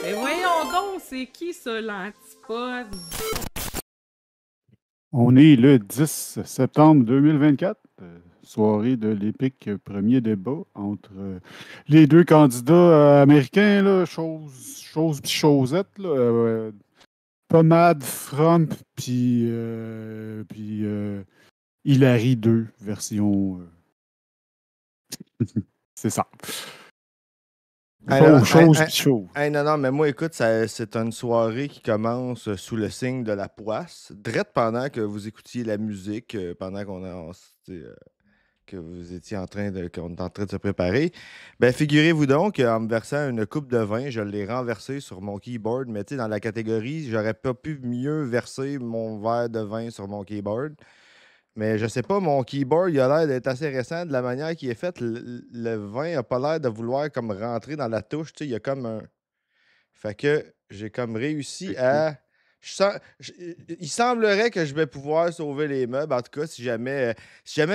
Mais voyons donc, c'est qui ça, l'antipode? On est le 10 septembre 2024, soirée de l'épique premier débat entre les deux candidats américains, là, chose pis chosette, là, Pommade, Trump, puis Hillary 2, version... c'est ça. Chose pis chose. Non, mais moi, écoute, c'est une soirée qui commence sous le signe de la poisse, drette pendant que vous écoutiez la musique, pendant que vous étiez qu'on est en train de se préparer. Ben, figurez-vous donc qu'en me versant une coupe de vin, je l'ai renversé sur mon keyboard, mais tu sais, dans la catégorie, j'aurais pas pu mieux verser mon verre de vin sur mon keyboard. Mais je sais pas, mon keyboard, il a l'air d'être assez récent de la manière qu'il est fait. Le vin a pas l'air de vouloir comme rentrer dans la touche. Tu sais, il y a comme un. Fait que j'ai comme réussi à. Il semblerait que je vais pouvoir sauver les meubles. En tout cas, si jamais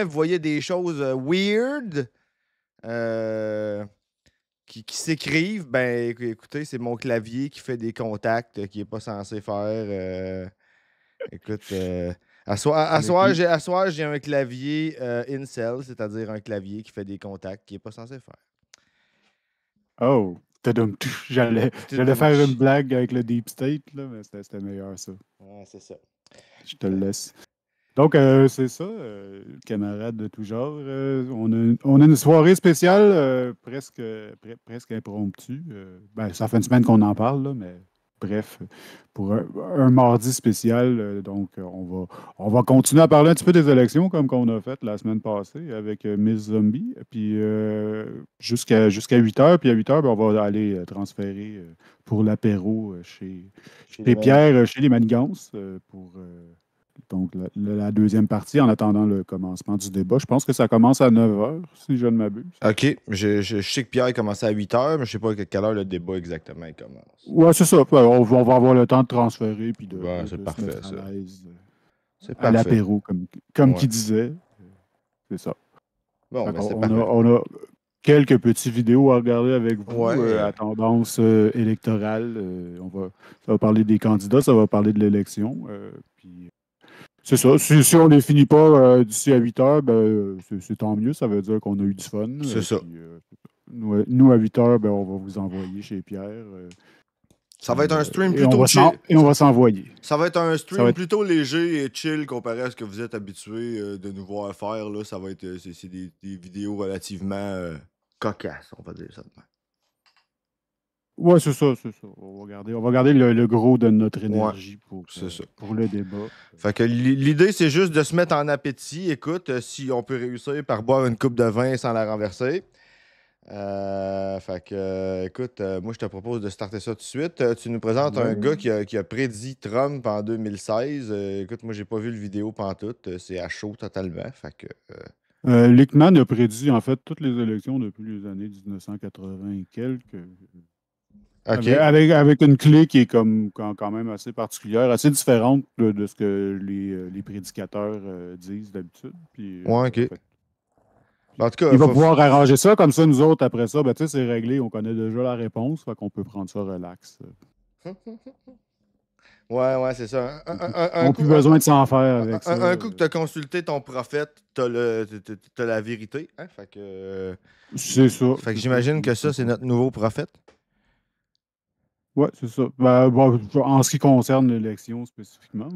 vous voyez des choses weird qui s'écrivent, ben écoutez, c'est mon clavier qui fait des contacts qu'il n'est pas censé faire. Écoute. À soir, j'ai un clavier incel, c'est-à-dire un clavier qui fait des contacts qu'il n'est pas censé faire. Oh, j'allais faire une blague avec le Deep State, là, mais c'était meilleur, ça. Ouais, c'est ça. Je te le laisse. Donc, c'est ça, camarades de tout genre. On a une soirée spéciale, presque impromptue. Ça fait une semaine qu'on en parle, là, mais bref, pour un mardi spécial. Donc, on va continuer à parler un petit peu des élections comme qu'on a fait la semaine passée avec Miss Zombie. Puis jusqu'à 8 heures. Puis à 8 heures, ben, on va aller transférer pour l'apéro chez Pierre, chez les Manigances, pour... Donc, la deuxième partie, en attendant le commencement du débat, je pense que ça commence à 9 h, si je ne m'abuse. OK. Je sais que Pierre commençait à 8 h, mais je ne sais pas à quelle heure le débat exactement commence. Ouais, c'est ça. On va avoir le temps de transférer puis de c'est parfait, se mettre à l'aise c'est à l'apéro, comme qui disait. C'est ça. Bon, ben, on a quelques petites vidéos à regarder avec vous à tendance électorale. Ça va parler des candidats, ça va parler de l'élection. Puis c'est ça. Si on ne les finit pas d'ici à 8 heures, ben, c'est tant mieux. Ça veut dire qu'on a eu du fun. C'est ça. Puis, nous, à 8 heures, ben, on va vous envoyer chez Pierre. Ça va être un stream plutôt chill. Et on va s'envoyer. Ça va être un stream plutôt léger et chill comparé à ce que vous êtes habitués de nous voir faire. Là. Ça va être c'est des vidéos relativement cocasses, on va dire ça. Ouais, c'est ça. On va garder le gros de notre énergie pour le débat. Fait que l'idée, c'est juste de se mettre en appétit. Écoute, si on peut réussir par boire une coupe de vin sans la renverser. Fait que, écoute, moi, je te propose de starter ça tout de suite. Tu nous présentes un gars qui a prédit Trump en 2016. Écoute, moi, j'ai pas vu le vidéo pantoute. C'est à chaud totalement. Fait que... Lichtman a prédit, en fait, toutes les élections depuis les années 1980 et quelques. Okay. Avec une clé qui est quand même assez particulière, assez différente de ce que les prédicateurs disent d'habitude. Ouais, OK. En tout cas, il va pouvoir arranger ça, comme ça, nous autres, après ça, ben, c'est réglé, on connaît déjà la réponse, fait qu'on peut prendre ça relax. Ouais, c'est ça. On n'a plus besoin de s'en faire avec ça. Un coup que tu as consulté ton prophète, tu as la vérité. Hein? Fait que, c'est ça. Fait que j'imagine que ça, c'est notre nouveau prophète. Ouais, c'est ça. En ce qui concerne l'élection spécifiquement,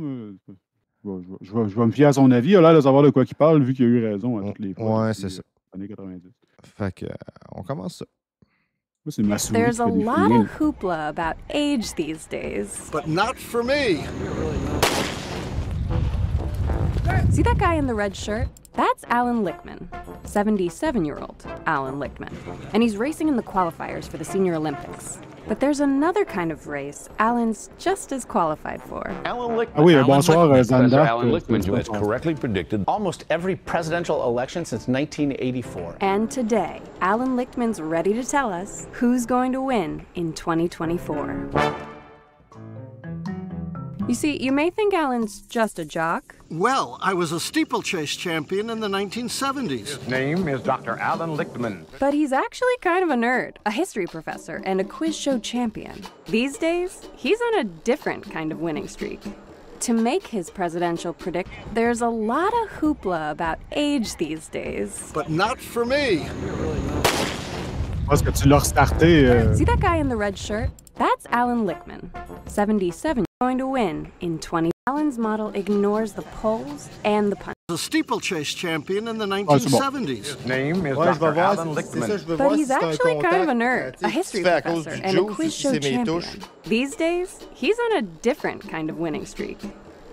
je vais me fier à son avis. Il a l'air de savoir de quoi il parle, vu qu'il a eu raison à toutes les fois. Ouais, c'est ça. Années 90. Fait que, on commence ça. Moi, c'est ma souris. There's a lot of hoopla about age these days. But not for me. See that guy in the red shirt? That's Alan Lichtman, 77-year-old Alan Lichtman. And he's racing in the qualifiers for the Senior Olympics. But there's another kind of race Alan's just as qualified for. Alan Lichtman. Ah oui, bonsoir, Zanda. Alan Lichtman, who has correctly predicted almost every presidential election since 1984. And today, Alan Lichtman's ready to tell us who's going to win in 2024. You see, you may think Alan's just a jock. Well, I was a steeplechase champion in the 1970s. His name is Dr. Alan Lichtman. But he's actually kind of a nerd, a history professor, and a quiz show champion. These days, he's on a different kind of winning streak. To make his presidential predict, there's a lot of hoopla about age these days. But not for me. Je pense que tu l'as restarté. See that guy in the red shirt? That's Alan Lichtman, 77, going to win in 20. Alan's model ignores the polls and the punch. A steeplechase champion in the 1970s. His name is Ouais, je vais Dr. voir. Alan C'est ça, je Lichtman. veux But voir he's si c'est un actually kind of a contact, nerd, tu a sais, history tu fais à cause professor, du and a juice, quiz si show c'est mes champion. touches. These days, he's on a different kind of winning streak.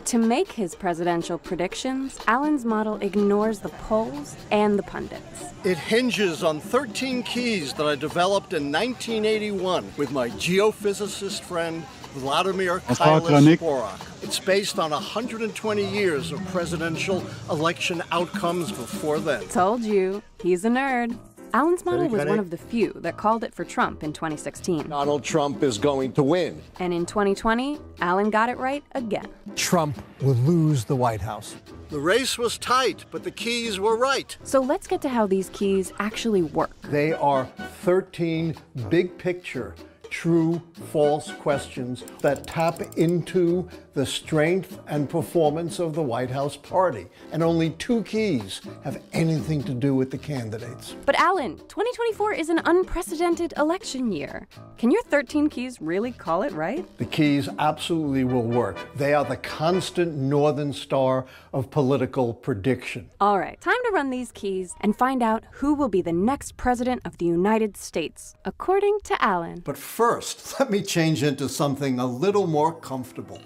To make his presidential predictions, Alan's model ignores the polls and the pundits. It hinges on 13 keys that I developed in 1981 with my geophysicist friend Vladimir Bonsoir, Chronique. Sporok. It's based on 120 years of presidential election outcomes before then. Told you, he's a nerd. Alan's model was Chronique. one of the few that called it for Trump in 2016. Donald Trump is going to win. And in 2020, Alan got it right again. Trump will lose the White House. The race was tight, but the keys were right. So let's get to how these keys actually work. They are 13 big picture, true, false questions that tap into the strength and performance of the White House party. And only 2 keys have anything to do with the candidates. But Alan, 2024 is an unprecedented election year. Can your 13 keys really call it right? The keys absolutely will work. They are the constant northern star of political prediction. All right, time to run these keys and find out who will be the next president of the United States, according to Alan. But first, let me change into something a little more comfortable.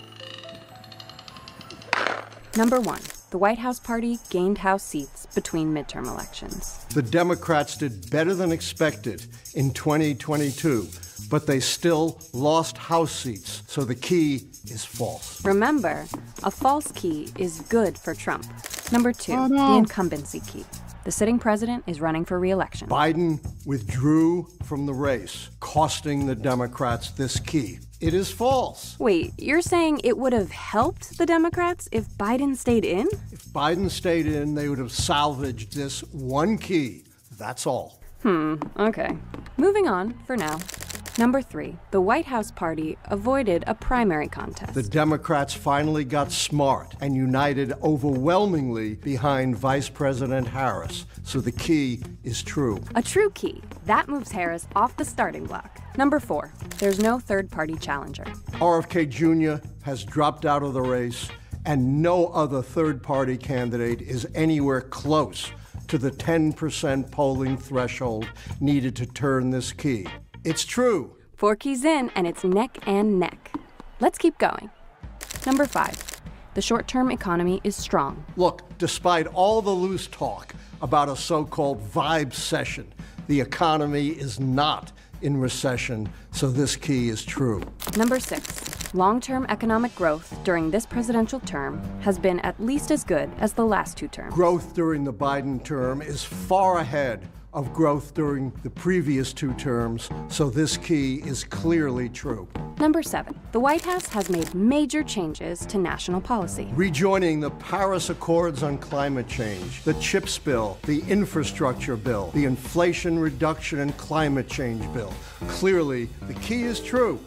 Number 1, the White House party gained House seats between midterm elections. The Democrats did better than expected in 2022, but they still lost House seats, so the key is false. Remember, a false key is good for Trump. Number 2, Oh, the no. incumbency key. The sitting president is running for re-election. Biden withdrew from the race, costing the Democrats this key. It is false. Wait, you're saying it would have helped the Democrats if Biden stayed in? If Biden stayed in, they would have salvaged this one key. That's all. Okay. Moving on for now. Number 3, the White House party avoided a primary contest. The Democrats finally got smart and united overwhelmingly behind Vice President Harris, so the key is true. A true key. That moves Harris off the starting block. Number 4, there's no third-party challenger. RFK Jr. has dropped out of the race, and no other third-party candidate is anywhere close to the 10% polling threshold needed to turn this key. It's true. 4 keys in, and it's neck and neck. Let's keep going. Number 5, the short-term economy is strong. Look, despite all the loose talk about a so-called vibe session, the economy is not in recession, so this key is true. Number 6, long-term economic growth during this presidential term has been at least as good as the last 2 terms. Growth during the Biden term is far ahead of growth during the previous 2 terms, so this key is clearly true. Number 7, the White House has made major changes to national policy. Rejoining the Paris Accords on climate change, the CHIPS bill, the infrastructure bill, the Inflation Reduction and Climate Change bill. Clearly, the key is true.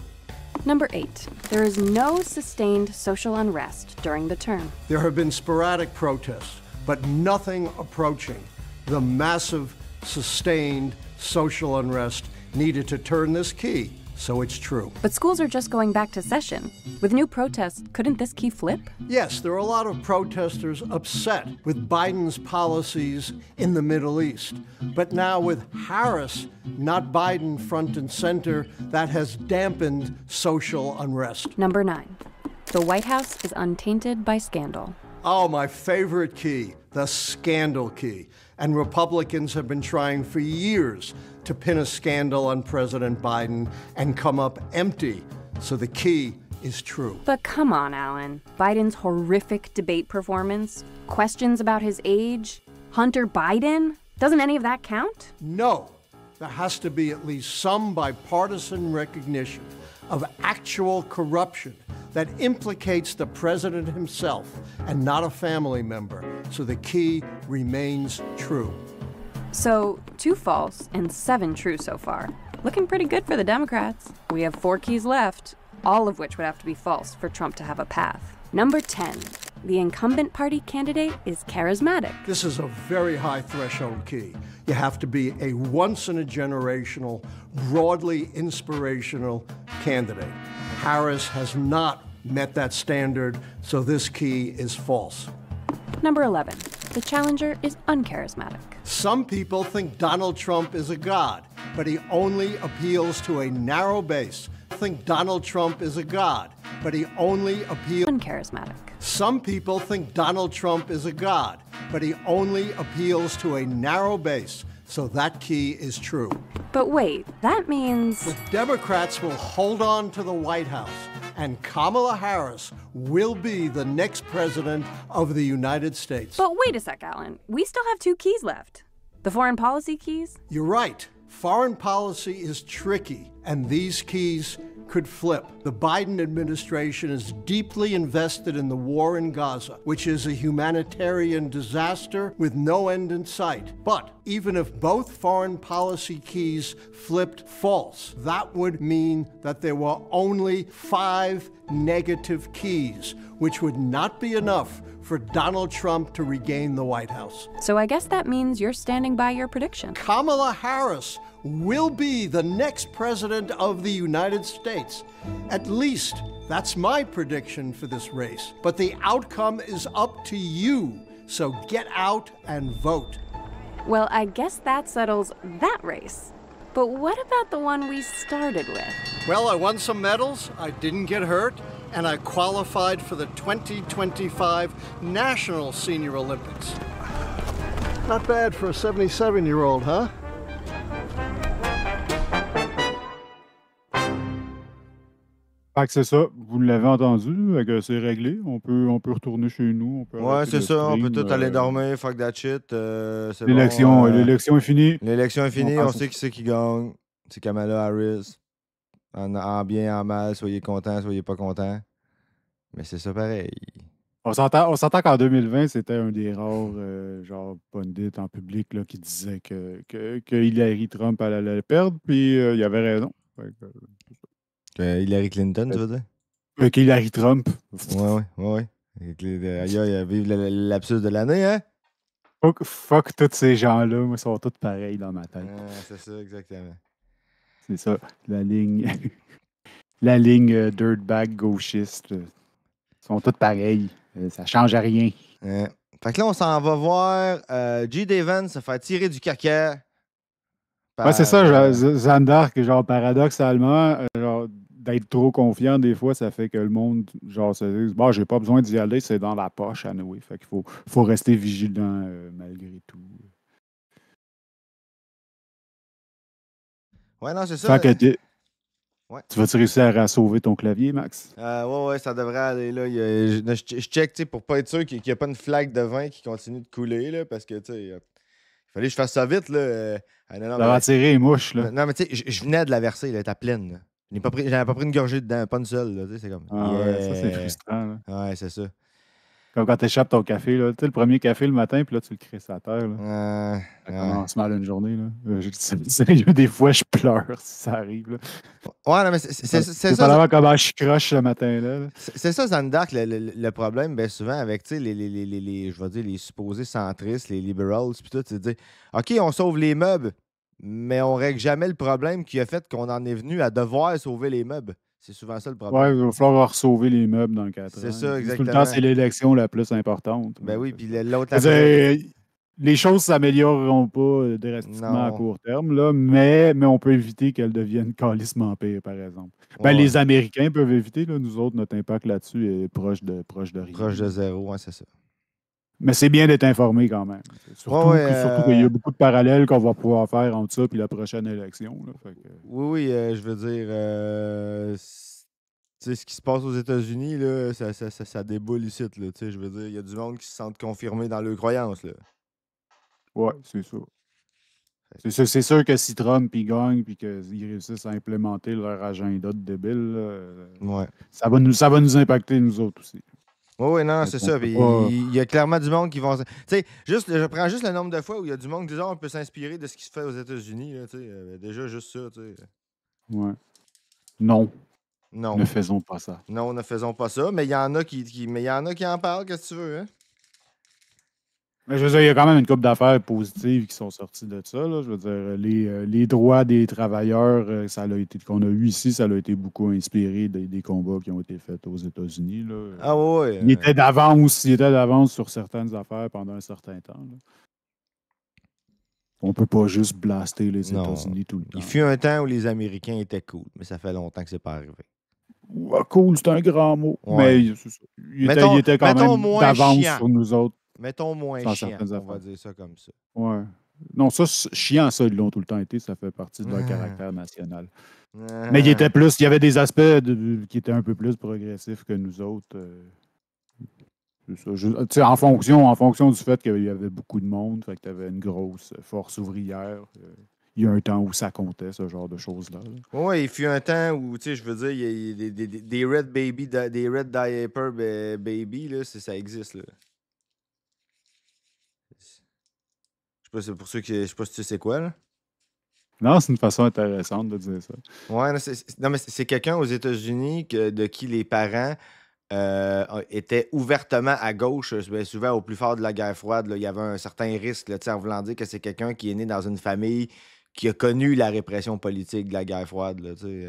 Number 8, there is no sustained social unrest during the term. There have been sporadic protests, but nothing approaching the massive, sustained social unrest needed to turn this key, so it's true. But schools are just going back to session. With new protests, couldn't this key flip? Yes, there are a lot of protesters upset with Biden's policies in the Middle East. But now with Harris, not Biden, front and center, that has dampened social unrest. Number 9, the White House is untainted by scandal. Oh, my favorite key, the scandal key. And Republicans have been trying for years to pin a scandal on President Biden and come up empty. So the key is true. But come on, Alan. Biden's horrific debate performance, questions about his age, Hunter Biden, doesn't any of that count? No, there has to be at least some bipartisan recognition of actual corruption that implicates the president himself and not a family member, so the key remains true. So, 2 false and 7 true so far. Looking pretty good for the Democrats. We have 4 keys left, all of which would have to be false for Trump to have a path. Number 10. The incumbent party candidate is charismatic. This is a very high threshold key. You have to be a once-in-a-generational, broadly inspirational candidate. Harris has not met that standard, so this key is false. Number 11. The challenger is uncharismatic. Some people think Donald Trump is a god, but he only appeals to a narrow base. Think Donald Trump is a god, but he only appeals... Uncharismatic. Some people think Donald Trump is a god, but he only appeals to a narrow base, so that key is true. But wait, that means... The Democrats will hold on to the White House, and Kamala Harris will be the next president of the United States. But wait a sec, Alan. We still have 2 keys left. The foreign policy keys? You're right. Foreign policy is tricky, and these keys could flip. The Biden administration is deeply invested in the war in Gaza, which is a humanitarian disaster with no end in sight. But even if both foreign policy keys flipped false, that would mean that there were only 5 negative keys, which would not be enough for Donald Trump to regain the White House. So I guess that means you're standing by your prediction. Kamala Harris will be the next president of the United States. At least that's my prediction for this race. But the outcome is up to you, so get out and vote. Well, I guess that settles that race. But what about the one we started with? Well, I won some medals, I didn't get hurt, and I qualified for the 2025 National Senior Olympics. Not bad for a 77-year-old, huh? Fait que c'est ça, vous l'avez entendu, fait que c'est réglé, on peut retourner chez nous. On peut Ouais, arrêter c'est le ça, on peut stream, tout aller dormir, fuck that shit. C'est l'élection, bon, l'élection est finie. L'élection est finie, On on passe sait qui c'est qui gagne. C'est Kamala Harris. En bien, en mal, soyez contents, soyez pas contents. Mais c'est ça pareil. On s'entend qu'en 2020, c'était un des rares genre pundits en public là, qui disait que Hillary Trump allait le perdre, puis il avait raison. Fait que, Hillary Clinton, tu veux dire? Hillary Trump. Ouais. Aïe, vive le lapsus de l'année, hein? Fuck tous ces gens-là, moi, ils sont tous pareils dans ma tête. C'est ça, exactement. C'est ça, la ligne la ligne dirtbag gauchiste. Ils sont tous pareils. Ça change à rien. Fait que là, on s'en va voir G. Evans se faire tirer du caca. Ouais, c'est ça, Zandark, genre paradoxalement, genre d'être trop confiant, des fois, ça fait que le monde, genre, se dit, bon, j'ai pas besoin d'y aller, c'est dans la poche à Noé. Fait qu'il faut rester vigilant malgré tout. Ouais, non, c'est ça. Fait que ouais. Tu vas-tu réussir à sauver ton clavier, Max? Ouais, ça devrait aller. Là. Je check pour pas être sûr qu'il n'y a pas une flaque de vin qui continue de couler, là, parce que, tu sais, il fallait que je fasse ça vite, là. Ça va attirer les mouches, là. Non, mais tu sais, je venais de la verser, elle était pleine. J'avais pas pris une gorgée dedans, pas une seule, là, tu sais, c'est comme... Ouais, ça, c'est frustrant, là. Ouais, c'est ça. Comme quand tu échappes ton café, là. Tu sais, le premier café le matin, puis là, tu le crisses à terre, là. Ça commence mal une journée, là. Sérieux, des fois, je pleure si ça arrive, là. Ouais, non, mais c'est ça. Pas comment je croche ce matin-là. Là. C'est ça, Zandark, le problème, bien souvent, avec, tu sais, je vais dire, les supposés centristes, les liberals, puis tout, c'est de dire, OK, on sauve les meubles, mais on règle jamais le problème qui a fait qu'on en est venu à devoir sauver les meubles. C'est souvent ça le problème. Ouais, il va falloir sauver les meubles dans le 4 ans. C'est ça, exactement. Tout le temps, c'est l'élection la plus importante. Ben oui, puis l'autre... Les choses ne s'amélioreront pas drastiquement à court terme, là, mais on peut éviter qu'elles deviennent calissement pires, par exemple. Ben, les Américains peuvent éviter, là, nous autres, notre impact là-dessus est proche de rien. Proche de zéro, ouais, c'est ça. Mais c'est bien d'être informé quand même. Surtout qu'il y a beaucoup de parallèles qu'on va pouvoir faire entre ça et la prochaine élection. Là, fait que... Oui, je veux dire, ce qui se passe aux États-Unis, là, ça déboule ici. Là, je veux dire, il y a du monde qui se sentent confirmés dans leurs croyances. Là. Ouais, c'est ça. C'est sûr que si Trump il gagne et qu'ils réussissent à implémenter leur agenda de débile, Ouais. ça va nous impacter, nous autres aussi. Oui, non, Fait c'est qu'on ça. peut Puis pas- il y a clairement du monde qui vont. Tu sais, je prends juste le nombre de fois où il y a du monde qui dit on peut s'inspirer de ce qui se fait aux États-Unis. Là, tu sais, déjà, juste ça. Tu sais. Ouais. Non, Non. ne faisons pas ça. Non, ne faisons pas ça. Mais il y en a mais il y en a qui en parlent, qu'est-ce que tu veux, hein? Mais je veux dire, il y a quand même une couple d'affaires positives qui sont sorties de ça. Là. Je veux dire, les droits des travailleurs qu'on a eu ici, ça a été beaucoup inspiré des combats qui ont été faits aux États-Unis. Là. Ah ouais. Il était d'avance sur certaines affaires pendant un certain temps. Là. On peut pas juste blaster les Non. États-Unis tout le temps. Il fut un temps où les Américains étaient cool, mais ça fait longtemps que c'est pas arrivé. Ouais, cool, c'est un grand mot. Ouais. Mais c'est ça. Il Mettons- était quand mettons même moins d'avance chiant. sur nous autres. Mettons moins Sans chiant, certaines on va affaires. dire ça comme ça. Ouais. Non, ça, chiant, ça, ils l'ont tout le temps été. Ça fait partie de leur Ah. caractère national. Mais il y avait des aspects qui étaient un peu plus progressifs que nous autres. C'est ça. Tu sais, en fonction du fait qu'il y avait beaucoup de monde, fait que tu avais une grosse force ouvrière. Il y a un temps où ça comptait, ce genre de choses-là. là. Oui, il fut un temps où, tu sais, je veux dire, il y a des Red Baby, des Red Diaper Baby, là, ça existe, là. Je sais pas, c'est pour ceux qui. Je sais pas si tu sais quoi, là. Non, c'est une façon intéressante de dire ça. Ouais, non, mais c'est quelqu'un aux États-Unis de qui les parents étaient ouvertement à gauche, ben, souvent au plus fort de la guerre froide. Là, il y avait un certain risque, là, tu sais, en voulant dire que c'est quelqu'un qui est né dans une famille qui a connu la répression politique de la guerre froide. Là, tu sais,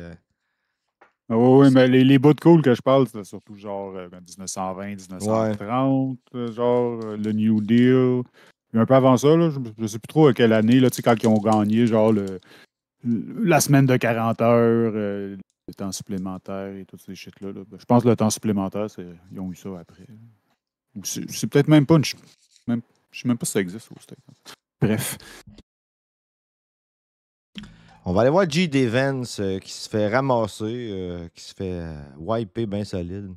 Ah oui, mais les bouts de cool que je parle, c'était surtout genre 1920, 1930, genre le New Deal. Puis un peu avant ça, là, je ne sais plus trop à quelle année, là, tu sais, quand ils ont gagné, genre la semaine de 40 heures, le temps supplémentaire et toutes ces shit-là. Là. Ben, je pense que le temps supplémentaire, ils ont eu ça après. Ou c'est peut-être même pas une. Je ne sais même pas si ça existe au States. Bref. on va aller voir J.D. Vance qui se fait ramasser, qui se fait wiper bien solide.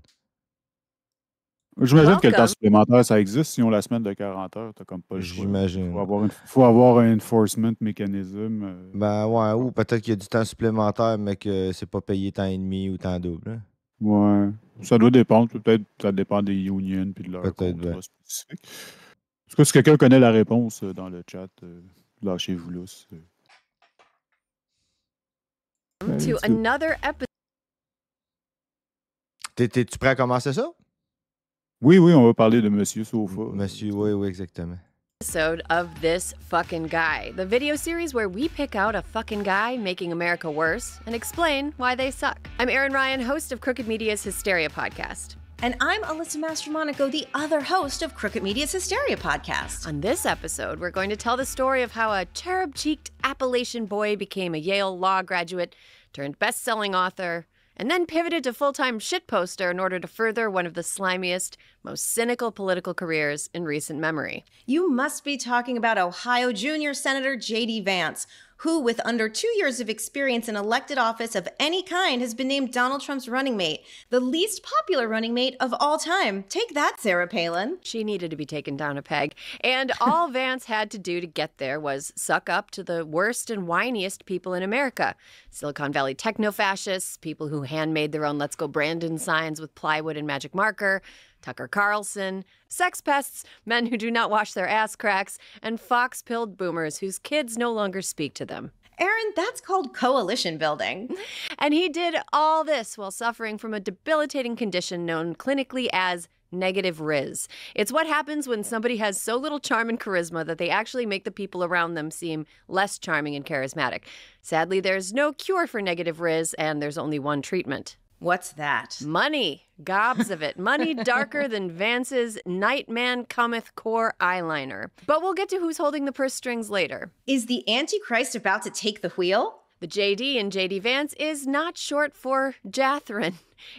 J'imagine que le temps Welcome. supplémentaire, ça existe. Si on la semaine de 40 heures, t'as comme pas le choix. J'imagine. Il faut avoir un enforcement mécanisme. Ben ouais, ou peut-être qu'il y a du temps supplémentaire, mais que c'est pas payé temps et demi ou temps double. Hein. Ouais. Ça doit dépendre. Peut-être ça dépend des unions et de leur Peut-être, contrat ouais. spécifique. Est-ce que si quelqu'un connaît la réponse dans le chat, lâchez-vous là. To another episode. T'es-tu prêt à commencer ça? Oui, on va parler de Monsieur Sofa. Monsieur, oui, exactement. Episode of This Fucking Guy, the video series where we pick out a fucking guy making America worse and explain why they suck. I'm Erin Ryan, host of Crooked Media's Hysteria podcast. And I'm Alyssa Mastromonaco, the other host of Crooked Media's Hysteria podcast. On this episode, we're going to tell the story of how a cherub-cheeked Appalachian boy became a Yale law graduate, turned best-selling author, and then pivoted to full-time shitposter in order to further one of the slimiest, most cynical political careers in recent memory. You must be talking about Ohio Junior Senator J.D. Vance, who, with under 2 years of experience in elected office of any kind, has been named Donald Trump's running mate, the least popular running mate of all time. Take that, Sarah Palin. She needed to be taken down a peg. And all Vance had to do to get there was suck up to the worst and whiniest people in America. Silicon Valley techno-fascists, people who handmade their own Let's Go Brandon signs with plywood and magic marker, Tucker Carlson, sex pests, men who do not wash their ass cracks, and fox-pilled boomers whose kids no longer speak to them. Aaron, that's called coalition building. And he did all this while suffering from a debilitating condition known clinically as negative riz. It's what happens when somebody has so little charm and charisma that they actually make the people around them seem less charming and charismatic. Sadly, there's no cure for negative riz, and there's only one treatment. What's that? Money. Gobs of it. Money darker than Vance's Nightman Cometh core eyeliner. But we'll get to who's holding the purse strings later. Is the Antichrist about to take the wheel? The JD in JD Vance is not short for Jathrin.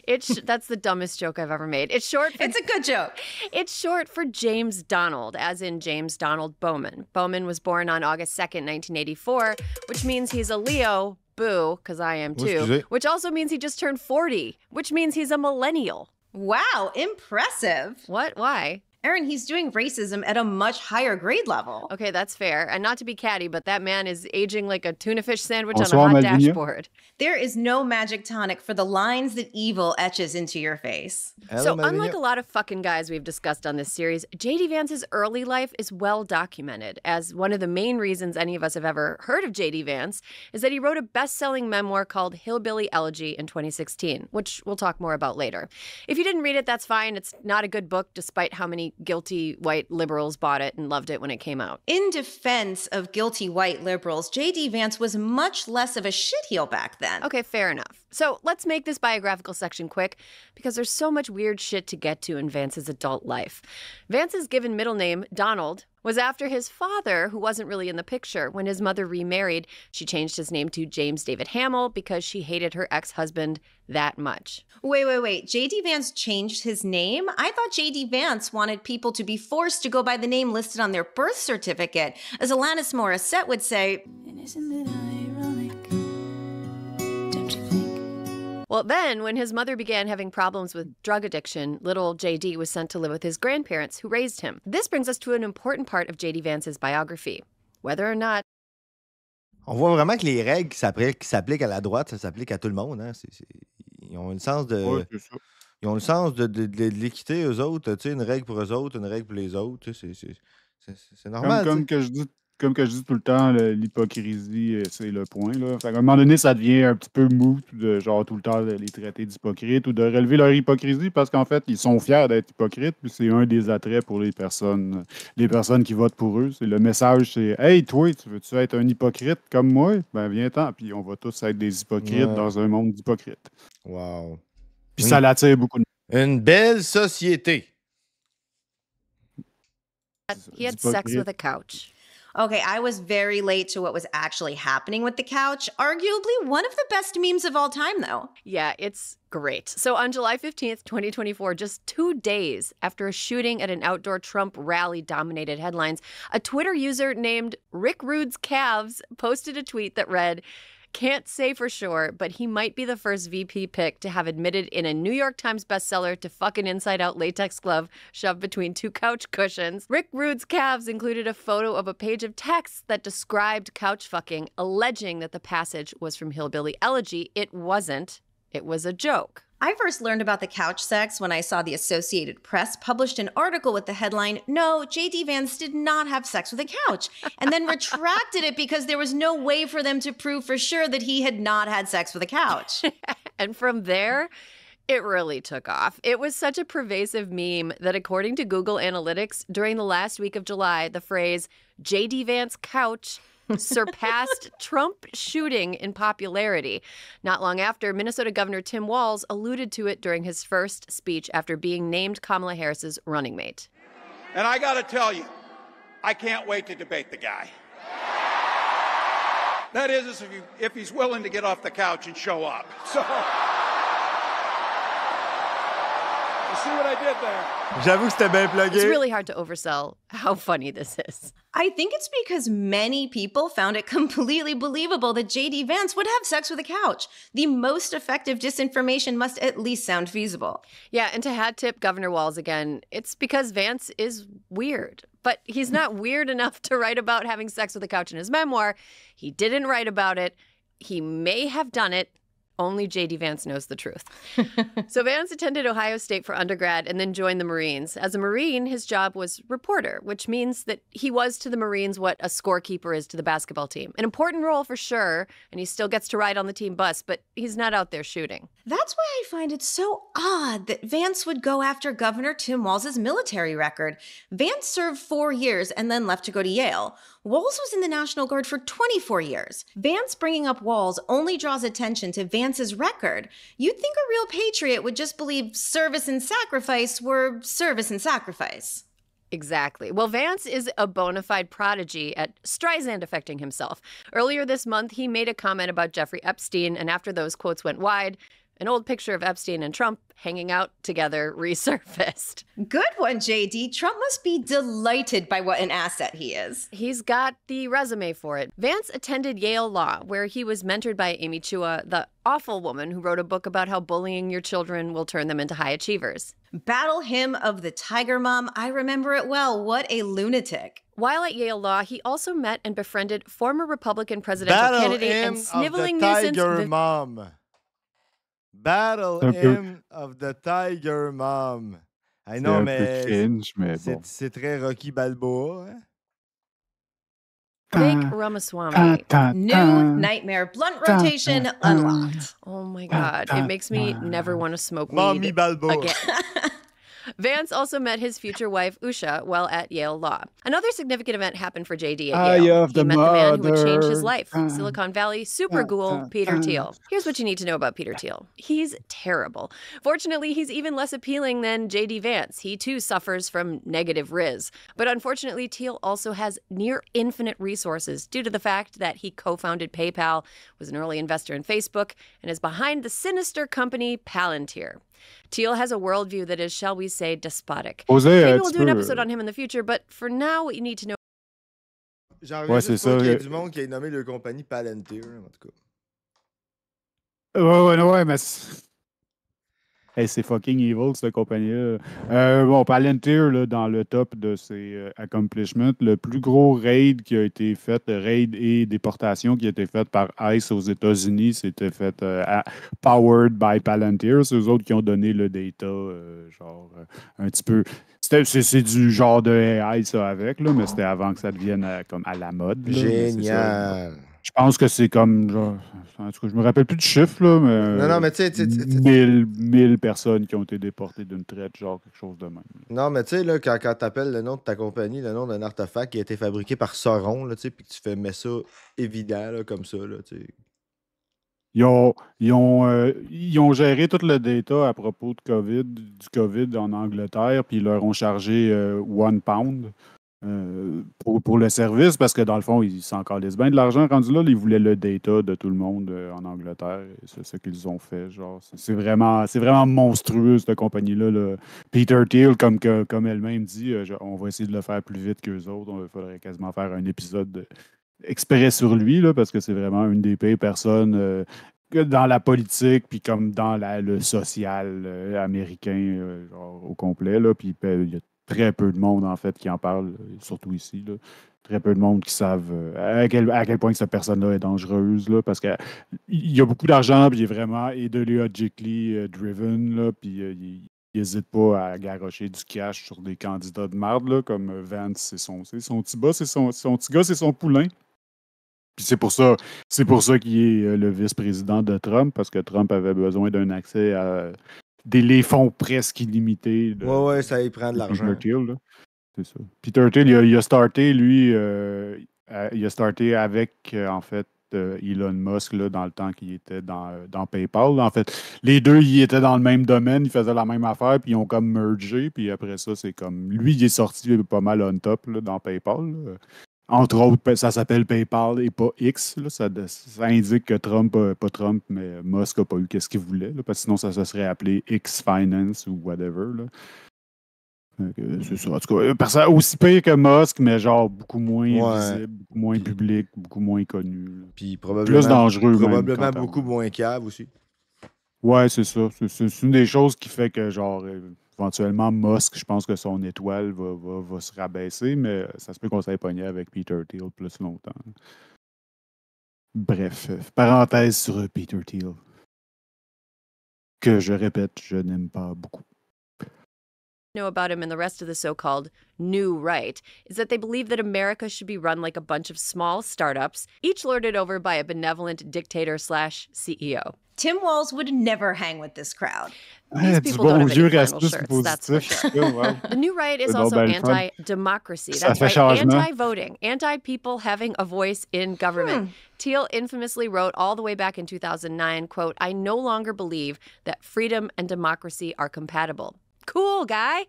That's the dumbest joke I've ever made. It's short for... It's a good joke. It's short for James Donald, as in James Donald Bowman. Bowman was born on August 2nd, 1984, which means he's a Leo, boo, because I am too, which also means he just turned 40, which means he's a millennial. Wow, impressive. What? Why? Aaron, he's doing racism at a much higher grade level. Okay, that's fair. And not to be catty, but that man is aging like a tuna fish sandwich Bonsoir, on a hot Malvinia. dashboard. There is no magic tonic for the lines that evil etches into your face. So unlike a lot of fucking guys we've discussed on this series, J.D. Vance's early life is well documented, as one of the main reasons any of us have ever heard of J.D. Vance is that he wrote a best-selling memoir called Hillbilly Elegy in 2016, which we'll talk more about later. If you didn't read it, that's fine. It's not a good book, despite how many guilty white liberals bought it and loved it when it came out. In defense of guilty white liberals, J.D. Vance was much less of a shitheel back then. Okay, fair enough. So let's make this biographical section quick because there's so much weird shit to get to in Vance's adult life. Vance's given middle name, Donald, was after his father, who wasn't really in the picture. When his mother remarried, she changed his name to James David Hamill because she hated her ex-husband that much. Wait. J.D. Vance changed his name? I thought J.D. Vance wanted people to be forced to go by the name listed on their birth certificate. As Alanis Morissette would say, and isn't it ironic? Don't you think? Well, then, when his mother began having problems with drug addiction, little J.D. was sent to live with his grandparents who raised him. This brings us to an important part of J.D. Vance's biography. Whether or not On voit vraiment que les règles qui s'appliquent à la droite, ça s'applique à tout le monde. Hein? Ils ont le sens de... Ouais, c'est ça. Ils ont le sens de l'équité, eux autres. Tu sais, une règle pour eux autres, une règle pour les autres. Tu sais, c'est normal. Comme que je dis tout le temps, l'hypocrisie, c'est le point. Là. Fait qu'à un moment donné, ça devient un petit peu mou de genre tout le temps les traiter d'hypocrites ou de relever leur hypocrisie parce qu'en fait, ils sont fiers d'être hypocrites, puis c'est un des attraits pour les personnes qui votent pour eux. C'est le message, c'est Hey, toi, tu veux-tu être un hypocrite comme moi? Ben viens-t'en, puis on va tous être des hypocrites dans un monde d'hypocrites. Wow. Puis ça l'attire beaucoup de Une belle société. he had sex with a couch. okay, I was very late to what was actually happening with the couch. Arguably one of the best memes of all time, though. Yeah, it's great. So on July 15th, 2024, just 2 days after a shooting at an outdoor Trump rally dominated headlines, a Twitter user named Rick Rude's Calves posted a tweet that read, "Can't say for sure, but he might be the first VP pick to have admitted in a New York Times bestseller to fuck an inside-out latex glove shoved between two couch cushions." Rick Rude's Calves included a photo of a page of text that described couch fucking, alleging that the passage was from Hillbilly Elegy. It wasn't. It was a joke. I first learned about the couch sex when I saw the Associated Press published an article with the headline, "No, J.D. Vance did not have sex with a couch," and then retracted it because there was no way for them to prove for sure that he had not had sex with a couch. And from there, it really took off. It was such a pervasive meme that according to Google Analytics, during the last week of July, the phrase J.D. Vance couch surpassed Trump shooting in popularity. Not long after, Minnesota Governor Tim Walz alluded to it during his first speech after being named Kamala Harris's running mate. And I got to tell you, I can't wait to debate the guy. That is, if he's willing to get off the couch and show up. So, you see what I did there? J'avoue que c'était bien plugué. It's really hard to oversell how funny this is. I think it's because many people found it completely believable that J.D. Vance would have sex with a couch. The most effective disinformation must at least sound feasible. Yeah, and to hat tip Governor Walz again, it's because Vance is weird. But he's not weird enough to write about having sex with a couch in his memoir. He didn't write about it. He may have done it. Only J.D. Vance knows the truth. So Vance attended Ohio State for undergrad and then joined the Marines. As a Marine, his job was reporter, which means that he was to the Marines what a scorekeeper is to the basketball team. An important role for sure, and he still gets to ride on the team bus, but he's not out there shooting. That's why I find it so odd that Vance would go after Governor Tim Walz's military record. Vance served 4 years and then left to go to Yale. Walz was in the National Guard for 24 years. Vance bringing up Walz only draws attention to Vance's record. You'd think a real patriot would just believe service and sacrifice were service and sacrifice. Exactly. Well, Vance is a bona fide prodigy at Streisand affecting himself. Earlier this month, he made a comment about Jeffrey Epstein, and after those quotes went wide, An old picture of Epstein and Trump hanging out together resurfaced. Good one, JD. Trump must be delighted by what an asset he is. He's got the resume for it. Vance attended Yale Law, where he was mentored by Amy Chua, the awful woman who wrote a book about how bullying your children will turn them into high achievers. Battle hymn of the Tiger Mom. I remember it well. What a lunatic. While at Yale Law, he also met and befriended former Republican presidential candidate and sniveling nuisance. Tiger Mom. Battle hymn of the Tiger Mom. I know, mais c'est très Rocky Balboa. Hein? Vic Ramaswamy. New nightmare blunt rotation unlocked. Oh my God. It makes me never want to smoke Mommy weed Balboa. again. Vance also met his future wife, Usha, while at Yale Law. Another significant event happened for JD at Yale. He met the man who would change his life, Silicon Valley super ghoul Peter Thiel. Here's what you need to know about Peter Thiel. He's terrible. Fortunately, he's even less appealing than JD Vance. He too suffers from negative riz. But unfortunately, Thiel also has near infinite resources due to the fact that he co-founded PayPal, was an early investor in Facebook, and is behind the sinister company Palantir. Thiel has a worldview that is, shall we say, despotic. Maybe we'll do an episode on him in the future, but for now, what you need to know. J'en reviens juste pas qu'il y ait du monde qui ait nommé leur compagnie Palantir, en tout cas. Ouais, mais hey, c'est fucking evil, cette compagnie-là. Bon, Palantir, là, dans le top de ses accomplishments, le plus gros raid qui a été fait, raid et déportation qui a été fait par ICE aux États-Unis, c'était fait powered by Palantir. C'est eux autres qui ont donné le data, un petit peu. C'est du genre de AI, ça, avec, là, mais c'était avant que ça devienne comme à la mode. Là, génial! Je pense que c'est comme, genre, en tout cas, je me rappelle plus du chiffre, là, mais... Non, mais tu sais... 1000 personnes qui ont été déportées d'une traite, genre quelque chose de même. Non, mais tu sais, là, quand t'appelles le nom de ta compagnie, le nom d'un artefact qui a été fabriqué par Sauron, là, tu sais, puis que tu fais mettre ça évident, là, comme ça, là, tu sais... Ils ont géré tout le data à propos du COVID en Angleterre, puis ils leur ont chargé £1 pour le service, parce que dans le fond, ils s'en calissent bien de l'argent rendu là. Ils voulaient le data de tout le monde en Angleterre. C'est ce qu'ils ont fait. Genre, c'est vraiment monstrueux, cette compagnie-là. Là. Peter Thiel, comme elle-même dit, on va essayer de le faire plus vite qu'eux autres. Il faudrait quasiment faire un épisode exprès sur lui, là, parce que c'est vraiment une des pires personnes dans la politique, puis comme dans le social américain genre, au complet. Là, puis il y a très peu de monde, en fait, qui en parle, surtout ici. Là. Très peu de monde qui savent à quel point que cette personne-là est dangereuse, là, parce qu'il y a beaucoup d'argent, puis il est vraiment ideologically driven, là, puis il n'hésite pas à garrocher du cash sur des candidats de marde, là, comme Vance, c'est son petit bas, c'est son petit gars, c'est son poulain. Puis c'est pour ça qu'il est le vice-président de Trump, parce que Trump avait besoin d'un accès à les fonds presque illimités. Ouais, ça y prend de l'argent. Peter Thiel, là. C'est ça. Peter Thiel, il a starté, lui, il a starté avec, en fait, Elon Musk, là, dans le temps qu'il était dans PayPal. En fait, les deux, ils étaient dans le même domaine, ils faisaient la même affaire, puis ils ont comme mergé, puis après ça, c'est comme... Lui, il est sorti pas mal on top, là, dans PayPal, là. Entre autres, ça s'appelle PayPal et pas X. Là. Ça indique que pas Trump, mais Musk n'a pas eu ce qu'il voulait. Là, parce que sinon, ça se serait appelé X Finance ou whatever. Là. C'est ça. En tout cas, aussi pire que Musk, mais genre beaucoup moins visible, beaucoup moins public, beaucoup moins connu. Là. Puis probablement, plus dangereux. Probablement beaucoup moins cave aussi. Ouais, c'est ça. C'est une des choses qui fait que genre... Éventuellement, Musk, je pense que son étoile va se rabaisser, mais ça se peut qu'on s'est pogné avec Peter Thiel plus longtemps. Bref, parenthèse sur Peter Thiel. Que je répète, je n'aime pas beaucoup. Know about him and the rest of the so-called new right is that they believe that America should be run like a bunch of small startups, each lorded over by a benevolent dictator/CEO. Tim Walz would never hang with this crowd. These people don't have any flannel shirts, that's for sure. The new right is also anti-democracy. That's right, anti-voting, anti-people having a voice in government. Thiel infamously wrote all the way back in 2009, quote, "I no longer believe that freedom and democracy are compatible." Cool, guy.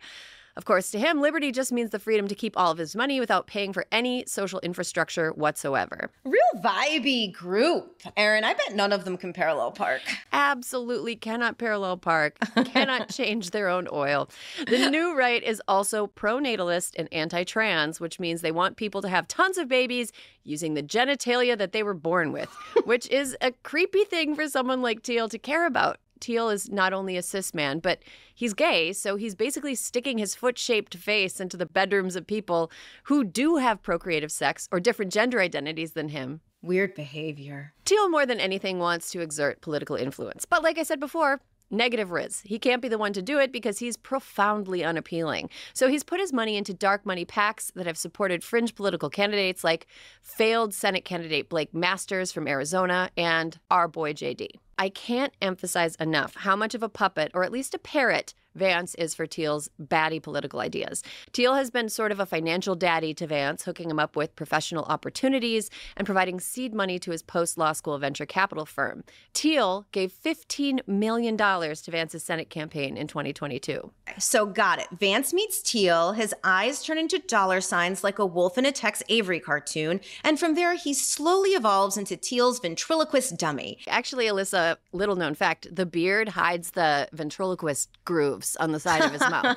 Of course, to him, liberty just means the freedom to keep all of his money without paying for any social infrastructure whatsoever. Real vibey group. Aaron, I bet none of them can parallel park. Absolutely cannot parallel park, cannot change their own oil. The new right is also pro-natalist and anti-trans, which means they want people to have tons of babies using the genitalia that they were born with, which is a creepy thing for someone like Teal to care about. Teal is not only a cis man, but he's gay, so he's basically sticking his foot-shaped face into the bedrooms of people who do have procreative sex or different gender identities than him. Weird behavior. Teal, more than anything, wants to exert political influence. But like I said before, negative riz. He can't be the one to do it because he's profoundly unappealing. So he's put his money into dark money PACs that have supported fringe political candidates like failed Senate candidate Blake Masters from Arizona and our boy JD. I can't emphasize enough how much of a puppet, or at least a parrot, Vance is for Teal's batty political ideas. Teal has been sort of a financial daddy to Vance, hooking him up with professional opportunities and providing seed money to his post-law school venture capital firm. Teal gave $15 million to Vance's Senate campaign in 2022. So got it. Vance meets Teal, his eyes turn into dollar signs like a wolf in a Tex Avery cartoon, and from there he slowly evolves into Teal's ventriloquist dummy. Actually, Alyssa, little known fact, the beard hides the ventriloquist grooves on the side of his mouth.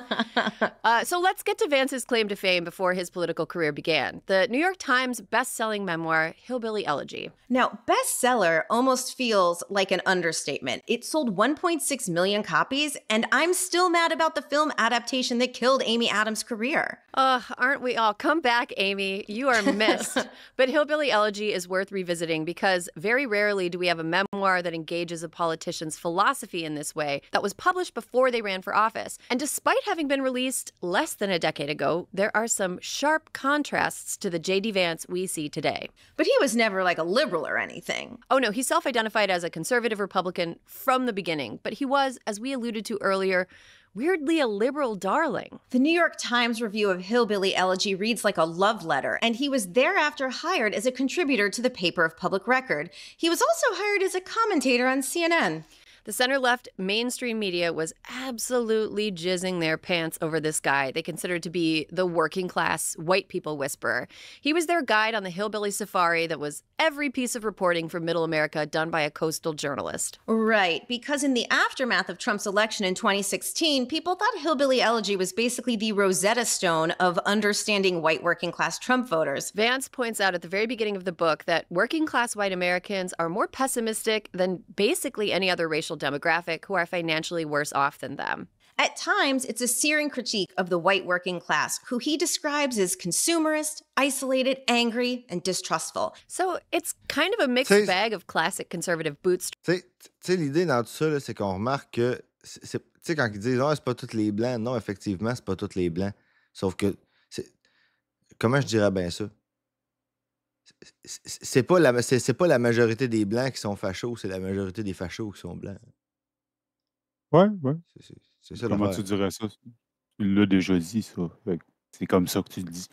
So let's get to Vance's claim to fame before his political career began. The New York Times best-selling memoir, Hillbilly Elegy. Now, bestseller almost feels like an understatement. It sold 1.6 million copies, and I'm still mad about the film adaptation that killed Amy Adams' career. Aren't we all? Come back, Amy. You are missed. But Hillbilly Elegy is worth revisiting because very rarely do we have a memoir that engages a politician's philosophy in this way that was published before they ran for office. And despite having been released less than a decade ago, there are some sharp contrasts to the J.D. Vance we see today. But he was never like a liberal or anything. Oh no, he self-identified as a conservative Republican from the beginning, but he was, as we alluded to earlier, weirdly a liberal darling. The New York Times review of Hillbilly Elegy reads like a love letter, and he was thereafter hired as a contributor to the paper of public record. He was also hired as a commentator on CNN. The center-left mainstream media was absolutely jizzing their pants over this guy they considered to be the working-class white people whisperer. He was their guide on the hillbilly safari that was every piece of reporting for Middle America done by a coastal journalist. Right, because in the aftermath of Trump's election in 2016, people thought Hillbilly Elegy was basically the Rosetta Stone of understanding white working-class Trump voters. Vance points out at the very beginning of the book that working-class white Americans are more pessimistic than basically any other racial demographic who are financially worse off than them. At times, it's a searing critique of the white working class, who he describes as consumerist, isolated, angry, and distrustful. So it's kind of a mixed bag of classic conservative bootstraps. Tu sais, l'idée dans tout ça, là, c'est qu'on remarque que, tu sais, quand ils disent « Ah, c'est pas tous les Blancs », non, effectivement, c'est pas tous les Blancs. Sauf que, comment je dirais bien ça? C'est pas la majorité des Blancs qui sont fachos, c'est la majorité des fachos qui sont Blancs. Ouais. C'est ça Comment l'affaire. tu dirais ça? Tu l'as déjà dit, ça. Fait que c'est comme ça que tu le dis.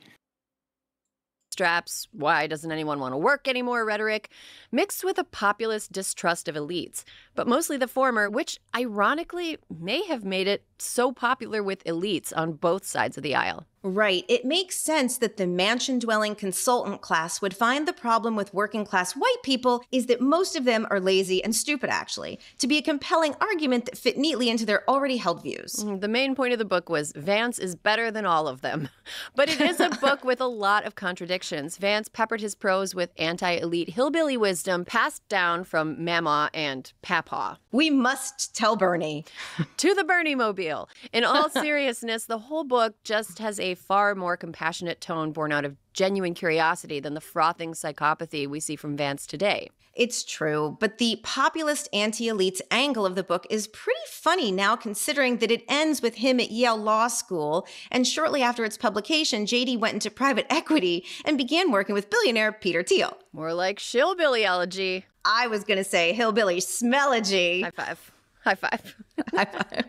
Straps, why doesn't anyone want to work anymore rhetoric, mixed with a populist distrust of elites, but mostly the former, which ironically may have made it so popular with elites on both sides of the aisle. Right. It makes sense that the mansion-dwelling consultant class would find the problem with working-class white people is that most of them are lazy and stupid, actually, to be a compelling argument that fit neatly into their already held views. The main point of the book was Vance is better than all of them. But it is a book with a lot of contradictions. Vance peppered his prose with anti-elite hillbilly wisdom passed down from Mama and Papa. We must tell Bernie. To the Bernie-mobile. In all seriousness, the whole book just has a far more compassionate tone born out of genuine curiosity than the frothing psychopathy we see from Vance today. It's true, but the populist anti-elites angle of the book is pretty funny now, considering that it ends with him at Yale Law School, and shortly after its publication, JD went into private equity and began working with billionaire Peter Thiel. More like Shillbilly Elegy. I was going to say hillbilly smellogy. High five. High five. High five.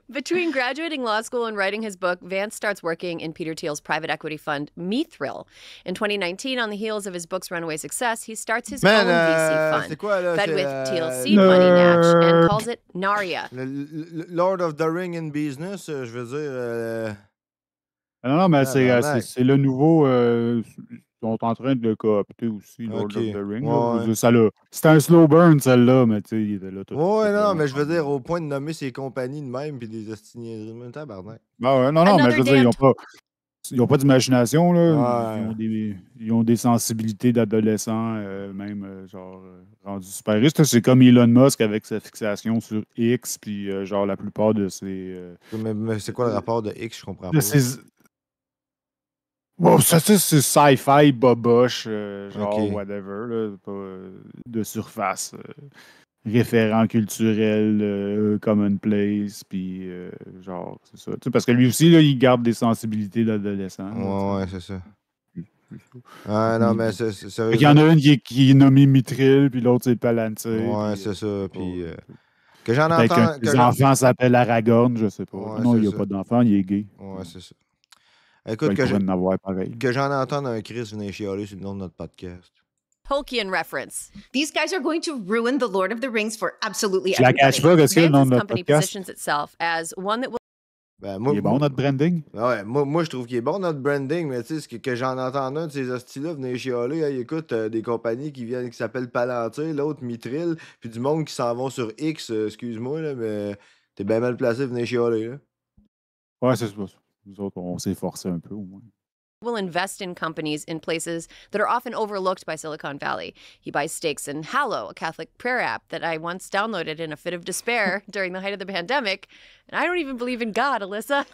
Between graduating law school and writing his book, Vance starts working in Peter Thiel's private equity fund, Mithrill. In 2019, on the heels of his book's runaway success, he starts his own VC fund, fed with Thiel's seed money natch, and calls it Narya. Lord of the Ring in business, je veux dire... Non, mais Tabarnak. c'est le nouveau. Ils sont en train de le coopter aussi, Lord OK. of the Rings. Ouais, ouais. C'était un slow burn, celle-là, mais tu sais, il était là tout Ouais, le non, long. mais je veux dire, au point de nommer ses compagnies de même, puis des hostiniers. Tabarnak. Ben ouais, non, mais Another je veux dire, ils ont pas d'imagination, là. Ouais. Ils ont des sensibilités d'adolescents, même, rendus super riches. C'est comme Elon Musk avec sa fixation sur X, puis genre, la plupart de ses... Mais c'est quoi le rapport de X? Je comprends de pas. ses... Bon, ça, c'est sci-fi, boboche, genre, OK. whatever, là, pas, de surface. Référent culturel, commonplace, puis genre, c'est ça. Tu sais, parce que lui aussi, là, il garde des sensibilités d'adolescent. Ouais, c'est ça. Ah non, mais c'est Il y en a une qui est nommée Mithril, puis l'autre, c'est Palantir. Ouais, puis, c'est ça. Puis que j'en peut-être entends. qu'un des enfants s'appelle Aragorn, je sais pas. Ouais, Non, il c'est n'y a ça. pas d'enfant, il est gay. Ouais, c'est ça. Ben, Écoute, il pourrait en avoir pareil. que j'en entende un Chris venir chialer sur le nom de notre podcast. Tolkien reference. These guys are going to ruin the Lord of the Rings for absolutely Je la cache pas, qu'est-ce qu'il y a le nom de Vance's notre company podcast? positions itself as one that will Ben, Il est bon, notre branding? Ouais, moi, je trouve qu'il est bon, notre branding, mais tu sais, ce que j'en entends un de ces hosties-là venir chialer, hey, écoute, des compagnies qui s'appellent Palantir, l'autre Mithril, puis du monde qui s'en vont sur X, excuse-moi, là, mais t'es bien mal placé de venir chialer, là. Ouais, c'est ça. Nous autres, on s'est forcé un peu, au moins. invest in companies in places that are often overlooked by Silicon Valley. He buys stakes in Hallow, a Catholic prayer app that I once downloaded in a fit of despair during the height of the pandemic. And I don't even believe in God, Alyssa.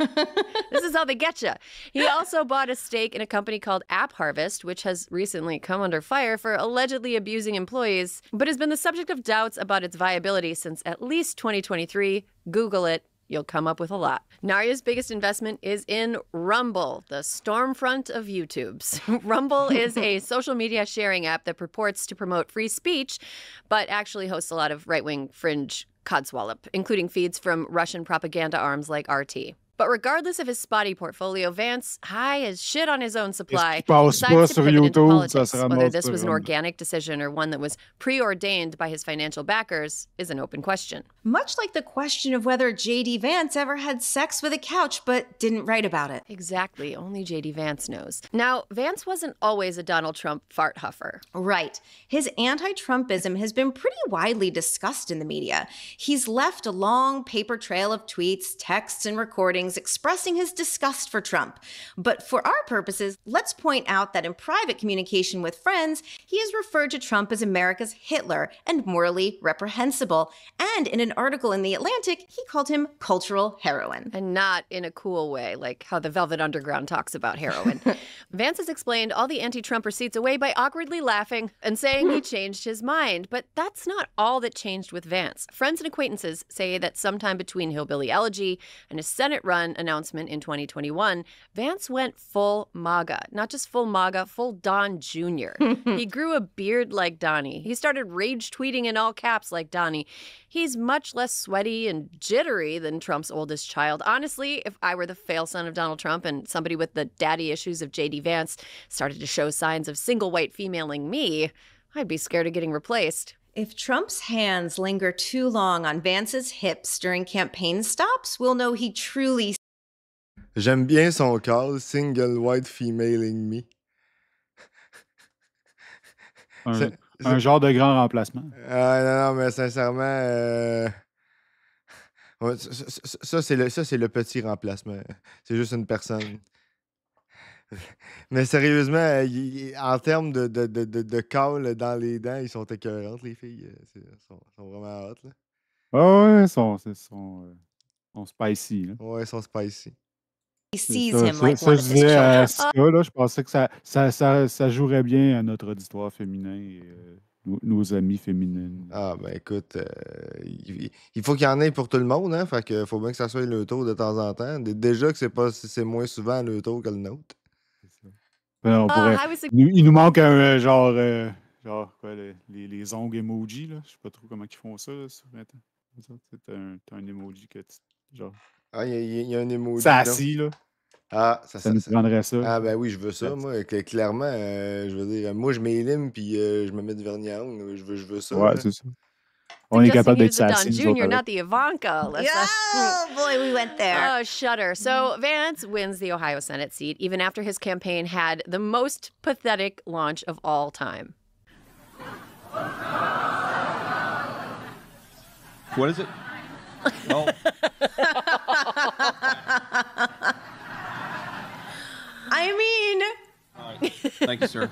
This is how they get you. He also bought a stake in a company called App Harvest, which has recently come under fire for allegedly abusing employees, but has been the subject of doubts about its viability since at least 2023. Google it. You'll come up with a lot. Narya's biggest investment is in Rumble, the Stormfront of YouTubes. Rumble is a social media sharing app that purports to promote free speech, but actually hosts a lot of right-wing fringe codswallop, including feeds from Russian propaganda arms like RT. But regardless of his spotty portfolio, Vance, high as shit on his own supply, decides to pivot into politics. Whether this was an organic decision or one that was preordained by his financial backers is an open question. Much like the question of whether J.D. Vance ever had sex with a couch but didn't write about it. Exactly. Only J.D. Vance knows. Now, Vance wasn't always a Donald Trump fart huffer. Right. His anti-Trumpism has been pretty widely discussed in the media. He's left a long paper trail of tweets, texts, and recordings expressing his disgust for Trump. But for our purposes, let's point out that in private communication with friends, he has referred to Trump as America's Hitler and morally reprehensible. And in an article in The Atlantic, he called him cultural heroin. And not in a cool way, like how the Velvet Underground talks about heroin. Vance has explained all the anti-Trump receipts away by awkwardly laughing and saying he changed his mind. But that's not all that changed with Vance. Friends and acquaintances say that sometime between Hillbilly Elegy and his Senate run announcement in 2021, Vance went full MAGA. Not just full MAGA, full Don Jr. He grew a beard like Donnie. He started rage tweeting in all caps like Donnie. He's much less sweaty and jittery than Trump's oldest child. Honestly, if I were the fail son of Donald Trump and somebody with the daddy issues of J.D. Vance started to show signs of single white femaling me, I'd be scared of getting replaced. If Trump's hands linger too long on Vance's hips during campaign stops, we'll know he truly... J'aime bien son call, single white femaling me. Un genre de grand remplacement. Non, mais sincèrement, ouais, ça c'est le petit remplacement. C'est juste une personne. Mais sérieusement, en termes de call dans les dents, ils sont écœurantes, les filles. Ils sont vraiment hot, là. Ah ouais, ils sont spicy. Là. Ouais, ils sont spicy. He sees him like Ça, one je of his disais à children. Sika, là, je pensais que ça jouerait bien à notre auditoire féminin et nos amis féminines. Ah, ben écoute, il faut qu'il y en ait pour tout le monde, hein. Fait que faut bien que ça soit le tour de temps en temps. Déjà que c'est moins souvent le tour que le nôtre. On pourrait, il nous manque un genre quoi, les ongles emoji, là. Je sais pas trop comment ils font ça, là, sur Internet. T'as un emoji que genre. Ah, il y a un emoji. Sassy, là. Ah, ça nous prendrait ça. Ah, ben oui, je veux ça, moi. Clairement, je veux dire, moi, je m'élime puis je me mets du vernis à ongles. Je veux ça. Ouais, là. c'est ça. on est Suggesting capable he d'être was the Don sassy, nous autres, Jr., avec. not the Ivanka. Oh, boy, we went there. Oh, shudder. So Vance wins the Ohio Senate seat, even after his campaign had the most pathetic launch of all time. What is it? Oh. I mean... All right. Thank you, sir.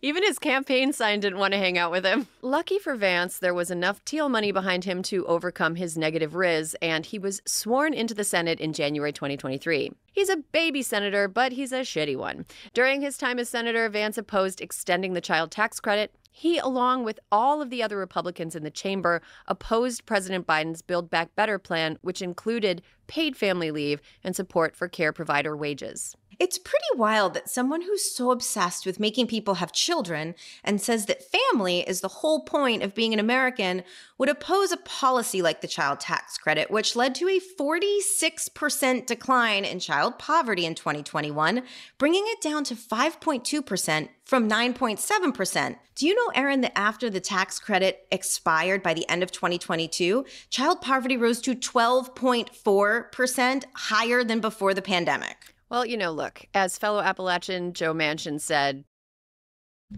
Even his campaign sign didn't want to hang out with him. Lucky for Vance, there was enough teal money behind him to overcome his negative riz, and he was sworn into the Senate in January 2023. He's a baby senator, but he's a shitty one. During his time as senator, Vance opposed extending the child tax credit. He, along with all of the other Republicans in the chamber, opposed President Biden's Build Back Better plan, which included paid family leave and support for care provider wages. It's pretty wild that someone who's so obsessed with making people have children and says that family is the whole point of being an American would oppose a policy like the child tax credit, which led to a 46% decline in child poverty in 2021, bringing it down to 5.2% from 9.7%. Do you know, Erin, that after the tax credit expired by the end of 2022, child poverty rose to 12.4%, higher than before the pandemic? Well, you know, look, as fellow Appalachian Joe Manchin said,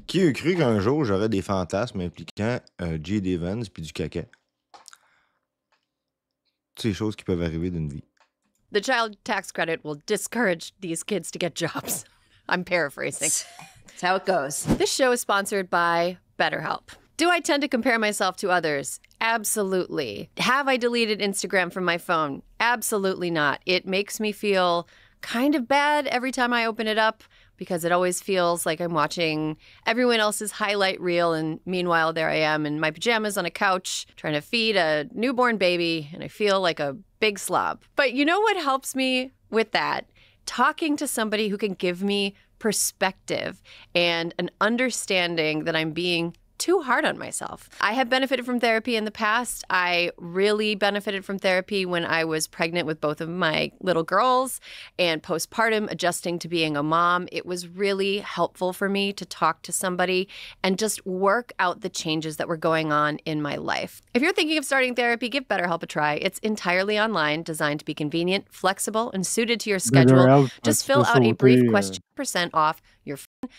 Qui eût cru qu'un jour j'aurais des fantasmes impliquant J.D. Vance puis du caca? C'est des choses qui peuvent arriver d'une vie. the child tax credit will discourage these kids to get jobs. I'm paraphrasing. That's how it goes. This show is sponsored by BetterHelp. Do I tend to compare myself to others? Absolutely. Have I deleted Instagram from my phone? Absolutely not. It makes me feel kind of bad every time I open it up because it always feels like I'm watching everyone else's highlight reel, and meanwhile there I am in my pajamas on a couch trying to feed a newborn baby, and I feel like a big slob. But you know what helps me with that? Talking to somebody who can give me perspective and an understanding that I'm being too hard on myself. I have benefited from therapy in the past. I really benefited from therapy when I was pregnant with both of my little girls and postpartum, adjusting to being a mom. It was really helpful for me to talk to somebody and just work out the changes that were going on in my life. If you're thinking of starting therapy, give BetterHelp a try. It's entirely online, designed to be convenient, flexible, and suited to your schedule. Just fill out a brief question, % off your phone.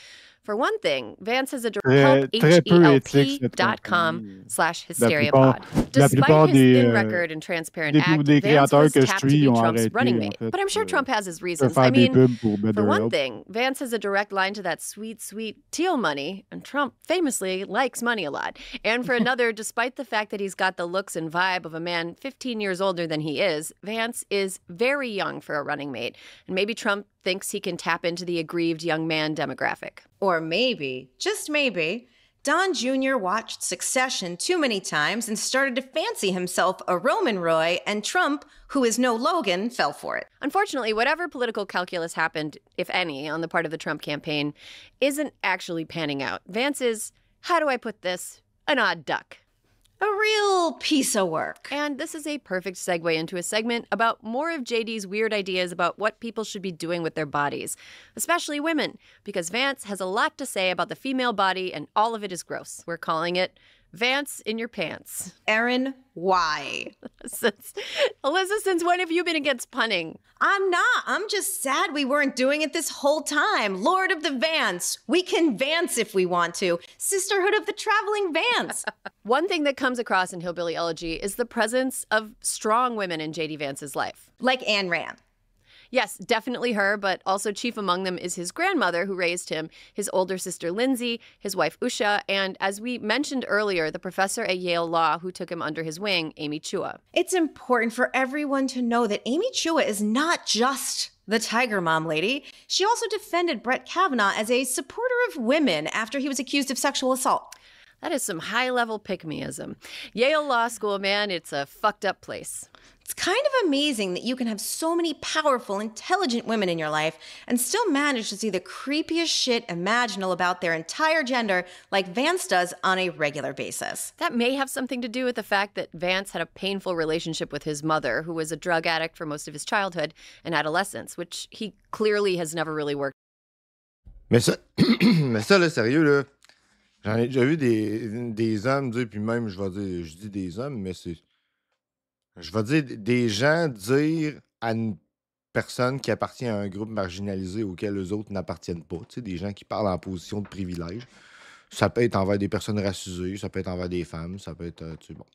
For one thing, Vance has a help, HELP.com/hysteriapod. Despite his thin record and transparent act, Vance was tapped to be Trump's running mate. But I'm sure Trump has his reasons. I mean, for one thing, Vance has a direct line to that sweet, sweet teal money, and Trump famously likes money a lot. And for another, despite the fact that he's got the looks and vibe of a man 15 years older than he is, Vance is very young for a running mate. And maybe Trump thinks he can tap into the aggrieved young man demographic. Or maybe, just maybe, Don Jr. watched Succession too many times and started to fancy himself a Roman Roy, and Trump, who is no Logan, fell for it. Unfortunately, whatever political calculus happened, if any, on the part of the Trump campaign, isn't actually panning out. Vance is, how do I put this, an odd duck. A real piece of work. And this is a perfect segue into a segment about more of JD's weird ideas about what people should be doing with their bodies, especially women, because Vance has a lot to say about the female body and all of it is gross. We're calling it Vance in Your Pants. Erin, why? Alyssa, since when have you been against punning? I'm not. I'm just sad we weren't doing it this whole time. Lord of the Vance. We can Vance if we want to. Sisterhood of the Traveling Vance. One thing that comes across in Hillbilly Elegy is the presence of strong women in JD Vance's life. Like Ayn Rand. Yes, definitely her, but also chief among them is his grandmother who raised him, his older sister Lindsay, his wife Usha, and as we mentioned earlier, the professor at Yale Law who took him under his wing, Amy Chua. It's important for everyone to know that Amy Chua is not just the Tiger Mom lady. She also defended Brett Kavanaugh as a supporter of women after he was accused of sexual assault. That is some high-level pick-me-ism. Yale Law School, man, it's a fucked up place. It's kind of amazing that you can have so many powerful, intelligent women in your life and still manage to see the creepiest shit imaginable about their entire gender like Vance does on a regular basis. That may have something to do with the fact that Vance had a painful relationship with his mother, who was a drug addict for most of his childhood and adolescence, which he clearly has never really worked. Mais ça, mais ça, là, sérieux, là, j'en ai déjà vu des hommes dire, puis même, je dis des hommes, mais c'est. Je vais dire des gens dire à une personne qui appartient à un groupe marginalisé auquel eux autres n'appartiennent pas. Tu sais, des gens qui parlent en position de privilège. Ça peut être envers des personnes racisées, ça peut être envers des femmes, ça peut être. Tu sais, bon.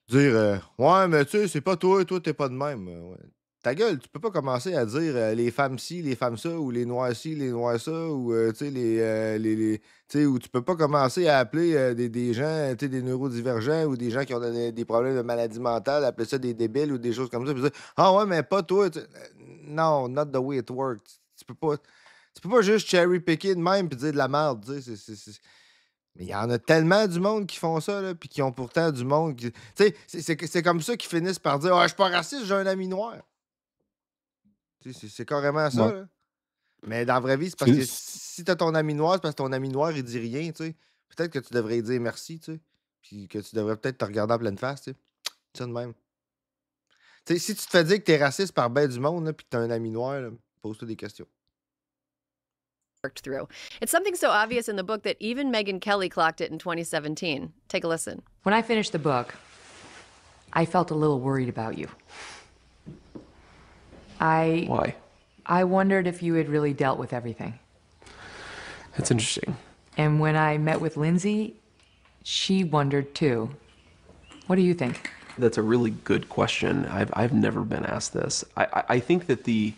Dire ouais, mais tu sais, c'est pas toi t'es pas de même. Ouais. Ta gueule, tu peux pas commencer à dire les femmes ci, les femmes ça, ou les noirs ci, les noirs ça, ou tu sais, tu sais, ou tu peux pas commencer à appeler des gens, tu sais, des neurodivergents ou des gens qui ont des problèmes de maladie mentale, appeler ça des débiles ou des choses comme ça, puis dire ah ouais, mais pas toi. Non, not the way it works. Tu peux pas juste cherry-picker de même puis dire de la merde, tu sais, mais il y en a tellement du monde qui font ça, là, puis qui ont pourtant du monde qui. Tu sais, c'est comme ça qu'ils finissent par dire ah, je suis pas raciste, j'ai un ami noir. Tu sais, c'est carrément ça, Ouais. là. Mais dans la vraie vie, c'est parce que si t'as ton ami noir, c'est parce que ton ami noir, il dit rien, tu sais. Peut-être que tu devrais lui dire merci, tu sais. Puis que tu devrais peut-être te regarder en pleine face, tu sais. Ça de même. Tu sais, si tu te fais dire que t'es raciste par ben du monde, là, puis que t'as un ami noir, là, pose-toi des questions. Worked through. It's something so obvious in the book that even Megyn Kelly clocked it in 2017. Take a listen. When I finished the book, I felt a little worried about you. Why? I wondered if you had really dealt with everything. That's interesting. And when I met with Lindsay, she wondered too. What do you think? That's a really good question. I've never been asked this. I think that the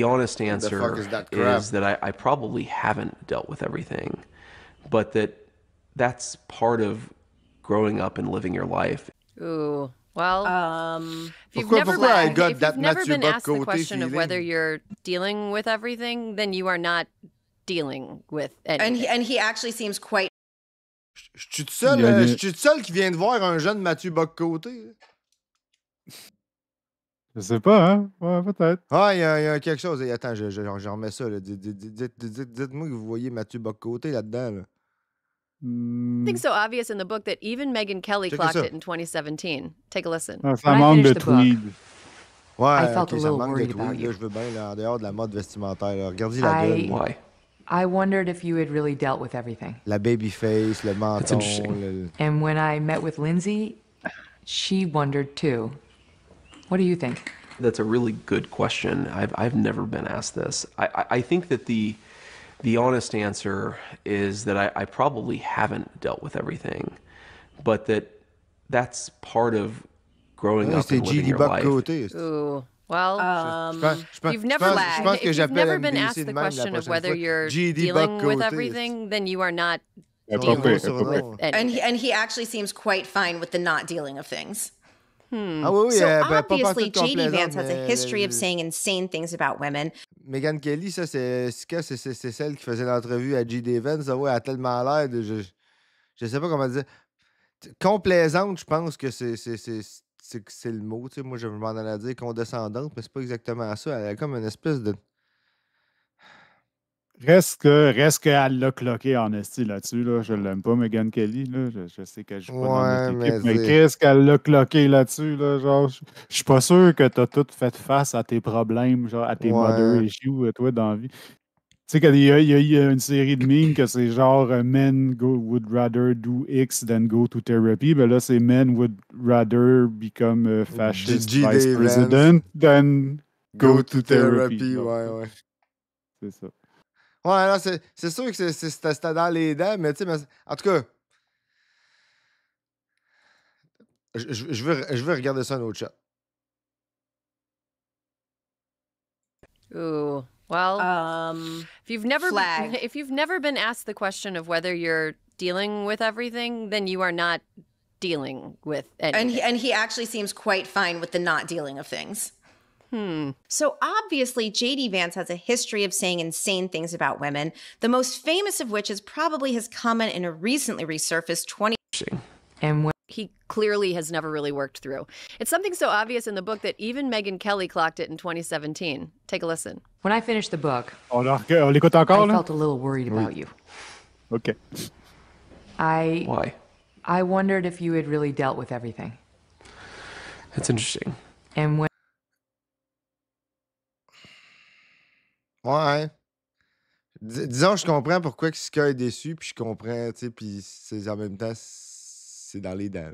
honest answer fuck is that crap? is that I probably haven't dealt with everything, but that's part of growing up and living your life. Ooh. Well, if you've Pourquoi I got if that you've never Mathieu been asked the Bock-Côté question of whether feeling? you're dealing with everything, then you are not dealing with And anything. he actually seems quite. Je suis tout seul, Il y a des- je suis tout seul qui vient de voir un jeune Mathieu Bock-Côté. Je sais pas, hein? Ouais, peut-être. Ah, il y a quelque chose. Et attends, je remets ça. Là. Dites-moi que vous voyez Mathieu Bock-Côté là-dedans. Là. Something so obvious in the book that even Megyn Kelly Check clocked this out. it in 2017. Take a listen. Ah, ça When I manque de finished the book, tweed. Ouais, I felt ok, a ça little manque de worried tweed. about Là, you. je veux bien, là, en dehors de la mode vestimentaire. Là. Regardez la I- gueule. Why? I wondered if you had really dealt with everything. La babyface, le menton. interesting. And when I met with Lindsay, she wondered too. What do you think? That's a really good question. I've never been asked this. I think that the honest answer is that I probably haven't dealt with everything, but that's part of growing Ouais, up c'est and living GD your life. Bock-Côté. Ooh. Well, je you've never pense que if you've j'appelle never been NBC asked de the même la question of prochaine whether fois. you're GD dealing with Bock-Côté. everything, then you are not Elle est dealing pas with pire, elle est pas pire. anything. And he actually seems quite fine with the not dealing of things. Ah oui, oui, So pas obviously, toute JD complaisante, Vance has a mais history of saying insane things about women. Megan Kelly, ça, c'est celle qui faisait l'entrevue à J.D. Vance. Ça, ouais, elle a tellement l'air de. Je sais pas comment dire. Complaisante, je pense que c'est le mot. Tu sais, moi, je m'en allais dire condescendante, mais c'est pas exactement ça. Elle a comme une espèce de. Reste qu'elle l'a cloqué en esti là-dessus. Là. Je l'aime pas, Megyn Kelly. Là. Je sais qu'elle joue pas dans Ouais, notre équipe, mais mais qu'est-ce qu'elle l'a cloqué là-dessus? Là, genre, je suis pas sûr que tu as tout fait face à tes problèmes, genre à tes mother issues, toi, dans la vie. Tu sais qu'il y a une série de memes que c'est genre men would rather do X than go to therapy. Ben là, c'est men would rather become a fascist J.D. vice Vance. president than go to therapy. Ouais, Donc, ouais. c'est ça. Ouais, là, c'est sûr que c'était dans les dents, mais tu sais, en tout cas, je veux regarder ça un autre chat. Ooh. Well, if you've never Flag. if you've never been asked the question of whether you're dealing with everything, then you are not dealing with anything. And he actually seems quite fine with the not dealing of things. So obviously, JD Vance has a history of saying insane things about women, the most famous of which is probably his comment in a recently resurfaced 20. And when He clearly has never really worked through. It's something so obvious in the book that even Megyn Kelly clocked it in 2017. Take a listen. when I finished the book, On l'écoute encore, I là? felt a little worried about you. OK. Why? I wondered if you had really dealt with everything. That's interesting. And when Ouais. Disons, je comprends pourquoi Ska est déçu, puis je comprends, tu sais, puis en même temps, c'est dans les dents.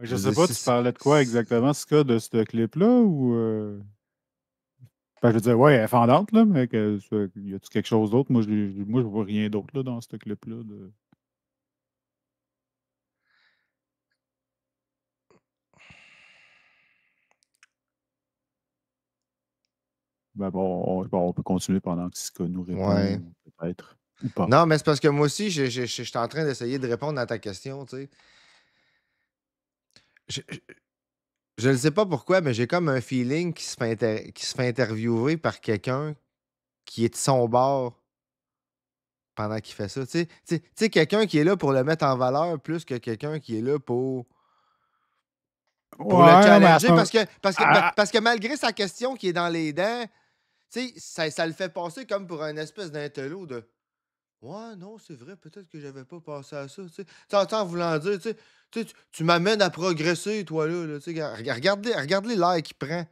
Je sais pas, tu parlais de quoi exactement, Ska, de ce clip-là, ou... Ben, je veux dire, ouais, elle est fendante, là, mais y a-tu quelque chose d'autre? Moi, je vois rien d'autre là, dans ce clip-là. Ben bon, on peut continuer pendant que Ska nous répond, peut-être. Ou pas. Non, mais c'est parce que moi aussi, je suis en train d'essayer de répondre à ta question, tu sais. Je ne sais pas pourquoi, mais j'ai comme un feeling qui se fait interviewer par quelqu'un qui est de son bord pendant qu'il fait ça. Tu sais, quelqu'un qui est là pour le mettre en valeur plus que quelqu'un qui est là pour le challenger. Parce que malgré sa question qui est dans les dents, tu sais, ça le fait passer comme pour un espèce d'intello de ouais, non, c'est vrai, peut-être que j'avais pas pensé à ça. Tu sais, en voulant dire, tu m'amènes à progresser, toi, là. Tu sais, regardez l'air qu'il prend.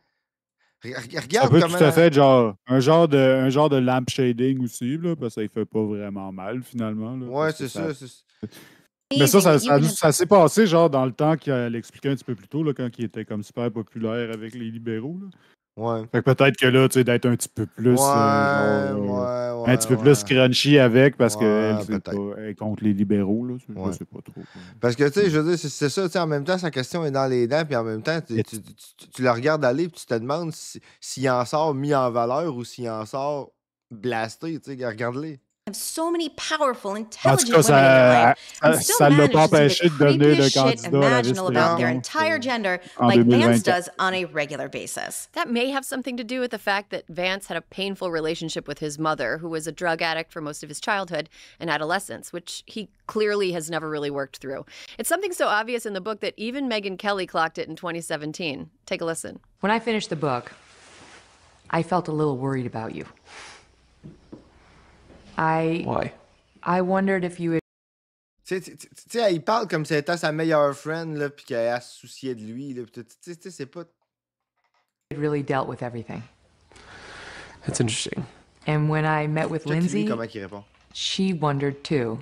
Ça peut tout à fait, genre, un genre de lamp shading aussi, là, parce que ça ne fait pas vraiment mal, finalement. Là, ouais, c'est ça. Mais ça s'est passé, genre, dans le temps qu'elle expliquait un petit peu plus tôt, là, quand il était comme super populaire avec les libéraux. Là. Ouais. Fait que peut-être que là, tu sais, d'être un petit peu plus. Un petit peu plus crunchy avec, parce qu'elle est contre les libéraux. Là, je sais pas trop. Parce que, tu sais, je veux dire, c'est ça, tu sais, en même temps, sa question est dans les dents, puis en même temps, tu la regardes aller, puis tu te demandes s'il en sort mis en valeur ou s'il en sort blasté, tu sais, regarde-les. Have so many powerful, En tout intelligent cas, women in their life, and ça still l'a manage pas to do empêché the de donner le creepiest shit candidat à la imaginable about their vice-présidence entire gender, en like Vance 2024. does on a regular basis. That may have something to do with the fact that Vance had a painful relationship with his mother, who was a drug addict for most of his childhood and adolescence, which he clearly has never really worked through. It's something so obvious in the book that even Megyn Kelly clocked it in 2017. Take a listen. When I finished the book, I felt a little worried about you. Why? I wondered if you had... Tu sais, il parle comme si c'était sa meilleure friend, là, puis qu'elle se souciait de lui, là, tu sais, c'est pas... really dealt with everything. That's interesting. And when I met with Lindsay, comment il répond? she wondered too.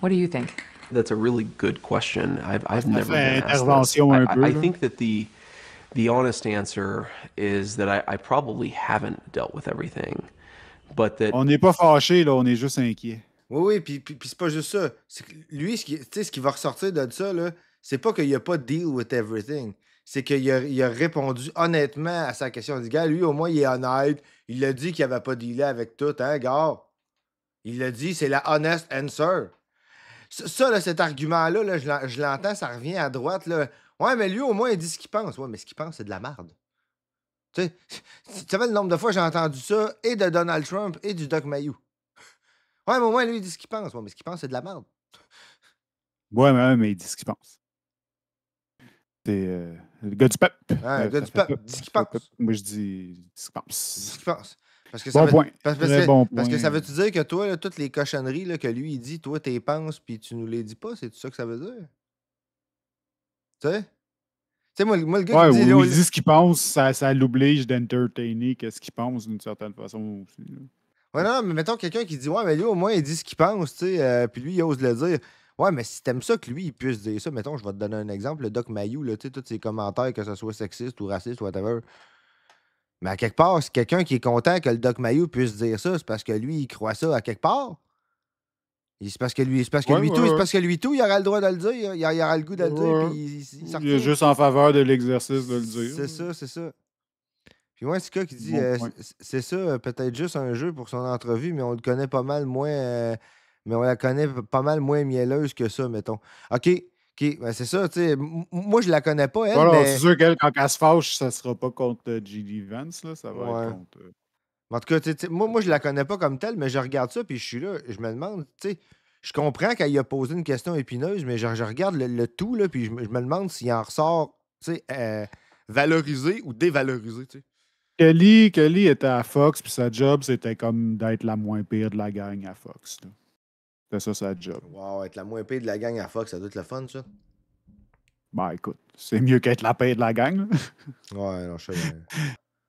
What do you think? That's a really good question. I've never been asked intervention this. un peu, I là. think that the honest answer is that I probably haven't dealt with everything, but that On n'est pas fâché, là, on est juste inquiet. Oui, puis c'est pas juste ça. C'est que lui, ce qui va ressortir de ça, là, c'est pas qu'il a pas deal with everything. C'est qu'il a répondu honnêtement à sa question. Il dit, gars, lui, au moins, il est honnête. Il a dit qu'il avait pas dealé avec tout, hein, gars? Il l'a dit, c'est la honest answer. Ça, là, cet argument-là, là, je l'entends, ça revient à droite, là. Ouais, mais lui, au moins, il dit ce qu'il pense. Ouais, mais ce qu'il pense, c'est de la merde. Tu sais, tu savais le nombre de fois que j'ai entendu ça, et de Donald Trump, et du Doc Mayou. Ouais, mais au moins, lui, il dit ce qu'il pense. Ouais, mais ce qu'il pense, c'est de la merde. Ouais, mais il dit ce qu'il pense. C'est le gars du peuple. Le gars du peuple, dis ce qu'il pense. Moi, je dis ce qu'il pense. Dis ce qu'il pense. Parce que Bon point. Parce que ça veut-tu dire que toi, là, toutes les cochonneries là, que lui, il dit, toi, t'es penses, puis tu nous les dis pas? C'est tout ça que ça veut dire? Tu sais? Tu sais, moi, le gars qui dit... il dit ce qu'il pense, ça l'oblige d'entertainer qu'est-ce qu'il pense d'une certaine façon aussi. Là. Ouais, non, mais mettons quelqu'un qui dit, ouais, mais lui, au moins, il dit ce qu'il pense, tu sais, puis lui, il ose le dire. Ouais, mais si t'aimes ça que lui, il puisse dire ça, mettons, je vais te donner un exemple, le Doc Mayou, là, tu sais, tous ses commentaires, que ce soit sexiste ou raciste ou whatever. Mais à quelque part, c'est quelqu'un qui est content que le Doc Mayou puisse dire ça, c'est parce que lui, il croit ça à quelque part. C'est parce que lui, tout, il aura le droit de le dire, il aura le goût de le dire, puis il est juste en faveur de l'exercice de le dire. C'est ça. Puis ouais, c'est qui dit, c'est ça, peut-être juste un jeu pour son entrevue, mais on le connaît pas mal moins, mais on la connaît pas mal moins mielleuse que ça, mettons. OK, ben c'est ça, tu sais, moi, je la connais pas, elle, mais... C'est sûr qu'elle, quand elle se fâche, ça sera pas contre J.D. Vance, là, ça va être contre... En tout cas, moi, je la connais pas comme telle, mais je regarde ça, puis je suis là, je me demande, tu sais, je comprends qu'elle a posé une question épineuse, mais je regarde le tout, là, puis je me demande s'il en ressort, tu sais, valorisé ou dévalorisé, tu sais. Kelly était à Fox, puis sa job, c'était comme d'être la moins pire de la gang à Fox. Là. C'était ça, sa job. Wow, être la moins pire de la gang à Fox, ça doit être le fun, ça. Ben, écoute, c'est mieux qu'être la pire de la gang. Là. Ouais, non, je sais.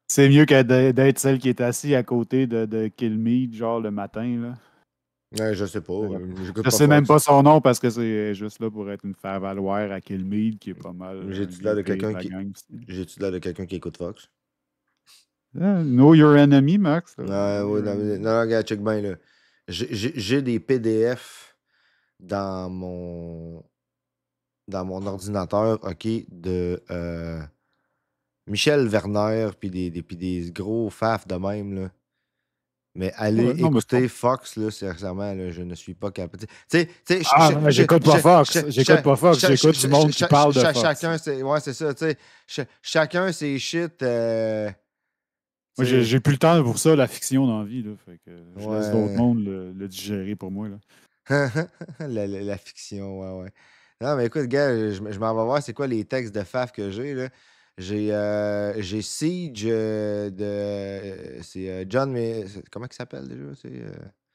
C'est mieux que d'être celle qui est assise à côté de Kilmeade, genre le matin. Là. Ouais, je sais pas. J'écoute Je pas sais même Fox. pas son nom parce que c'est juste là pour être une faire-valoir à Kilmeade qui est pas mal. J'ai-tu l'air de quelqu'un qui. gang. J'ai-tu l'air de quelqu'un qui écoute Fox? Know your enemy, Max. Ouais, ouais, non, regarde, check bien là. J'ai des PDF dans mon ordinateur, OK, de Michel Werner puis des gros faf de même, là. Mais aller Ouais, non, mais écouter Fox, là, sincèrement, là, je ne suis pas capable. j'écoute pas Fox. J'écoute pas Fox. J'écoute du monde qui parle de Fox. Chacun, c'est ça, tu sais. Chacun ses shit. Moi, j'ai plus le temps pour ça, la fiction dans la vie. Là, fait que je laisse Ouais. d'autres mondes le digérer pour moi. Là. la fiction, ouais. Non, mais écoute, gars, je m'en vais voir c'est quoi les textes de faf que j'ai, là. J'ai Siege c'est John, mais comment il s'appelle déjà?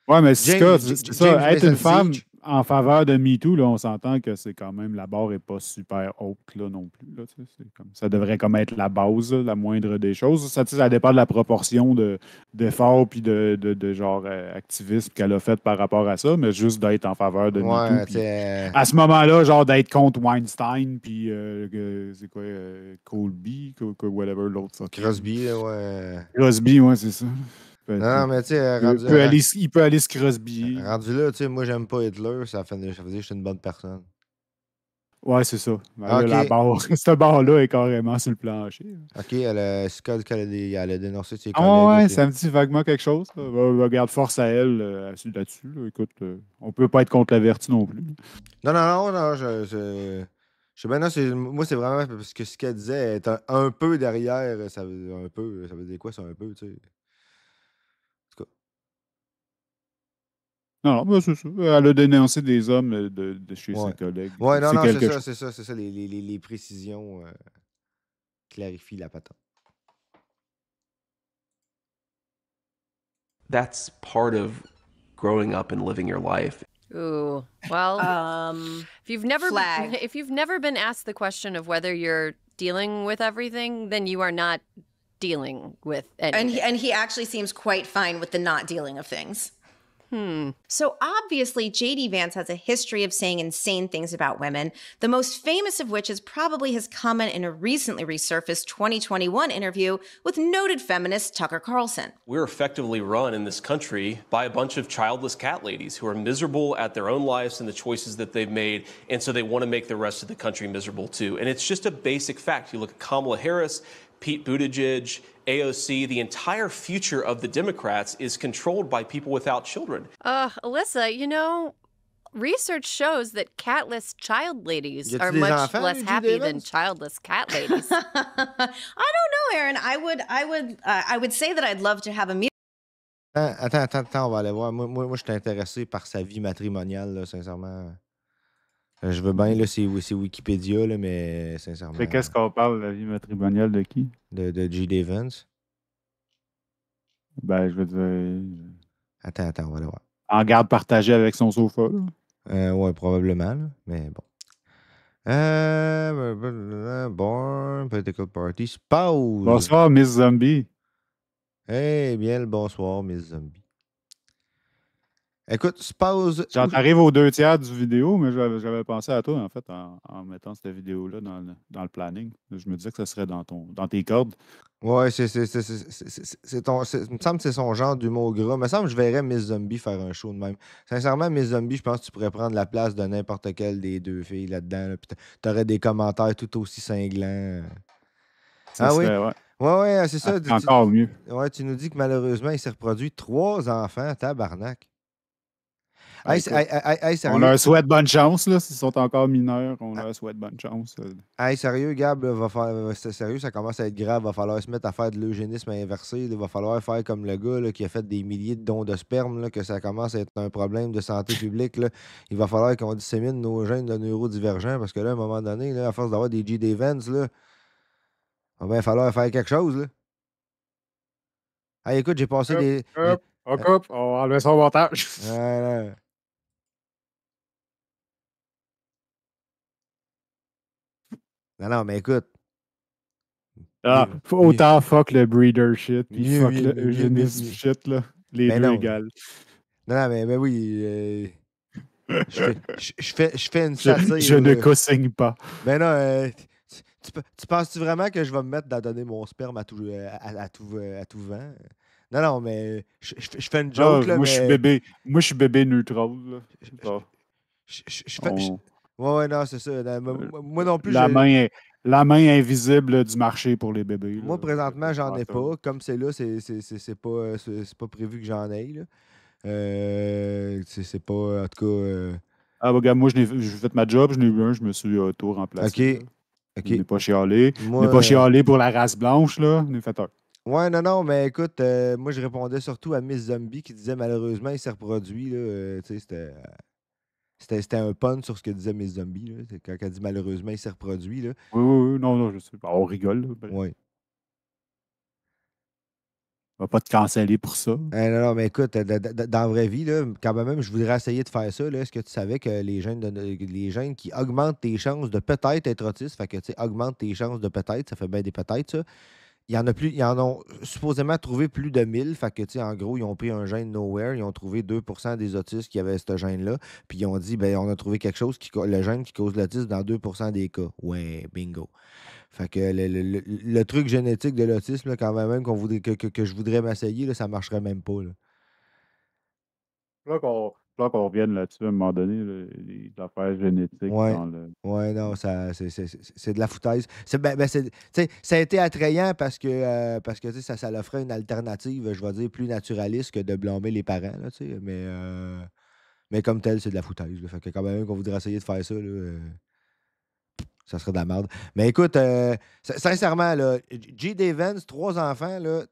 Ouais, mais James- c'est James ça. Être Mason une femme Siege. en faveur de MeToo, là, on s'entend que c'est quand même la barre n'est pas super haute là, non plus. Là, tu sais, ça devrait comme être la base, là, la moindre des choses. Ça, tu sais, ça dépend de la proportion d'efforts puis de genre activisme qu'elle a fait par rapport à ça, mais juste d'être en faveur de Ouais, MeToo. tu Puis sais. à ce moment-là, genre d'être contre Weinstein, puis c'est quoi, Colby, whatever l'autre. Ça. Crosby, là, ouais. Crosby, ouais, c'est ça. Non, mais tu sais, Il peut aller se crosbiller. rendu là, tu sais, moi, j'aime pas Hitler, ça veut dire que je suis une bonne personne. Ouais, c'est ça. Ben là, Ok. la barre, cette barre-là est carrément sur le plancher. OK, Scott, elle a dénoncé ses Ah collègues. ouais, ok. ça me dit vaguement quelque chose. Là. Regarde, force à elle là-dessus. Là. Écoute, on peut pas être contre l'averti non plus. Non, je sais bien, non, moi, c'est vraiment parce que ce qu'elle disait est un peu derrière, ça veut dire quoi, ça, un peu, tu sais? En tout cas. Non, ben, c'est ça. Elle a dénoncé des hommes de chez Ouais. ses collègues. Ouais, non, c'est quelque ça, chose. c'est ça, les précisions clarifient la patente. That's part of growing up and living your life. Ooh. Well, if you've never flag. if you've never been asked the question of whether you're dealing with everything, then you are not dealing with anything. And he actually seems quite fine with the not dealing of things. So obviously, JD Vance has a history of saying insane things about women, the most famous of which is probably his comment in a recently resurfaced 2021 interview with noted feminist Tucker Carlson. We're effectively run in this country by a bunch of childless cat ladies who are miserable at their own lives and the choices that they've made, and so they want to make the rest of the country miserable too. And it's just a basic fact. You look at Kamala Harris, Pete Buttigieg, AOC, the entire future of the Democrats is controlled by people without children. Alyssa, you know, research shows that catless child ladies Y a-tu are des much enfants, less Judy happy than Evans? childless cat ladies. I don't know, Aaron. I would say that I'd love to have a meeting. Attends, on va aller voir. Moi, je suis intéressé par sa vie matrimoniale, là, sincèrement. Je veux bien, là, c'est Wikipédia, là, mais sincèrement. Mais qu'est-ce qu'on parle de la vie matrimoniale de qui? De J.D. Vance. Ben, je veux dire. Attends, on va aller voir. En garde partagée avec son sofa. Là. Ouais, probablement, là, mais bon. Born, Political Party, Spouse. Bonsoir, Miss Zombie. Eh bien, le bonsoir, Miss Zombie. Écoute, Spouse. J'arrive aux 2/3 du vidéo, mais j'avais pensé à toi, en fait, en mettant cette vidéo-là dans le planning. Je me disais que ça serait dans tes cordes. Ouais, il me semble que c'est son genre d'humour gras. Il me semble que je verrais Miss Zombie faire un show de même. Sincèrement, Miss Zombie, je pense que tu pourrais prendre la place de n'importe quelle des deux filles là-dedans. Là, puis t'aurais des commentaires tout aussi cinglants. Ça oui? serait, ouais. Ouais, c'est ça. Encore mieux. Ouais, tu nous dis que malheureusement, il s'est reproduit 3 enfants, tabarnak. Ah, Hey, écoute, sérieux? on leur souhaite bonne chance, là, s'ils sont encore mineurs, on leur souhaite bonne chance. Hey, sérieux, Gab, là, sérieux, ça commence à être grave. Va falloir se mettre à faire de l'eugénisme inversé. Il va falloir faire comme le gars là, qui a fait des milliers de dons de sperme, là, que ça commence à être un problème de santé publique. Là. Il va falloir qu'on dissémine nos gènes de neurodivergents parce que là, à un moment donné, là, à force d'avoir des J.D. Vance, là, il va bien falloir faire quelque chose. Là. Hey, écoute, j'ai passé des. On coupe, on va enlever son montage. Voilà. Non, mais écoute. Ah, autant fuck le breeder shit, puis Mieux, fuck mieux, le mieux, mieux, mieux, eugénisme mieux. shit, là. Les Ben deux non. égales. Non, mais oui. Je fais une Je satire. ne là. co-signe pas. Mais non, tu penses-tu vraiment que je vais me mettre à donner mon sperme à tout vent? Non, mais je fais une Ah, joke, là, moi, je suis mais. bébé. Moi, je suis bébé neutral, là. Ah, Je fais. on- Ouais, non, c'est ça. Moi non plus, la main invisible du marché pour les bébés. moi, là. présentement, j'en ai Ouais, ça. pas. Comme c'est là, c'est pas prévu que j'en aie, là. C'est pas. En tout cas. Ah, bah, regarde, moi, j'ai fait ma job, je n'ai eu un, je me suis auto-remplacé. OK. là. OK. Je n'ai pas chialé. Je Moi, n'ai pas chialé pour la race blanche, là. On est fait un. ouais, non, mais écoute, moi, je répondais surtout à Miss Zombie qui disait malheureusement, il s'est reproduit. Là, tu sais, c'était un pun sur ce que disait Miss Zombie. Là. Quand elle dit malheureusement, il s'est reproduit. Là. Oui, non, je sais pas. On rigole, là. Bref. Ouais. On va pas te canceller pour ça. Non, mais écoute, dans la vraie vie, là, quand même, je voudrais essayer de faire ça. Là. Est-ce que tu savais que les gènes qui augmentent tes chances de peut-être être autiste, fait que tu sais, augmentent tes chances de peut-être, ça fait bien des peut-être, ça. Il y en a plus, ils en ont supposément trouvé plus de 1000. Fait que, tu sais, en gros, ils ont pris un gène Nowhere, ils ont trouvé 2% des autistes qui avaient ce gène-là, puis ils ont dit, ben, on a trouvé quelque chose, le gène qui cause l'autisme dans 2% des cas. Ouais, bingo. Fait que le truc génétique de l'autisme, là, quand même, que je voudrais m'essayer, là, ça marcherait même pas. Là. Là qu'on revienne là-dessus à un moment donné, là, les affaires génétiques Ouais. dans le. Ouais, non, c'est de la foutaise. Tu sais, ça a été attrayant parce que tu sais, ça offrait une alternative, je vais dire, plus naturaliste que de blâmer les parents, là, tu sais, mais comme tel, c'est de la foutaise. Là. Fait que quand même qu'on voudrait essayer de faire ça, là, ça serait de la merde. Mais écoute, sincèrement, là, J.D. Vance, 3 enfants, là,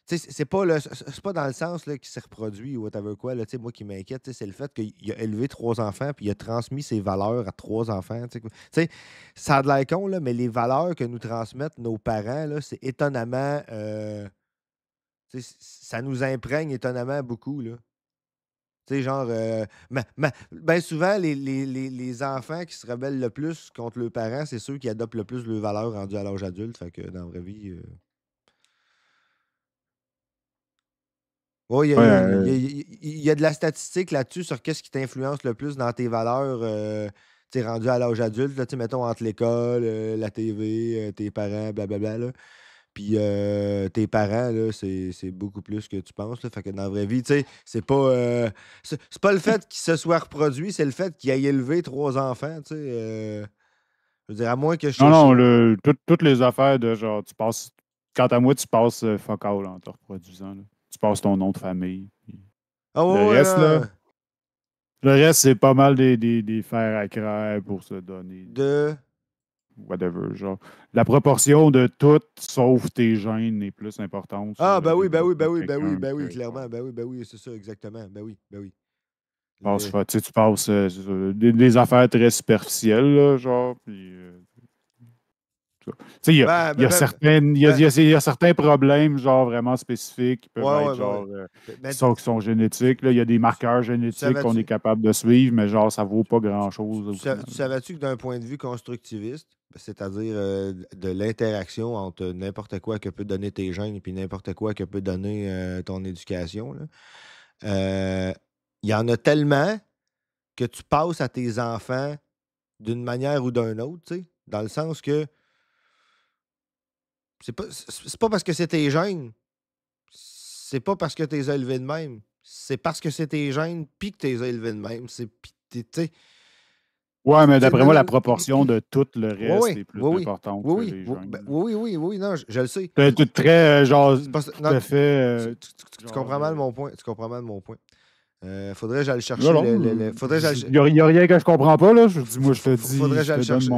tu sais, c'est pas dans le sens là, qu'il s'est reproduit ou whatever quoi. Là, tu sais, moi qui m'inquiète, tu sais, c'est le fait qu'il a élevé 3 enfants puis il a transmis ses valeurs à 3 enfants. Tu sais, ça a de l'air con, là, mais les valeurs que nous transmettent nos parents, là, c'est étonnamment. Tu sais, ça nous imprègne étonnamment beaucoup. Là. Tu sais, genre, ben souvent, les enfants qui se rebellent le plus contre leurs parents, c'est ceux qui adoptent le plus leurs valeurs rendues à l'âge adulte. Fait que dans la vraie vie. Oui, Ouais, il y a de la statistique là-dessus sur qu'est-ce qui t'influence le plus dans tes valeurs, tu sais, rendu à l'âge adulte, là, tu sais, mettons entre l'école, la TV, tes parents, blablabla. Là. Puis tes parents, là, c'est beaucoup plus que tu penses. Là. Fait que dans la vraie vie, tu sais, c'est pas le fait qu'il se soit reproduit, c'est le fait qu'il ait élevé 3 enfants, tu sais. Je veux dire, à moins que je Non, toutes les affaires de genre, tu passes. Quant à moi, tu passes fuck all en te reproduisant. Là. Tu passes ton nom de famille. Ah Le ouais, reste, là. là. Le reste, c'est pas mal des fers à craire pour se donner. Whatever. Genre, la proportion de tout sauf tes gènes est plus importante. Ah, sur ben le oui, développement de quelqu'un ben oui, que, clairement. Ben oui, c'est ça, exactement. Ben oui. tu passes des affaires très superficielles, là, genre, puis. Tu sais, il y a certains problèmes, genre, vraiment spécifiques qui peuvent être, genre, qui sont génétiques. Là. Il y a des marqueurs génétiques qu'on est capable de suivre, mais genre, ça vaut pas grand-chose. Tu savais-tu que d'un point de vue constructiviste, c'est-à-dire de l'interaction entre n'importe quoi que peut donner tes gènes et n'importe quoi que peut donner ton éducation, il y en a tellement que tu passes à tes enfants d'une manière ou d'une autre, tu sais, dans le sens que c'est pas parce que c'est tes gènes, c'est pas parce que tu les as élevés de même, c'est parce que c'est tes gènes puis que tu les as élevés de même. Tu sais. Ouais, mais d'après moi, la proportion de tout le reste est plus importante que les oui, gènes. oui, non, je le sais. C'est très, genre, tout à fait... Tu comprends mal mon point. Faudrait que j'aille chercher. Il n'y a rien que je comprends pas, là. Je te dis, faudrait que j'aille chercher.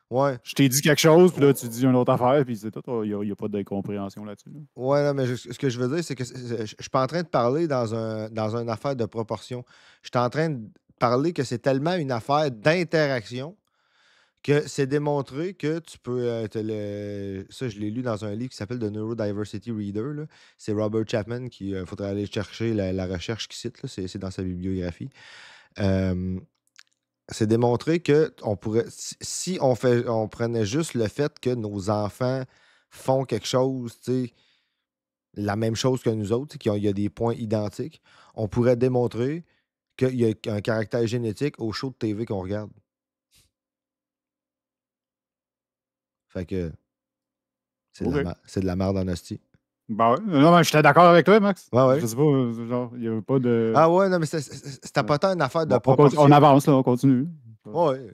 Ouais. Je t'ai dit quelque chose, puis là, tu dis une autre affaire, puis c'est tout. Il n'y a pas d'incompréhension là-dessus. Là. Ouais, non, mais ce que je veux dire, c'est que je suis pas en train de parler dans une affaire de proportion. Je suis en train de parler que c'est tellement une affaire d'interaction que c'est démontré que tu peux. Ça, je l'ai lu dans un livre qui s'appelle The Neurodiversity Reader. Là. C'est Robert Chapman qui. Faudrait aller chercher la recherche qu'il cite. Là. C'est dans sa bibliographie. C'est démontré que on pourrait. Si on prenait juste le fait que nos enfants font quelque chose, tu sais, la même chose que nous autres, il y a des points identiques, on pourrait démontrer qu'il y a un caractère génétique au show de TV qu'on regarde. Fait que c'est OK. de la merde en hostie. Ben ouais. Non, mais j'étais d'accord avec toi, Max. Ouais, ouais. Je sais pas, genre, il n'y avait pas de. Ah ouais, non, mais c'était pas tant une affaire de Bon, proportion. on avance, là, on continue. Ouais.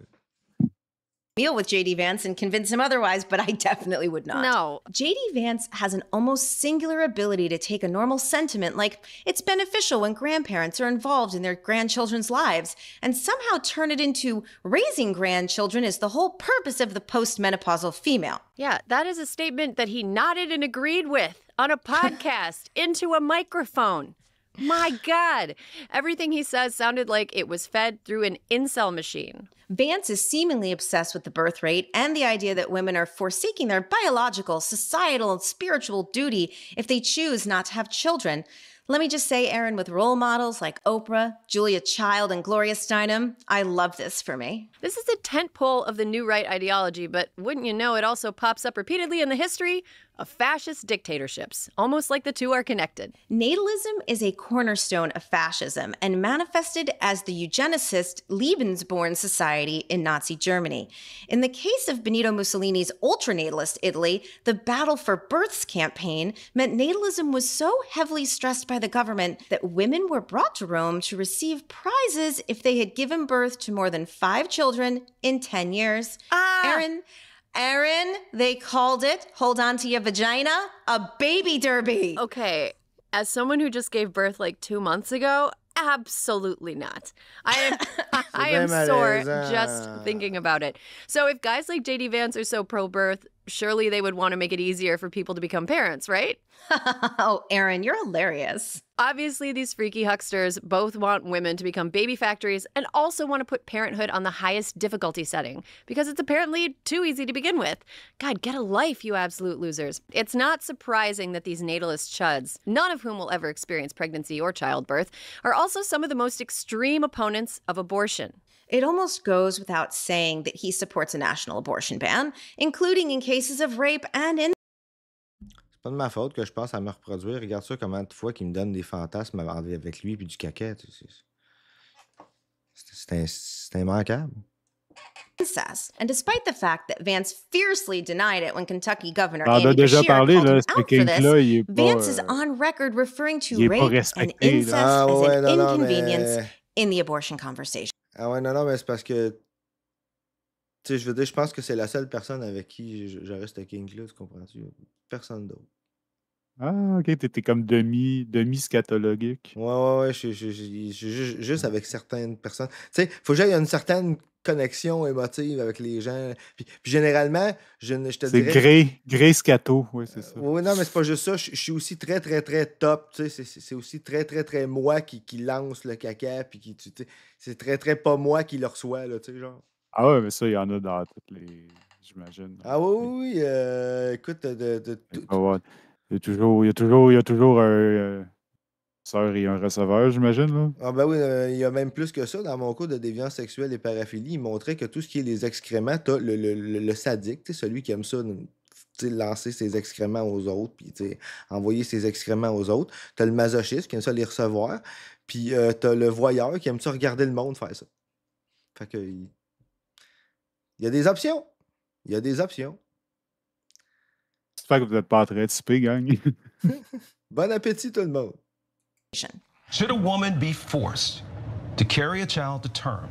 Meal with JD Vance and convince him otherwise, but I definitely would not. No. JD Vance has an almost singular ability to take a normal sentiment like it's beneficial when grandparents are involved in their grandchildren's lives and somehow turn it into raising grandchildren is the whole purpose of the postmenopausal female. Yeah, that is a statement that he nodded and agreed with on a podcast into a microphone. My God. Everything he says sounded like it was fed through an incel machine. Vance is seemingly obsessed with the birth rate and the idea that women are forsaking their biological, societal, and spiritual duty if they choose not to have children. Let me just say, Aaron, with role models like Oprah, Julia Child, and Gloria Steinem, I love this for me. This is a tentpole of the new right ideology, but wouldn't you know, it also pops up repeatedly in the history of fascist dictatorships, almost like the two are connected. Natalism is a cornerstone of fascism and manifested as the eugenicist Lebensborn society in Nazi Germany. In the case of Benito Mussolini's ultranatalist Italy, the Battle for Births campaign meant natalism was so heavily stressed by the government that women were brought to Rome to receive prizes if they had given birth to more than 5 children in 10 years. Aaron, they called it, hold on to your vagina, a baby derby. Okay, as someone who just gave birth like 2 months ago, absolutely not. I am sore just thinking about it. So if guys like JD Vance are so pro-birth, surely they would want to make it easier for people to become parents, right? Oh, Aaron, you're hilarious. Obviously, these freaky hucksters both want women to become baby factories and also want to put parenthood on the highest difficulty setting because it's apparently too easy to begin with. God, get a life, you absolute losers. It's not surprising that these natalist chuds, none of whom will ever experience pregnancy or childbirth, are also some of the most extreme opponents of abortion. It almost goes without saying that he supports a national abortion ban, including in cases of rape and incest. C'est pas de ma faute que je pense à me reproduire. Regarde ça, comment de fois qu'il me donne des fantasmes avec lui puis du caca. C'est immanquable. And despite the fact that Vance fiercely denied it when Kentucky Governor On a Andy déjà Beshear parlé, called là, him ce out for kink-là, il est this, pas, Vance is on record referring to il est pas rape and respecté, incest là. as ouais, an non, non, inconvenience mais... in the abortion conversation. Ah ouais, non, mais c'est parce que... Tu sais, je veux dire, je pense que c'est la seule personne avec qui j'aurais ce kink-là, tu comprends-tu? Personne d'autre. Ah, ok, t'étais comme demi-scatologique. Ouais, juste avec certaines personnes. Tu sais, faut que j'aille une certaine connexion émotive avec les gens. Puis généralement, je te C'est dirais... Grey Scato, oui, c'est ça. Oui, non, mais c'est pas juste ça. Je suis aussi très, très, très top. Tu sais, c'est aussi très, très, très moi qui lance le caca. Puis tu sais, c'est très, très pas moi qui le reçoit, là, tu sais, genre. Ah ouais, mais ça, il y en a dans toutes les... J'imagine. Ah oui, écoute, Il y a toujours un receveur et un receveur, j'imagine, là. Ah ben oui, il y a même plus que ça. Dans mon cours de déviance sexuelle et paraphilie, il montrait que tout ce qui est les excréments, t'as le sadique, celui qui aime ça, lancer ses excréments aux autres, puis envoyer ses excréments aux autres. T'as le masochiste qui aime ça les recevoir, puis t'as le voyeur qui aime ça regarder le monde faire ça. Fait que... Il y a des options. Il y a des options. J'espère que vous n'êtes pas en train de souper, gang. Bon appétit, tout le monde. Should a woman be forced to carry a child to term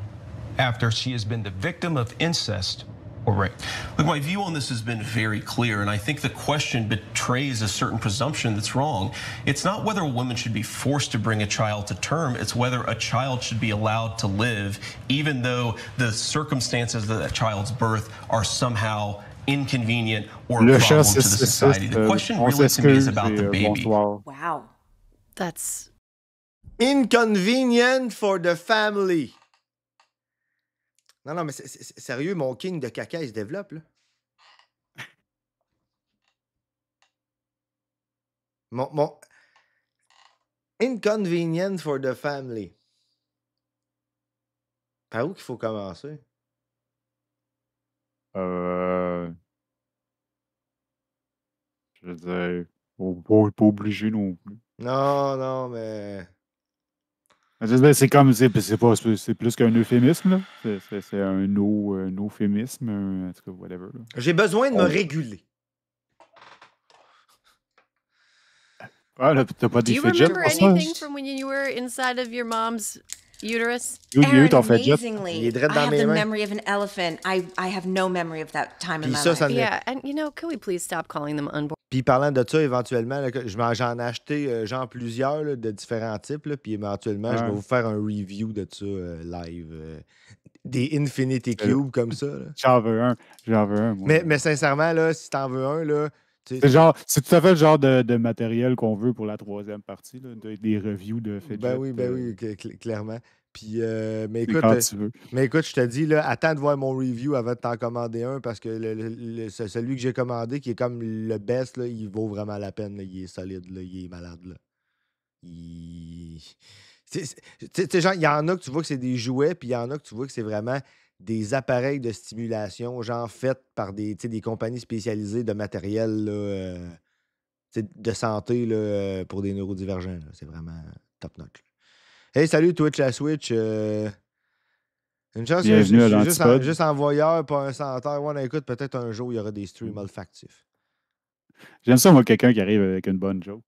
after she has been the victim of incest or rape? Look, my view on this has been very clear, and I think the question betrays a certain presumption that's wrong. It's not whether a woman should be forced to bring a child to term, it's whether a child should be allowed to live, even though the circumstances of that child's birth are somehow inconvenient or a problem to the society. The question really to me is about the baby. Wow. That's... Inconvenient for the family. Non, mais c'est sérieux, mon king de caca, il se développe, là. Mon inconvenient for the family. Par où qu'il faut commencer? Je veux dire, pas obligé non plus. Non, mais. Je veux dire, c'est comme, c'est plus qu'un euphémisme, là. C'est un euphémisme, en tout cas, whatever. Là. J'ai besoin de me réguler. Ah, là, t'as pas Do des you fidgets remember pour ça? anything from when you were inside of your mom's uterus? Il y a eu ton fidget. Amazingly, Il est direct I dans have mes the mains. memory of an elephant. I have no memory of that time in Puis my ça, life. ça ne Yeah, and you know, can we please stop calling them unborn? Puis parlant de ça, éventuellement, là, j'en ai acheté genre plusieurs là, de différents types. Là, puis éventuellement, je vais Ouais. vous faire un review de ça live. Des Infinity Cube comme ça. Là. J'en veux un, moi. Mais sincèrement, là, si t'en veux un, là. C'est tout à fait le genre de matériel qu'on veut pour la troisième partie, là, des reviews de fidget. Ben oui, clairement. Puis, mais C'est écoute, quand tu veux. je te dis, là, attends de voir mon review avant de t'en commander un parce que celui que j'ai commandé, qui est comme le best, là, il vaut vraiment la peine. Là, il est solide, là, il est malade. Là. Genre, il y en a que tu vois que c'est des jouets, puis il y en a que tu vois que c'est vraiment des appareils de stimulation, genre faits par des compagnies spécialisées de matériel là, de santé là, pour des neurodivergents. Là. C'est vraiment top notch. Hey, salut Twitch à Switch. Une chance que je Bienvenue à suis l'Antipode. juste envoyeur, pas un centre. Ouais, écoute, peut-être un jour, il y aura des streams olfactifs. J'aime ça, moi, quelqu'un qui arrive avec une bonne joke.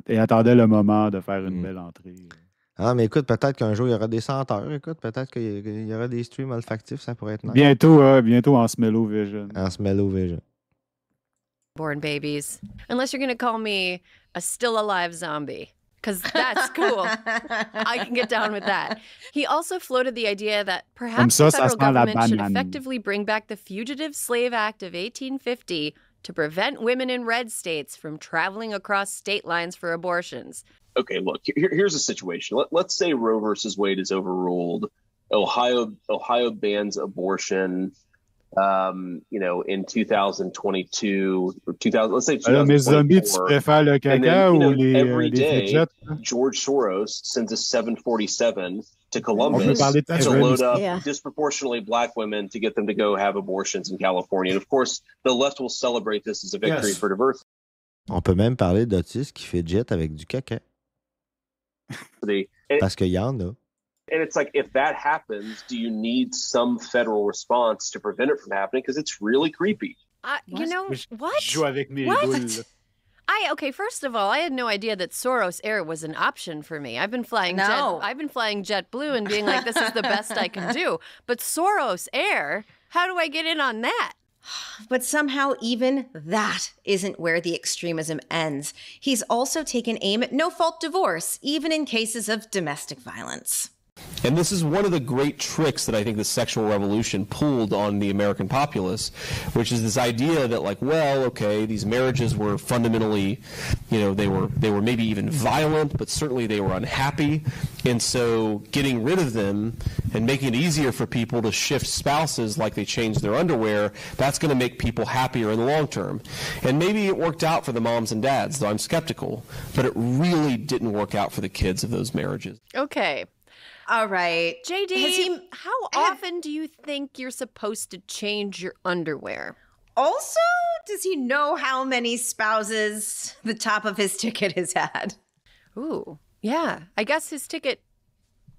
Et attendait le moment de faire une belle entrée. Ah, mais écoute, peut-être qu'un jour, il y aura des senteurs. Écoute, peut-être qu'il y aura des streams olfactifs. Ça pourrait être nice. Bientôt en Smell-O-Vision. En Smell-O-Vision. Born babies. Unless you're going to call me a still alive zombie. Because that's cool. I can get down with that. He also floated the idea that perhaps ça, the ça federal sent la government should banane. effectively bring back the Fugitive Slave Act of 1850 to prevent women in red states from traveling across state lines for abortions. Okay, look, here's a situation. Let's say Roe versus Wade is overruled. Ohio bans abortion. In 2022 or 2000, let's say 2024. Alors, mes zombies, tu préfères le caca ou every les day, fidgets? George Soros sends a 747 to On peut Columbus parler de to Kevin load aussi. up Yeah. disproportionately black women to get them to go have abortions in California. And of course, the left will celebrate this as a victory Yes. for diversity. On peut même parler d'autistes qui fait jet avec du caca. Parce qu'il y en a. And it's like, if that happens, do you need some federal response to prevent it from happening? Because it's really creepy. You know, what? Je joue avec mes What? boules. Okay, first of all, I had no idea that Soros Air was an option for me. I've been flying JetBlue and being like, this is the best I can do. But Soros Air, how do I get in on that? But somehow, even that isn't where the extremism ends. He's also taken aim at no-fault divorce, even in cases of domestic violence. And this is one of the great tricks that I think the sexual revolution pulled on the American populace, which is this idea that, like, well, okay, these marriages were fundamentally, they were maybe even violent, but certainly they were unhappy. And so getting rid of them and making it easier for people to shift spouses like they change their underwear, that's going to make people happier in the long term. And maybe it worked out for the moms and dads, though I'm skeptical, but it really didn't work out for the kids of those marriages. Okay. All right. JD, how often do you think you're supposed to change your underwear? Also, does he know how many spouses the top of his ticket has had? Ooh, yeah. I guess his ticket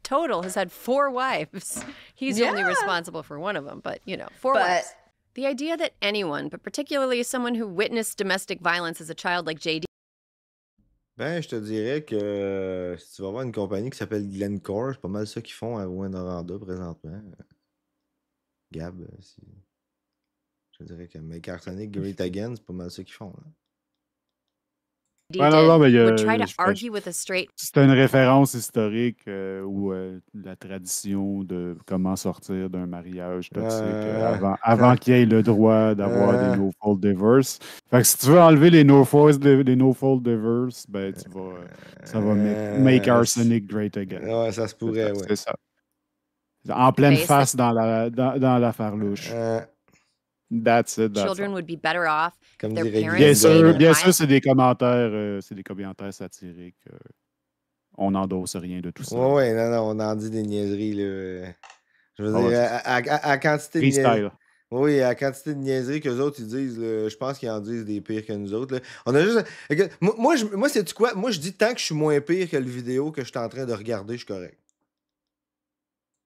total has had 4 wives. He's only responsible for one of them, but, 4 wives. The idea that anyone, but particularly someone who witnessed domestic violence as a child like JD, Ben, je te dirais que si tu vas voir une compagnie qui s'appelle Glencore, c'est pas mal ça qu'ils font à Rouen-Noranda présentement. Gab, je dirais que Make Arsenic Great Again, c'est pas mal ça qu'ils font. Là. would try to argue with a straight... C'est une référence historique où la tradition de comment sortir d'un mariage toxique avant qu'il y ait le droit d'avoir des no-fault divorce. Fait que si tu veux enlever les no-fault divorce, ben ça va make arsenic great again. Ouais, ça se pourrait, C'est ça. En pleine face dans la farlouche. That's it. Children would be better off if their parents... Bien sûr, c'est des commentaires satiriques. On n'endosse rien de tout ça. Ouais, non, on en dit des niaiseries, là. Je veux dire, à quantité de niaiseries. Oui, à la quantité de niaiseries qu'eux autres, ils disent, là, je pense qu'ils en disent des pires que nous autres. Là. On a juste... Moi, c'est-tu quoi? Moi, je dis tant que je suis moins pire que le vidéo que je suis en train de regarder, je suis correct.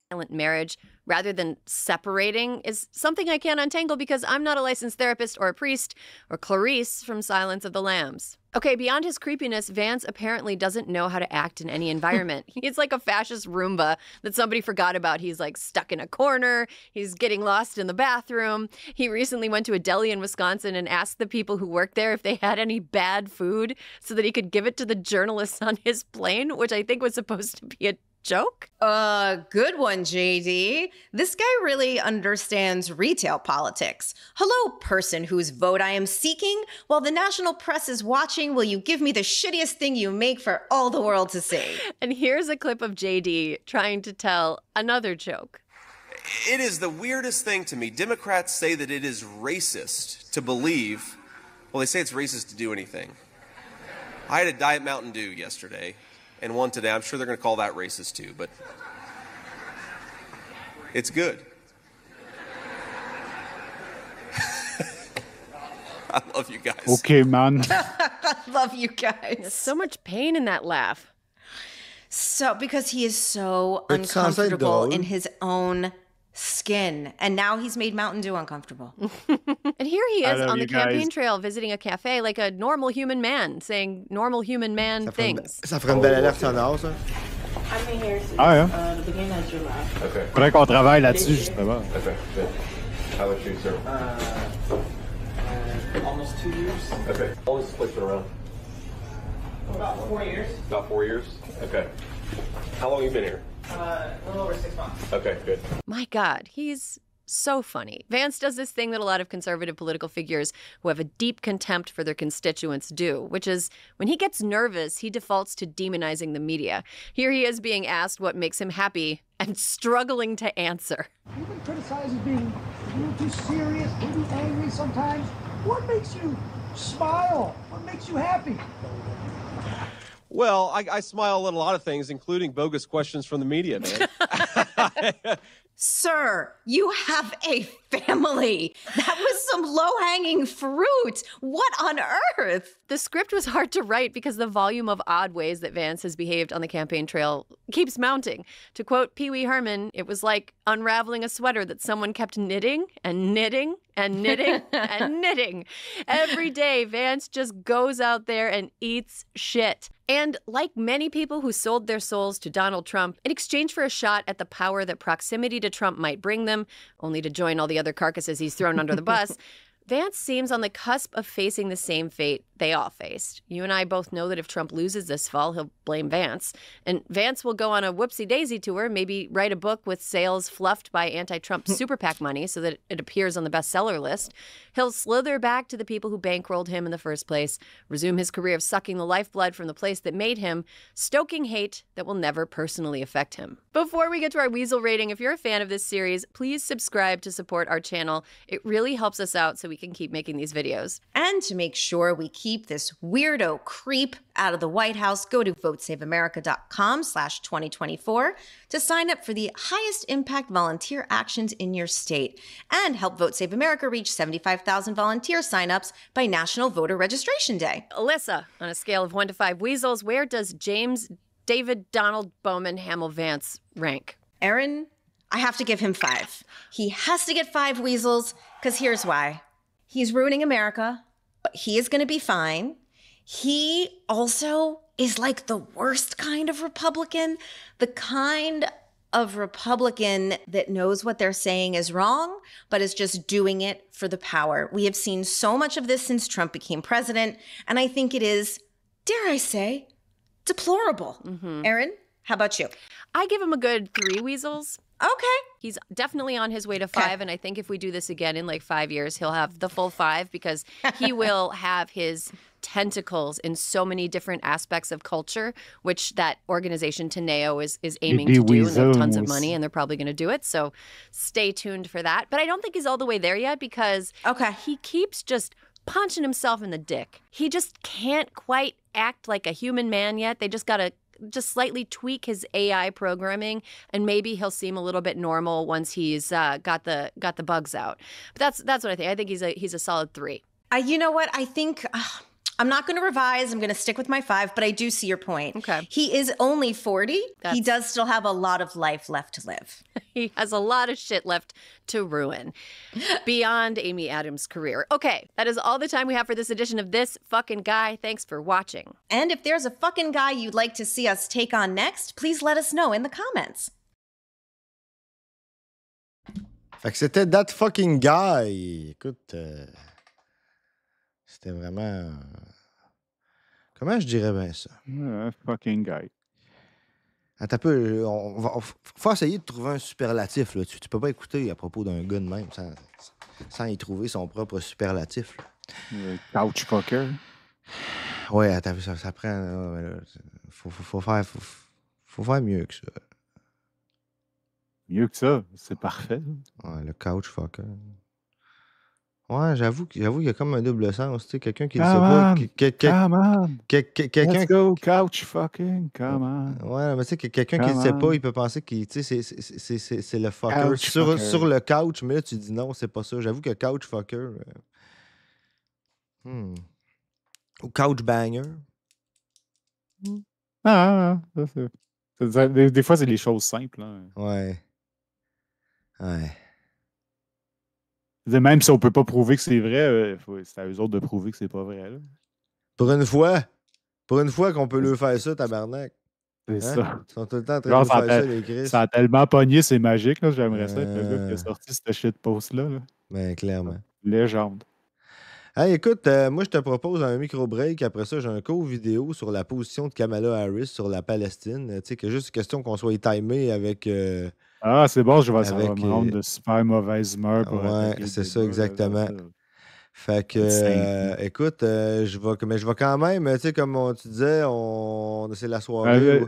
Violent marriage rather than separating is something I can't untangle because I'm not a licensed therapist or a priest or Clarice from Silence of the Lambs. Okay, beyond his creepiness, Vance apparently doesn't know how to act in any environment. He's like a fascist Roomba that somebody forgot about. He's like stuck in a corner. He's getting lost in the bathroom. He recently went to a deli in Wisconsin and asked the people who worked there if they had any bad food so that he could give it to the journalists on his plane, which I think was supposed to be a joke? Good one, JD. This guy really understands retail politics. Hello, person whose vote I am seeking. While the national press is watching, will you give me the shittiest thing you make for all the world to see? And here's a clip of JD trying to tell another joke. It is the weirdest thing to me. Democrats say that it is racist to believe, well, they say it's racist to do anything. I had a Diet Mountain Dew yesterday. And one today. I'm sure they're going to call that racist too, but it's good. I love you guys. Okay, man. I love you guys. There's so much pain in that laugh. So, because he is so It sounds like uncomfortable dog. in his own skin. And now he's made Mountain Dew uncomfortable. And here he I is love on the you guys. campaign trail visiting a cafe like a normal human man, saying normal human man things. Ça ferait une belle alerte sonore, ça. I've been here since Ah, yeah. the beginning of July. Okay. Faudrait qu'on travaille là-dessus, justement. Okay. Good. How about you, sir? Almost 2 years. Okay. How long has this place been around? About 4 years. About 4 years? Okay. How long have you been here? A little over 6 months. Okay, good. My God, he's so funny. Vance does this thing that a lot of conservative political figures who have a deep contempt for their constituents do, which is when he gets nervous, he defaults to demonizing the media. Here he is being asked what makes him happy and struggling to answer. You've been criticized as being a little too serious, maybe angry sometimes. What makes you smile? What makes you happy? Well, I smile at a lot of things, including bogus questions from the media, man. Sir, you have a family. That was some low-hanging fruit. What on earth? The script was hard to write because the volume of odd ways that Vance has behaved on the campaign trail keeps mounting. To quote Pee Wee Herman, it was like unraveling a sweater that someone kept knitting and knitting and knitting and knitting. Every day, Vance just goes out there and eats shit. And like many people who sold their souls to Donald Trump in exchange for a shot at the power that proximity to Trump might bring them, only to join all the other carcasses he's thrown under the bus, Vance seems on the cusp of facing the same fate they all faced. You and I both know that if Trump loses this fall, he'll blame Vance. And Vance will go on a whoopsie-daisy tour, maybe write a book with sales fluffed by anti-Trump super PAC money so that it appears on the bestseller list. He'll slither back to the people who bankrolled him in the first place, resume his career of sucking the lifeblood from the place that made him, stoking hate that will never personally affect him. Before we get to our Weasel rating, if you're a fan of this series, please subscribe to support our channel. It really helps us out so we can keep making these videos. And to make sure we keep this weirdo creep out of the White House, go to votesaveamerica.com/2024 to sign up for the highest impact volunteer actions in your state and help Vote Save America reach 75,000 volunteer signups by National Voter Registration Day. Alyssa, on a scale of 1 to 5 weasels, where does James David Donald Bowman Hamill Vance rank? Aaron, I have to give him 5. He has to get 5 weasels, because here's why. He's ruining America, but he is going to be fine. He also is like the worst kind of Republican, the kind of Republican that knows what they're saying is wrong, but is just doing it for the power. We have seen so much of this since Trump became president, and I think it is, dare I say, deplorable. Aaron, how about you? I give him a good 3 weasels. Okay. He's definitely on his way to 5, and I think if we do this again in like 5 years, he'll have the full 5 because he will have his tentacles in so many different aspects of culture, which that organization Teneo is aiming to do, and they have tons of money, and they're probably going to do it. So stay tuned for that. But I don't think he's all the way there yet because he keeps just punching himself in the dick. He just can't quite act like a human man yet. They just got to just slightly tweak his AI programming, and maybe he'll seem a little bit normal once he's got the bugs out. But that's what I think. I think he's a solid 3. You know what? I think I'm not going to revise. I'm going to stick with my 5, but I do see your point. Okay. He is only 40. He does still have a lot of life left to live. He has a lot of shit left to ruin beyond Amy Adams' career. Okay, that is all the time we have for this edition of This Fucking Guy. Thanks for watching. And if there's a fucking guy you'd like to see us take on next, please let us know in the comments. Fait que c'était That Fucking Guy. Écoute, c'était vraiment... Comment je dirais bien ça? Fucking guy. Attends un peu, faut essayer de trouver un superlatif. Là. Tu peux pas écouter à propos d'un gars de même sans y trouver son propre superlatif. Couch fucker. Ouais, attends, ça prend... faut faire mieux que ça. Mieux que ça, c'est parfait. Ouais, le couch fucker. Ouais, j'avoue qu'il y a comme un double sens. Tu sais, quelqu'un qui ne sait pas. Come on! Quelqu'un... Let's go, couch fucking, come on. Ouais, mais tu sais, quelqu'un qui ne sait pas, il peut penser que c'est le fucker sur le couch, mais là, tu dis non, c'est pas ça. J'avoue que couch fucker. Ou couch banger. Ça, c'est... Des fois, c'est des choses simples. Hein. Ouais. Même si on peut pas prouver que c'est vrai, c'est à eux autres de prouver que c'est pas vrai. Là. Pour une fois qu'on peut leur faire ça, tabarnak. C'est ça. Ils sont tout le temps en train de faire ça, les Chris. Ça a tellement pogné, c'est magique. Là. J'aimerais ça être le gars qui a sorti ce shitpost-là. Là. Ben, clairement. Légende. Hey, écoute, moi, je te propose un micro-break. Après ça, j'ai un court vidéo sur la position de Kamala Harris sur la Palestine. Tu sais, que juste question qu'on soit timé avec... c'est bon, ça va me rendre de super mauvaise humeur. Ouais, c'est ça, exactement. Fait que, écoute, je vais quand même, tu sais, comme tu disais, c'est la soirée.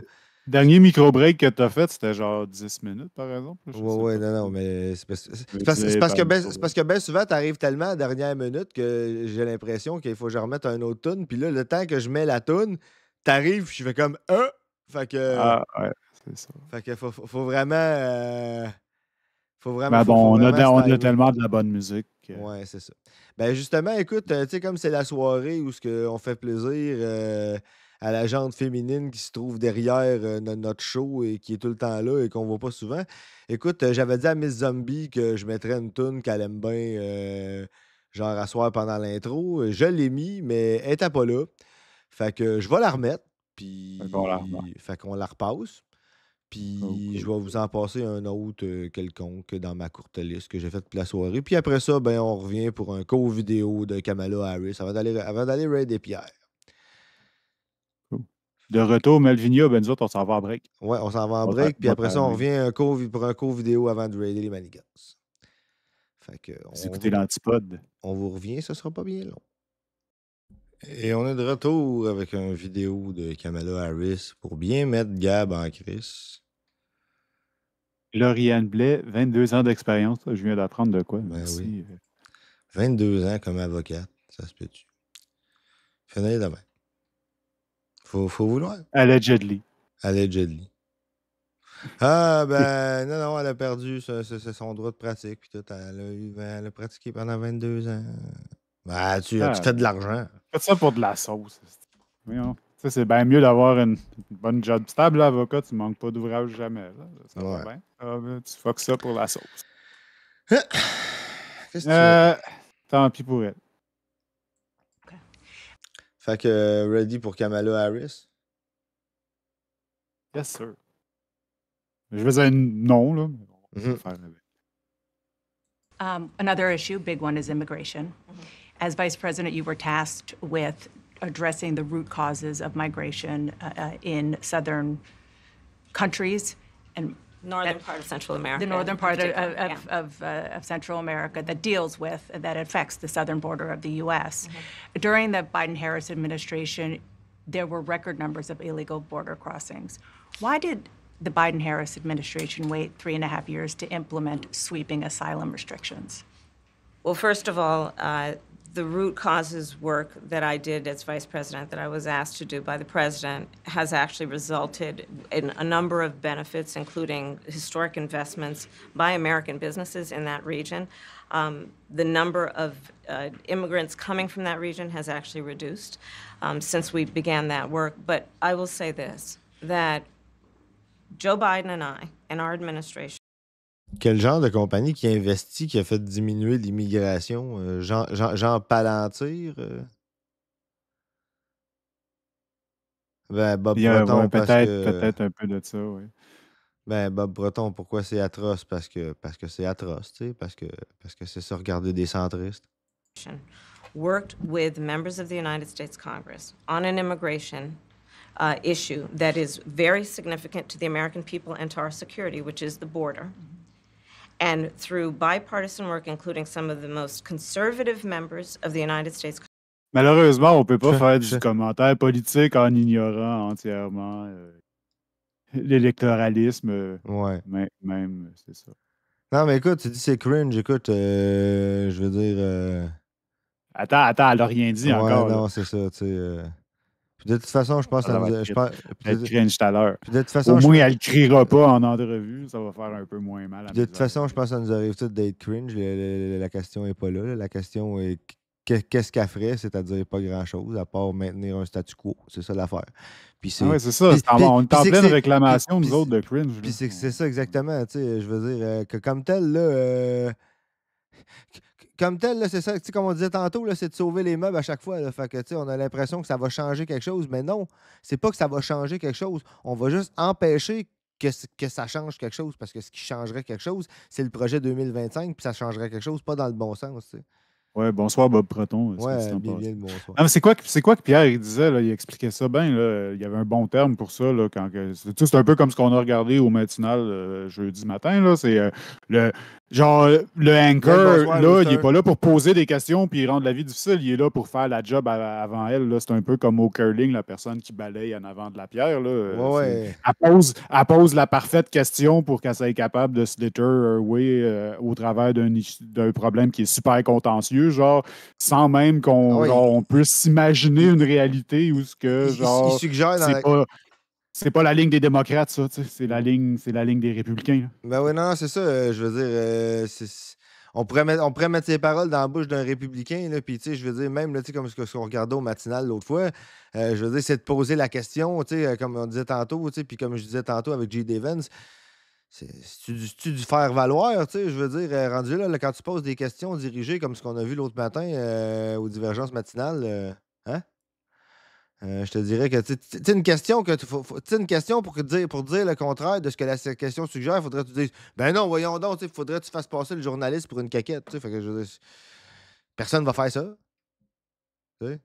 Dernier micro-break que tu as fait, c'était genre 10 minutes, par exemple. Ouais, non, mais c'est parce que bien souvent, tu arrives tellement à la dernière minute que j'ai l'impression qu'il faut que je remette un autre tune. Puis là, le temps que je mets la tune, t'arrives, je fais comme Fait que. Ouais, c'est ça. Fait que faut vraiment. On a tellement de la bonne musique. Ouais, c'est ça. Ben justement, écoute, tu sais, comme c'est la soirée où on fait plaisir à la gente féminine qui se trouve derrière notre show et qui est tout le temps là et qu'on voit pas souvent. Écoute, j'avais dit à Miss Zombie que je mettrais une toune qu'elle aime bien, genre à soir pendant l'intro. Je l'ai mis, mais elle était pas là. Fait que je vais la remettre. Puis. Fait qu'on la repasse. Puis je vais vous en passer un autre quelconque dans ma courte liste que j'ai faite pour la soirée. Puis après ça, ben on revient pour un court vidéo de Kamala Harris avant d'aller raider Pierre. De retour, Melvinia, ben nous autres, on s'en va en break. Ouais, on s'en va en break. Puis après ça, on revient pour un court vidéo avant de raider les Manigans. Fait que. Écoutez l'antipode. On vous revient, ce sera pas bien long. Et on est de retour avec une vidéo de Kamala Harris pour bien mettre Gab en crise. Lauriane Blais, 22 ans d'expérience. Je viens d'apprendre de quoi. Ben merci. Oui. 22 ans comme avocate, ça se peut-tu. Finir demain. Faut vouloir. Allegedly. Ah, ben, non, elle a perdu son droit de pratique. Puis tout, elle a pratiqué pendant 22 ans. Ben, tu fais de l'argent. Faites ça pour de la sauce. C'est bien mieux d'avoir une bonne job stable, l'avocat. Tu manques pas d'ouvrage jamais. Là. Ça va bien. Tu fuck ça pour la sauce. Qu'est-ce que tu veux? Tant pis pour elle. Okay. Fait que ready pour Kamala Harris? Yes, sir. Je vais dire non, là. On va faire avec. Another issue, big one, is immigration. As Vice President, you were tasked with addressing the root causes of migration in southern countries and northern part of Central America. The northern part of Central America that affects the southern border of the U.S. During the Biden-Harris administration, there were record numbers of illegal border crossings. Why did the Biden-Harris administration wait 3.5 years to implement sweeping asylum restrictions? Well, first of all, the root causes work that I did as vice president, that I was asked to do by the president, has actually resulted in a number of benefits, including historic investments by American businesses in that region. The number of immigrants coming from that region has actually reduced since we began that work. But I will say this, that Joe Biden and I, and our administration, Quel genre de compagnie qui investit, qui a fait diminuer l'immigration? Genre Palantir? Ben, Bob Breton, parce que... peut-être un peu de ça, oui. Ben, Bob Breton, pourquoi c'est atroce? Parce que c'est atroce, tu sais, parce que c'est ça, regarder des centristes. worked with members of the United States Congress on an immigration issue that is very significant to the American people and to our security, which is the border. And through bipartisan work, including some of the most conservative members of the United States Congress. Malheureusement, on ne peut pas faire du commentaire politique en ignorant entièrement l'électoralisme. Ouais. Même, c'est ça. Non, mais écoute, tu dis c'est cringe. Écoute, je veux dire... Attends, elle n'a rien dit encore. Non, là. c'est ça, tu sais... Puis de toute façon, je pense que ça nous... Elle cringe tout à l'heure. Puis de toute façon, au moins, elle ne criera pas en entrevue. Ça va faire un peu moins mal. De toute façon, je pense que ça nous arrive tout d'être cringe. La question n'est pas là. La question est qu'est-ce qu'elle ferait, c'est-à-dire pas grand-chose, à part maintenir un statu quo. C'est ça l'affaire. Puis c'est... Oui, c'est ça. On est en pleine réclamation, nous autres, de cringe. Puis c'est ça, exactement. Tu sais, je veux dire, que comme tel, là... Comme tel, là, c'est ça, comme on disait tantôt, là, c'est de sauver les meubles à chaque fois. Là. Fait que, on a l'impression que ça va changer quelque chose, mais non, c'est pas que ça va changer quelque chose. On va juste empêcher que ça change quelque chose, parce que ce qui changerait quelque chose, c'est le projet 2025, puis ça changerait quelque chose, pas dans le bon sens. T'sais. Ouais, bonsoir Bob Breton. Ouais, bien le bonsoir. Ah, mais c'est quoi que Pierre il disait, là, il expliquait ça bien, là, il y avait un bon terme pour ça, là, c'est un peu comme ce qu'on a regardé au matinal jeudi matin, là, c'est le anchor, là, il n'est pas là pour poser des questions puis rendre la vie difficile, il est là pour faire la job avant elle, là, c'est un peu comme au curling, la personne qui balaye en avant de la pierre, là, ouais. Elle pose la parfaite question pour qu'elle soit capable de se deter au travers d'un problème qui est super contentieux, genre, sans même qu'on puisse s'imaginer une réalité où ce que, genre, il suggère c'est pas la ligne des démocrates, ça, c'est la ligne des républicains. Là. Ben oui, non, c'est ça, je veux dire, on pourrait mettre ses paroles dans la bouche d'un républicain, là, puis, tu sais, je veux dire, même, là, comme ce qu'on regardait au matinal l'autre fois, je veux dire, c'est de poser la question, tu sais, comme on disait tantôt, tu sais, puis comme je disais tantôt avec J.D. Vance, c'est-tu du faire valoir, tu sais, je veux dire, rendu là, quand tu poses des questions dirigées comme ce qu'on a vu l'autre matin aux divergences matinales, hein? Je te dirais que, tu sais, une question une question pour dire le contraire de ce que la question suggère, il faudrait que tu dises, ben non, voyons donc, il faudrait que tu fasses passer le journaliste pour une caquette, tu sais, fait que je veux dire, personne ne va faire ça, tu sais.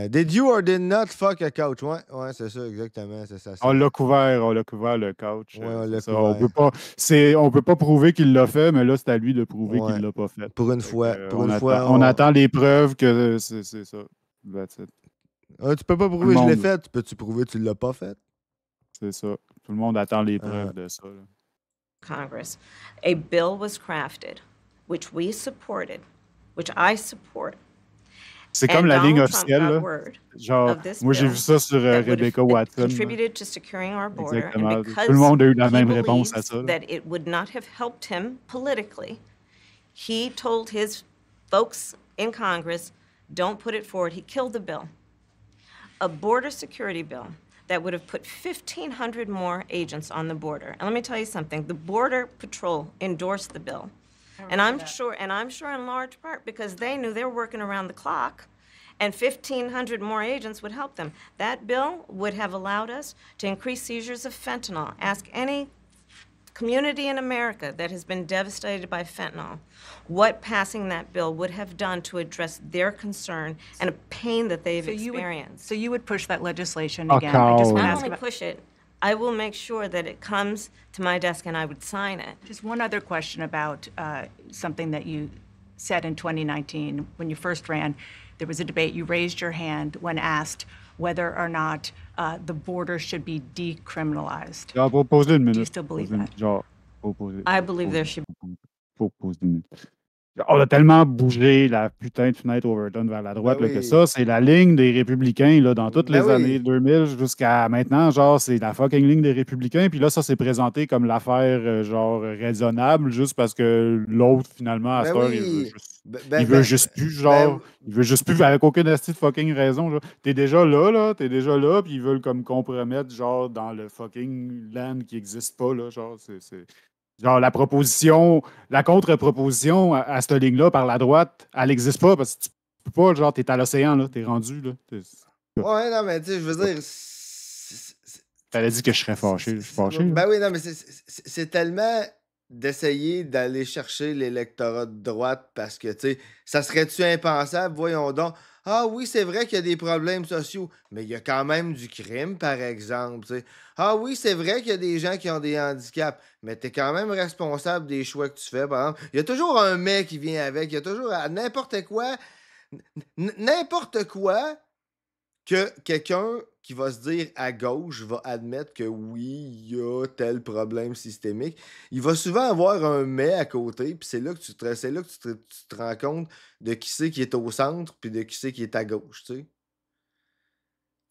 Did you or did not fuck a coach? Ouais, c'est ça, exactement. C'est ça. On l'a couvert le coach. Ouais, on l'a couvert. On peut pas prouver qu'il l'a fait, mais là, c'est à lui de prouver qu'il l'a pas fait. Pour une fois. On attend les preuves que c'est ça. Tu peux pas prouver que je l'ai fait. Peux-tu prouver que tu l'as pas fait? C'est ça. Tout le monde attend les preuves de ça. Là. Congress. A bill was crafted, which we supported, which I support. C'est comme la ligne officielle, là. Genre, moi, j'ai vu ça sur Rebecca Watson. Contributed to securing our border, and tout le monde a eu la même réponse à ça. That it would not have helped him politically. He told his folks in Congress, don't put it forward. He killed the bill. A border security bill that would have put 1,500 more agents on the border. And let me tell you something. The Border Patrol endorsed the bill. And I'm sure in large part because they knew they were working around the clock and 1,500 more agents would help them. That bill would have allowed us to increase seizures of fentanyl. Ask any community in America that has been devastated by fentanyl what passing that bill would have done to address their concern and a pain that they've experienced. So you would push that legislation again? I just want to ask about... push it. I will make sure that it comes to my desk and I would sign it. Just one other question about something that you said in 2019 when you first ran. There was a debate. You raised your hand when asked whether or not the border should be decriminalized. Do you still believe that? I believe there should be. On a tellement bougé la putain de fenêtre Overton vers la droite Ben là, que oui. ça, c'est la ligne des républicains là, dans toutes Ben les années oui. 2000 jusqu'à maintenant. Genre, c'est la fucking ligne des républicains. Puis là, ça s'est présenté comme l'affaire genre raisonnable juste parce que l'autre, finalement, à Ben cette heure, il veut oui. juste. Ben, Il ben, veut ben, juste plus, ben, genre. Il veut juste plus avec aucune asti de fucking raison. Genre. T'es déjà là, t'es déjà là, puis ils veulent comme compromettre, genre, dans le fucking land qui n'existe pas, là. Genre, c'est. Genre, la proposition, la contre-proposition à cette ligne-là par la droite, elle n'existe pas parce que tu peux pas, genre, t'es à l'océan, là, t'es rendu, là. ouais, non, mais tu sais, je veux dire. T'avais dit que je serais fâché, je suis fâché. Ben oui, non, mais c'est tellement d'essayer d'aller chercher l'électorat de droite parce que, tu sais, ça serait-tu impensable? Voyons donc. Ah oui, c'est vrai qu'il y a des problèmes sociaux, mais il y a quand même du crime, par exemple, tu sais. Ah oui, c'est vrai qu'il y a des gens qui ont des handicaps, mais tu es quand même responsable des choix que tu fais, par exemple. Il y a toujours un mais qui vient avec, il y a toujours n'importe quoi que quelqu'un qui va se dire à gauche va admettre que oui, il y a tel problème systémique. Il va souvent avoir un mais à côté, puis c'est là que tu te rends compte de qui c'est qui est au centre, puis de qui c'est qui est à gauche, tu sais.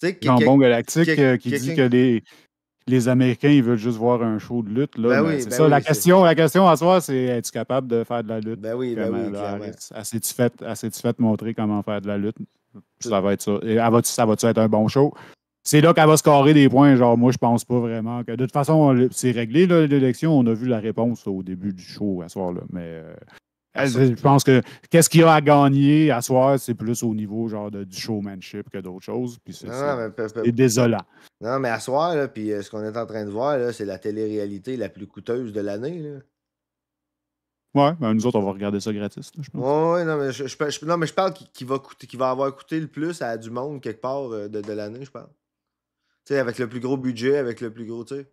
Tu sais, Jambon Galactique qui dit quelqu'un. que les Américains, ils veulent juste voir un show de lutte, là. Ben Mais oui, c'est ben ça, oui, la question à soi, c'est es-tu capable de faire de la lutte? Ben oui, Kamala clairement. Harris? Assez-tu fait montrer comment faire de la lutte? Ça va être ça. Et ça va-tu être un bon show? C'est là qu'elle va scorer des points. Genre, moi, je pense pas vraiment que. De toute façon, c'est réglé, là, l'élection. On a vu la réponse au début du show à soir, là. Mais je pense que qu'est-ce qu'il y a à gagner à soir, c'est plus au niveau genre du showmanship que d'autres choses. Puis c'est désolant. Non, mais à soir, là, puis ce qu'on est en train de voir, là, c'est la télé-réalité la plus coûteuse de l'année, là. Ouais, ben nous autres, on va regarder ça gratis, là, je pense. Ouais, non, mais je parle qui va avoir coûté le plus à du monde quelque part de l'année, je parle. Tu sais, avec le plus gros budget, avec le plus gros, tu sais.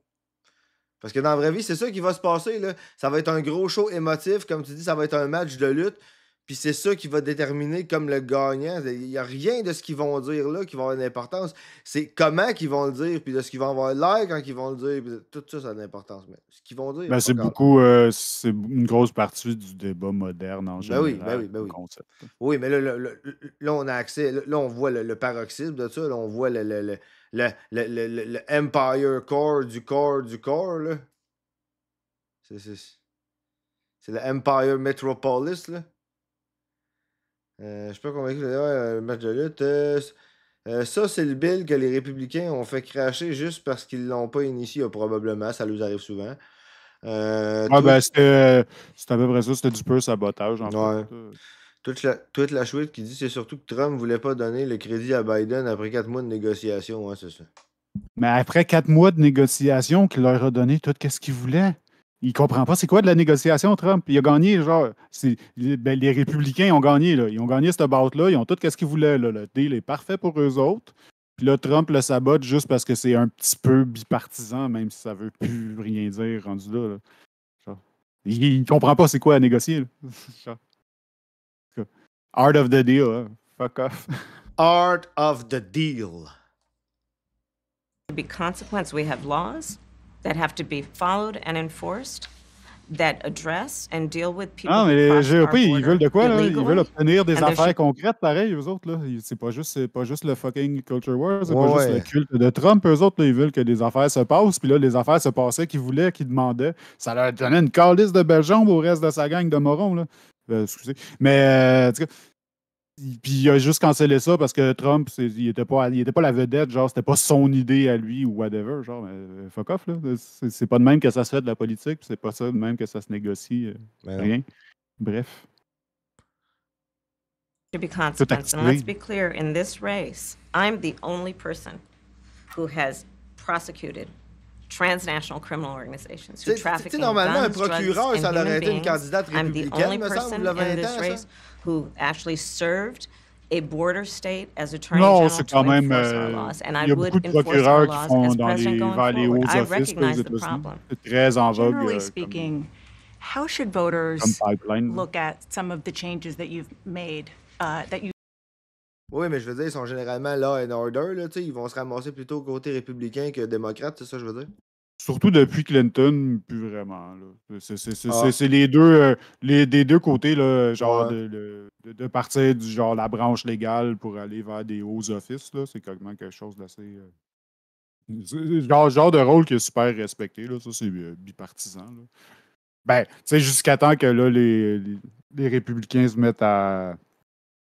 Parce que dans la vraie vie, c'est ça qui va se passer, là. Ça va être un gros show émotif, comme tu dis, ça va être un match de lutte. Puis c'est ça qui va déterminer comme le gagnant. Il n'y a rien de ce qu'ils vont dire là qui va avoir d'importance. C'est comment qu'ils vont le dire, puis de ce qu'ils vont avoir l'air quand ils vont le dire. Puis tout ça, ça a de l'importance. Mais ce qu'ils vont dire. Ben, c'est beaucoup. C'est une grosse partie du débat moderne en général. Ben oui. Oui, mais là, on a accès. Là, on voit le paroxysme de ça. Là, on voit le Empire Core du corps, là. C'est le Empire Metropolis, là. Je suis pas convaincu le match de lutte. Ça, c'est le bill que les républicains ont fait cracher juste parce qu'ils l'ont pas initié, probablement. Ça nous arrive souvent. Ben, c'était à peu près ça. C'était du peu sabotage, en fait. Toute la chouette qui dit c'est surtout que Trump voulait pas donner le crédit à Biden après 4 mois de négociation. Ouais, c'est ça. Mais après 4 mois de négociation, qu'il leur a donné tout ce qu'il voulait. Il comprend pas c'est quoi de la négociation, Trump. Il a gagné, genre, les républicains ont gagné, là. Ils ont gagné cette bout-là, ils ont tout ce qu'ils voulaient, là. Le deal est parfait pour eux autres. Puis là, Trump le sabote juste parce que c'est un petit peu bipartisan, même si ça veut plus rien dire rendu là. Genre, il comprend pas c'est quoi à négocier, là. Genre. Art of the deal, hein. Fuck off. Art of the deal. To be consequence, we have laws that have to be followed and enforced that address and deal with people. Non, mais les GOP, ils veulent de quoi, là? Ils veulent obtenir des affaires concrètes, pareil, eux autres, là. C'est pas juste le fucking culture war, c'est pas juste le culte de Trump. Eux autres, là, ils veulent que des affaires se passent, puis là, les affaires se passaient qu'ils voulaient, qu'ils demandaient. Ça leur donnait une calice de belles jambes au reste de sa gang de morons, là. Excusez. Mais, en tout cas, puis il a juste cancellé ça parce que Trump, il était pas la vedette, genre, c'était pas son idée à lui ou whatever, genre, fuck off, là. C'est pas de même que ça se fait de la politique, c'est pas ça de même que ça se négocie, rien. Bref. To be consequence, and let's be clear, in this race, I'm the only person who has prosecuted transnational criminal organizations who traffic in guns, drugs, and human beings. I'm the only person in this race who actually served a border state as Attorney General to enforce our laws, and I would enforce our laws as President going forward. I recognize the problem. Generally speaking, how should voters look at some of the changes that you've made, that you... Oui, mais je veux dire, ils sont généralement law and order, là, tu sais, ils vont se ramasser plutôt côté républicain que démocrate, c'est ça que je veux dire? surtout depuis Clinton, plus vraiment. Là. C'est des deux côtés, là, genre de partir du genre la branche légale pour aller vers des hauts offices. Là. C'est carrément quelque chose d'assez. Genre de rôle qui est super respecté. Là. Ça, c'est bipartisan. Là. Ben, tu sais, jusqu'à temps que là, les républicains se mettent à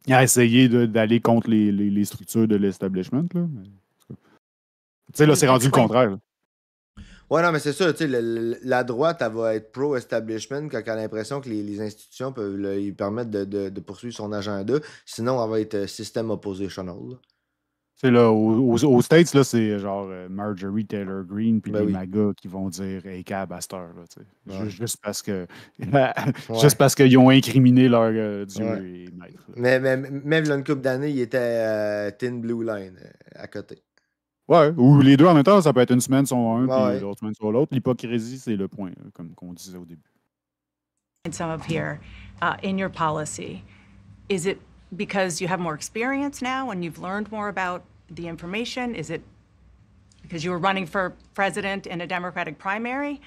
essayer d'aller contre les structures de l'establishment. Là. Tu sais, là, c'est rendu le contraire. Là. Ouais, non, mais c'est ça, tu sais, la droite, elle va être pro-establishment quand elle a l'impression que les institutions peuvent lui permettre de poursuivre son agenda. Sinon, elle va être system oppositional. Là. C'est là, aux States, là, c'est genre Marjorie Taylor Greene puis les MAGA qui vont dire hey, cab à cette heure, là, juste parce que juste parce qu'ils ont incriminé leur Dieu et maître. Mais même une couple d'années, il était Thin Blue Line à côté. Ouais, ou les deux en même temps, ça peut être une semaine sur un, puis l'autre semaine sur l'autre. L'hypocrisie, c'est le point, comme qu'on disait au début. Some of here in your policy, is it because you have more experience now and you've learned more about the information? Is it because you were running for president in a Democratic primary?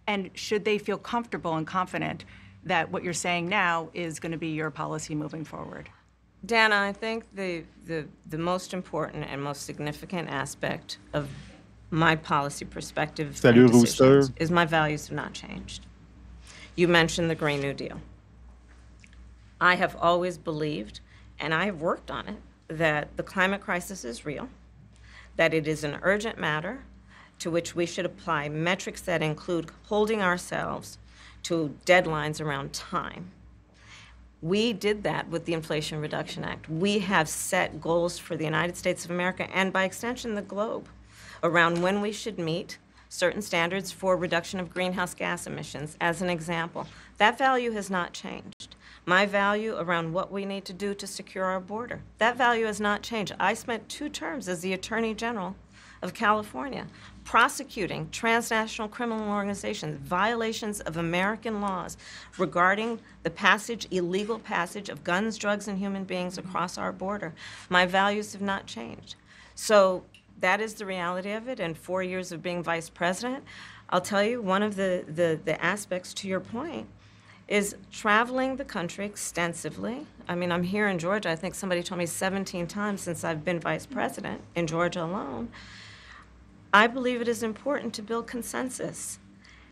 And should they feel comfortable and confident that what you're saying now is going to be your policy moving forward? Dana, I think the most important and most significant aspect of my policy perspective is my values have not changed. You mentioned the Green New Deal. I have always believed, and I have worked on it, that the climate crisis is real, that it is an urgent matter to which we should apply metrics that include holding ourselves to deadlines around time. We did that with the Inflation Reduction Act. We have set goals for the United States of America and by extension the globe around when we should meet certain standards for reduction of greenhouse gas emissions, as an example. That value has not changed. My value around what we need to do to secure our border, that value has not changed. I spent 2 terms as the Attorney General of California prosecuting transnational criminal organizations, violations of American laws regarding the illegal passage of guns, drugs, and human beings across our border. My values have not changed. So that is the reality of it. In 4 years of being vice president, I'll tell you, one of the aspects to your point is traveling the country extensively. I mean, I'm here in Georgia. I think somebody told me 17 times since I've been vice president in Georgia alone. I believe it is important to build consensus,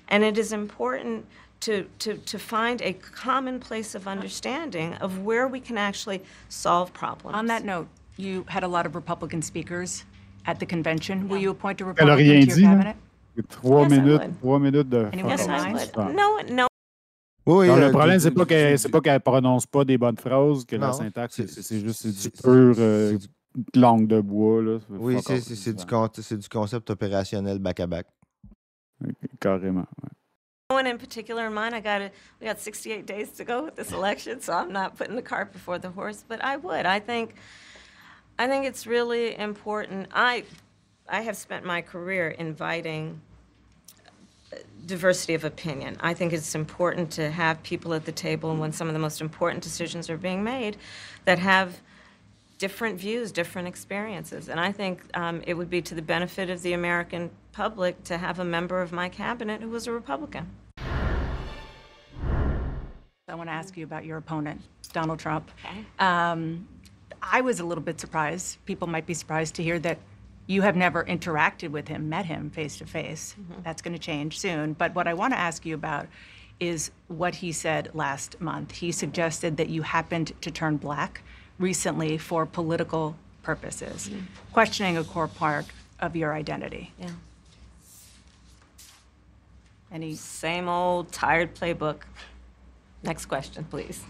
and it is important to find a common place of understanding of where we can actually solve problems. On that note, you had a lot of Republican speakers at the convention. Will you appoint a Republican to your cabinet? 3 minutes de... Yes, I would. No. Oui, le problème, c'est pas qu'elle prononce pas des bonnes phrases, que la syntaxe, c'est juste du pur langue de bois. Là. Oui, c'est du concept opérationnel back-à-back. Carrément, ouais. No one in particular in mind. We got 68 days to go with this election, so I'm not putting the cart before the horse, but I would. I think it's really important. I have spent my career inviting diversity of opinion. I think it's important to have people at the table when some of the most important decisions are being made that have different views, different experiences. And I think it would be to the benefit of the American public to have a member of my cabinet who was a Republican. I want to ask you about your opponent, Donald Trump. Okay. I was a little bit surprised. People might be surprised to hear that you have never interacted with him, met him face to face. That's going to change soon. But what I want to ask you about is what he said last month. He suggested that you happened to turn black recently for political purposes, questioning a core part of your identity. Yeah. Any same old tired playbook. Next question, please.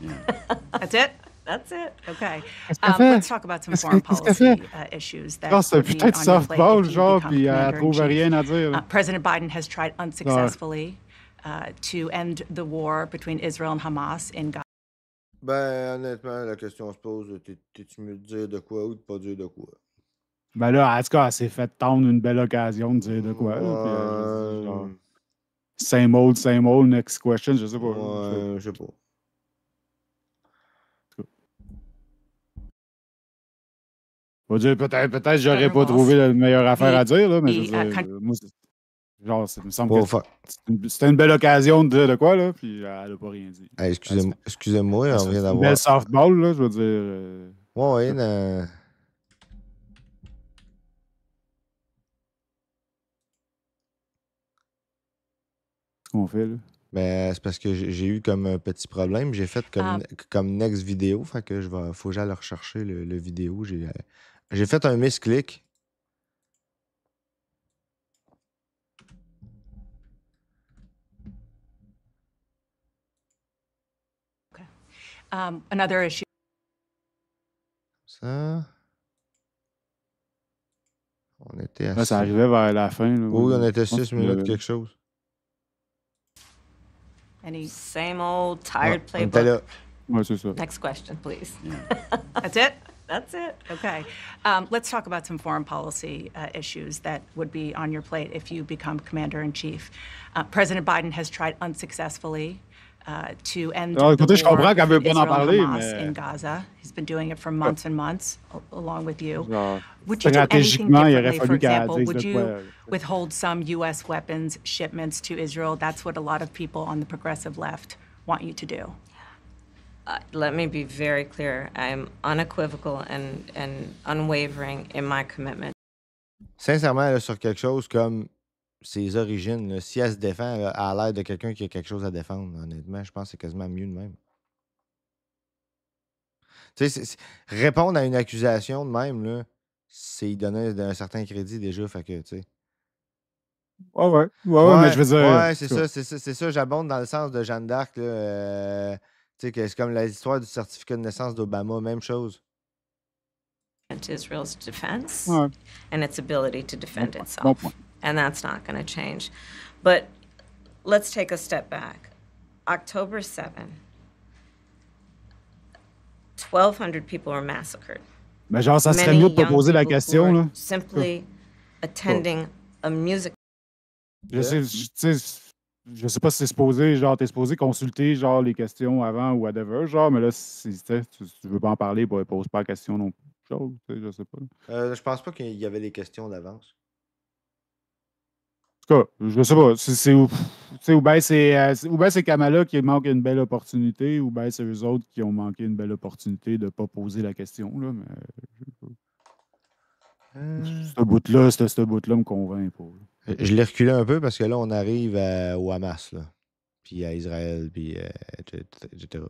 That's it? That's it. Okay. Let's talk about some foreign policy issues that would be on your plate if you become commander-in-chief. President Biden has tried unsuccessfully to end the war between Israel and Hamas in Gaza. Ben, honnêtement, la question se pose, t'es-tu mieux de dire de quoi ou de pas dire de quoi? Ben là, en tout cas, elle s'est fait tendre une belle occasion de dire de quoi. Same old, next question, je sais pas. Ouais, je sais pas. Faut dire, peut-être j'aurais pas trouvé la meilleure affaire à dire, là, mais je veux dire, Genre, il me semble que c'était une belle occasion de dire de quoi, là, puis elle n'a pas rien dit. Hey, excusez-moi, on vient C'est une d'avoir... belle softball, là, je veux dire. Ouais, Qu'est-ce qu'on fait, là? Ben, c'est parce que j'ai eu comme un petit problème. J'ai fait comme next vidéo, fait que faut que j'aille rechercher le vidéo. J'ai fait un misclick. Another issue. Ça. On était à Là, ça arrivait vers la fin. Là, oui, on était je pense 6 minutes, que- quelque chose. Same old tired on était playbook. là. Ouais, c'est ça. Next question, please. That's it? That's it. Okay. Let's talk about some foreign policy issues that would be on your plate if you become commander in chief. President Biden has tried unsuccessfully to end Alors, the écoutez, je war comprends qu'elle veut between pas en Israel and parler, Hamas mais- in Gaza. He's been doing it for months and months, along with you. Genre, Would you do anything stratégiquement, il aurait differently? For fallu qu'elle example, dise would de quoi. you withhold some U.S. weapons shipments to Israel? That's what a lot of people on the progressive left want you to do. Let me be very clear. I'm unequivocal and unwavering in my commitment. Sincèrement, là, sur quelque chose comme ses origines, là, si elle se défend, elle a l'air de quelqu'un qui a quelque chose à défendre. Honnêtement, je pense que c'est quasiment mieux de même. Tu sais, répondre à une accusation de même, là, c'est y donner un certain crédit déjà. Fait que, tu sais. Ouais, mais je veux dire. Ouais, c'est ça. J'abonde dans le sens de Jeanne d'Arc. Là, tu sais, que c'est comme l'histoire du certificat de naissance d'Obama, même chose. To Israel's defense Ouais. and its ability to defend Bon itself. point. And that's not going to change. But let's take a step back. October 7, 1,200 people were massacred. Mais genre, ça serait Many mieux de pas young poser la people who question, were là. simply attending a music. Je sais pas si c'est supposé, genre, t'es supposé consulter, genre, les questions avant ou whatever, genre, mais là, si tu veux pas en parler, bah, pose pas la question non plus. Genre, je sais pas. Je pense pas qu'il y avait des questions d'avance. En tout cas, je sais pas. Ou bien c'est Kamala qui manque une belle opportunité, ou bien c'est eux autres qui ont manqué une belle opportunité de pas poser la question, là, mais ce bout-là me convainc pas. Je l'ai reculé un peu parce que là, on arrive au Hamas, là. Puis à Israël, puis etc.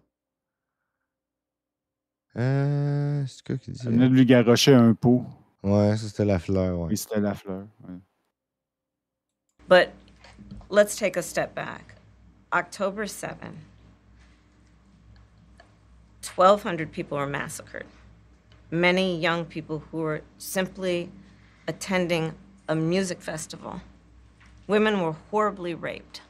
C'est quoi qui dit? Elle venait de lui garrocher un pot. Ouais, ça c'était la fleur, ouais. Et c'était la fleur. Ouais. But let's take a step back. October 7, 1,200 people were massacred. Many young people who were simply attending a music festival. Women were horribly raped.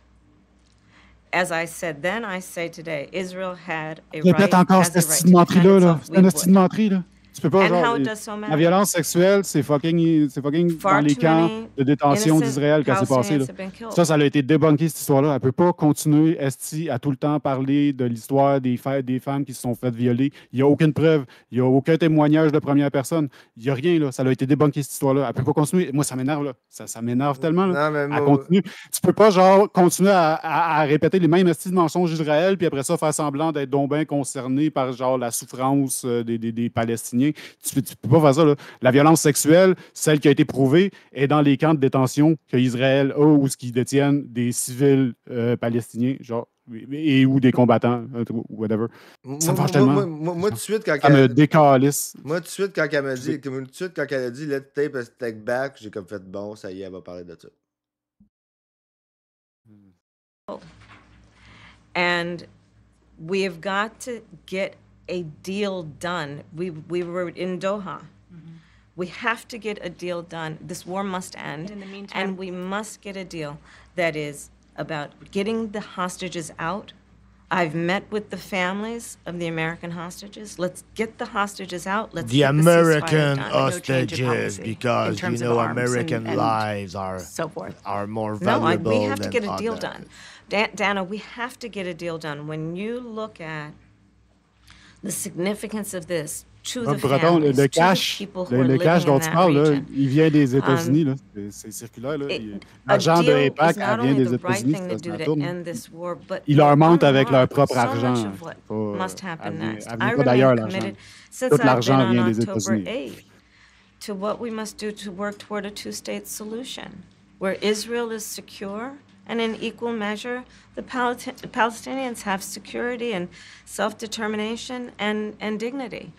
As I said then, I say today, Israel had a right, Répète encore has a cette right petite to menterie-là, defend là. itself. C'est We une would. petite menterie, là. Tu peux pas, And genre, how it does so matter. la violence sexuelle, c'est fucking Far dans les too camps many de détention innocent d'Israël quand c'est passé. Palestinians Là. have been killed. Ça a été débunké, cette histoire-là. Elle peut pas continuer, Esti, à tout le temps parler de l'histoire des femmes qui se sont faites violer. Il n'y a aucune preuve. Il n'y a aucun témoignage de première personne. Il n'y a rien, là. Ça a été débunké, cette histoire-là. Elle peut pas continuer. Moi, ça m'énerve, là. Ça m'énerve tellement, là. Non, mais Elle moi- continue. Tu peux pas, genre, continuer à répéter les mêmes estis de mensonges d'Israël, puis après ça, faire semblant d'être donc bien concerné par, genre, la souffrance des Palestiniens. Tu peux pas faire ça, là. La violence sexuelle, celle qui a été prouvée, est dans les camps de détention que Israël a ou ce qui détiennent des civils palestiniens, genre, ou des combattants, whatever. Ça me fâche tellement. Moi, tout de suite, quand Ça me décalisse. Moi, tout de suite, quand elle m'a dit, tout de suite, quand elle a dit let's tape a step back, j'ai comme fait bon, ça y est, elle va parler de ça. And we have got to get a deal done. We were in Doha. We have to get a deal done. This war must end. In the meantime- And we must get a deal that is about getting the hostages out. I've met with the families of the American hostages. Let's get the hostages out. Let's The get American the ceasefire done. hostages, policy in because you terms of know arms American and lives are so forth. are more No, valuable we have to than get a deal other. done. Dana, we have to get a deal done. When you look at the significance of this, to Ah, the Breton, families, to the cash, people who are le cash living in dont tu that parles, là, region. il vient des États-Unis. Là. C'est circulaire. Là. A L'argent de deal is Impact not vient only des the right États-Unis, thing to ça do to tourne. end this war, but Ils will leur montent avec leur unlock propre so much argent. of what C'est pas, must happen next. elle I vient pas remain d'ailleurs, l'argent. committed since Tout I've been l'argent on vient des October États-Unis. 8th to what we must do to work toward a two-state solution where Israel is secure and in equal measure the Palestinians have security and self-determination and dignity.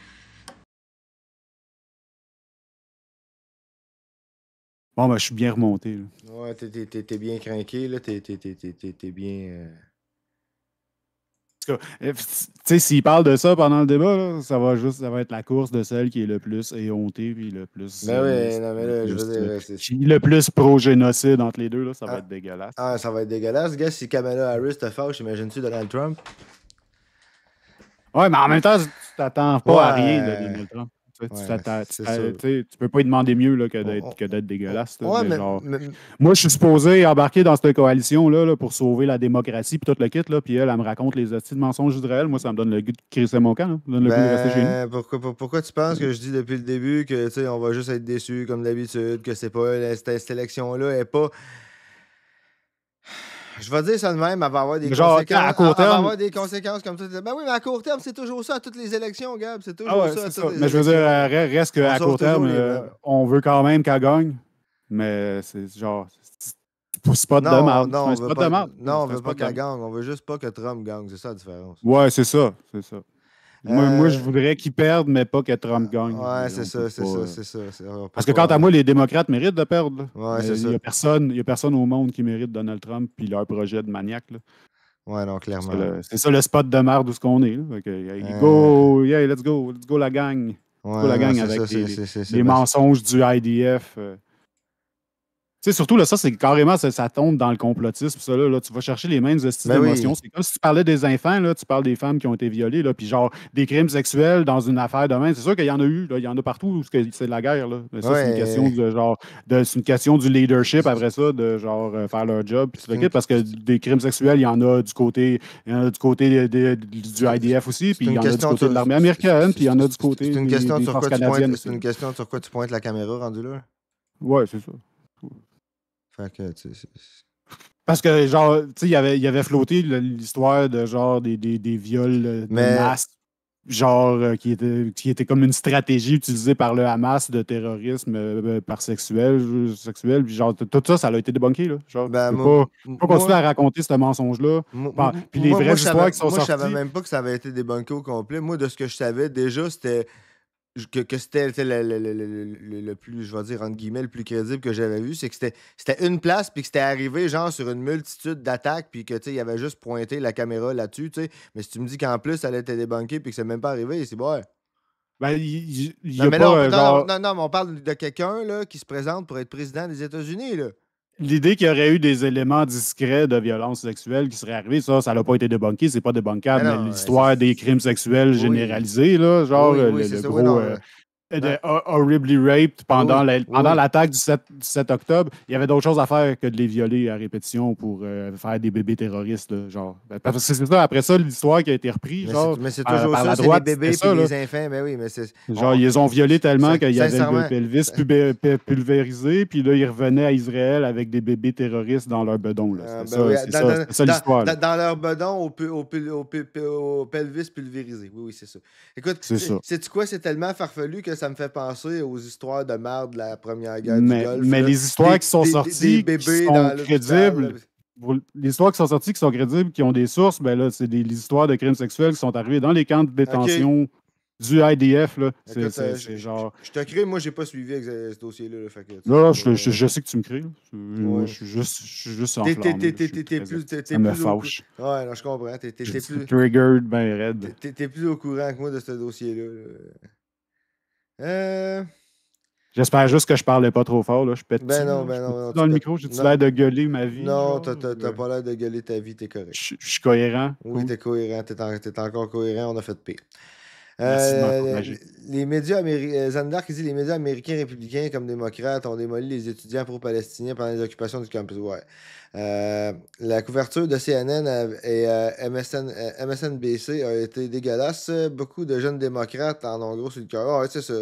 Bon, ben, je suis bien remonté. Là. Ouais, t'es bien craqué, là. T'es bien. En tout cas, tu sais, s'il parle de ça pendant le débat, là, ça va être la course de celle qui est le plus éhontée, puis le plus. Ben oui, non, mais là, je veux dire, le plus pro-génocide entre les deux, là, ça va être dégueulasse. Ah, ça va être dégueulasse. Gars, si Kamala Harris te fâche, imagines-tu Donald Trump? Ouais, mais en même temps, tu t'attends pas à rien de Donald Trump. Tu peux pas lui demander mieux là, que d'être dégueulasse. Là, ouais, mais genre, moi, je suis supposé embarquer dans cette coalition-là pour sauver la démocratie puis tout le kit. Là, puis elle me raconte les hosties de mensonges d'Israël. Moi, ça me donne le goût de crisser mon camp. Là. Ça me donne le goût de rester chez nous. Pourquoi tu penses que je dis depuis le début que on va juste être déçus comme d'habitude, que c'est pas cette élection-là est pas. Je vais dire ça de même, elle va avoir des conséquences. À court terme, elle va avoir des conséquences comme ça. Ben oui, mais à court terme, c'est toujours ça à toutes les élections, Gab. C'est toujours ça à toutes les Mais je veux dire, reste qu'à court terme, on veut quand même qu'elle gagne. Mais c'est genre. C'est pas de merde. Non, on veut pas qu'elle gagne. On veut juste pas que Trump gagne. C'est ça la différence. Ouais, c'est ça. Moi, je voudrais qu'ils perdent, mais pas que Trump gagne. Ouais, c'est ça. Parce que quant à moi, les démocrates méritent de perdre. Ouais, c'est ça. Il n'y a personne au monde qui mérite Donald Trump puis leur projet de maniaque. Là. Ouais, non, clairement. C'est ça le spot de merde où ce qu'on est. Là. Go, yeah, let's go la gang. Let's go la gang avec les mensonges du IDF. Tu sais, surtout, là, ça, c'est carrément, ça tombe dans le complotisme. Ça, là, tu vas chercher les mêmes émotions. Oui. C'est comme si tu parlais des enfants, là, tu parles des femmes qui ont été violées, là, puis genre des crimes sexuels dans une affaire de main. C'est sûr qu'il y en a eu, là, il y en a partout où c'est de la guerre. Là. Mais ça, c'est une question de genre, c'est une question du leadership après ça, de genre faire leur job. Puis parce que des crimes sexuels, il y en a du côté, du IDF aussi, puis il y en a du côté de l'armée américaine, puis il y en a du côté des forces canadiennes. C'est une question sur quoi tu pointes la caméra rendu là? Ouais, c'est ça. Fait que, parce que, genre, tu sais, il avait flotté l'histoire de, genre, des viols de masse, genre, qui était comme une stratégie utilisée par le Hamas de terrorisme par sexuel, puis genre, tout ça, ça a été débunké, là. Genre, pas continuer à raconter ce mensonge-là. Puis les vraies histoires qui sont sorties. Moi, je savais même pas que ça avait été débunké au complet. Moi, de ce que je savais, déjà, c'était que c'était le plus, je vais dire, entre guillemets, le plus crédible que j'avais vu, c'est que c'était une place, puis que c'était arrivé, genre, sur une multitude d'attaques, puis que, tu sais, il avait juste pointé la caméra là-dessus, tu sais. Mais si tu me dis qu'en plus, ça allait être débunké, puis que c'est même pas arrivé, c'est bon. Ben, il y a pas... Non, mais on parle de quelqu'un, là, qui se présente pour être président des États-Unis, là. L'idée qu'il y aurait eu des éléments discrets de violence sexuelle qui seraient arrivés, ça n'a pas été débunké, c'est pas débunkable, mais l'histoire des crimes sexuels généralisés, là, genre le gros... horribly raped pendant l'attaque du 7 octobre, il y avait d'autres choses à faire que de les violer à répétition pour faire des bébés terroristes. Là, genre. Parce que c'est ça, après ça, l'histoire qui a été reprise. Mais c'est toujours par ça, c'est les bébés et les enfants. Ben oui, mais c'est... Genre, ils les ont violés tellement qu'il y avait le pelvis pulvérisé, puis là, ils revenaient à Israël avec des bébés terroristes dans leur bedon. C'est ça l'histoire. Dans leur bedon au pelvis pulvérisé. Oui, c'est ça. Écoute, sais-tu quoi? C'est tellement farfelu que ça me fait penser aux histoires de merde de la Première Guerre du Golfe. Mais les histoires qui sont sorties, qui sont crédibles, les histoires qui sont sorties, qui sont crédibles, qui ont des sources, ben là, c'est des histoires de crimes sexuels qui sont arrivés dans les camps de détention du IDF. Là. C'est genre... Je te crée, moi, j'ai pas suivi ce dossier-là. Non, je sais que tu me crées. Moi, je suis juste enflammé. Ça me fâche. Ouais, non, je comprends. T'es plus... triggered, ben raide. T'es plus au courant que moi de ce dossier-là. J'espère juste que je parlais pas trop fort. Là. Je pète non. Dans le micro, j'ai-tu l'air de gueuler ma vie? Non, t'as pas l'air de gueuler ta vie, t'es correct. Je suis cohérent. Oui, t'es cohérent. T'es encore cohérent, on a fait pire. Merci de m'encourager. Les médias américains, Zandark qui dit les médias américains républicains comme démocrates ont démoli les étudiants pro-palestiniens pendant les occupations du campus. Ouais. La couverture de CNN et MSNBC a été dégueulasse. Beaucoup de jeunes démocrates en ont gros sur le cœur. Ouais, c'est ça.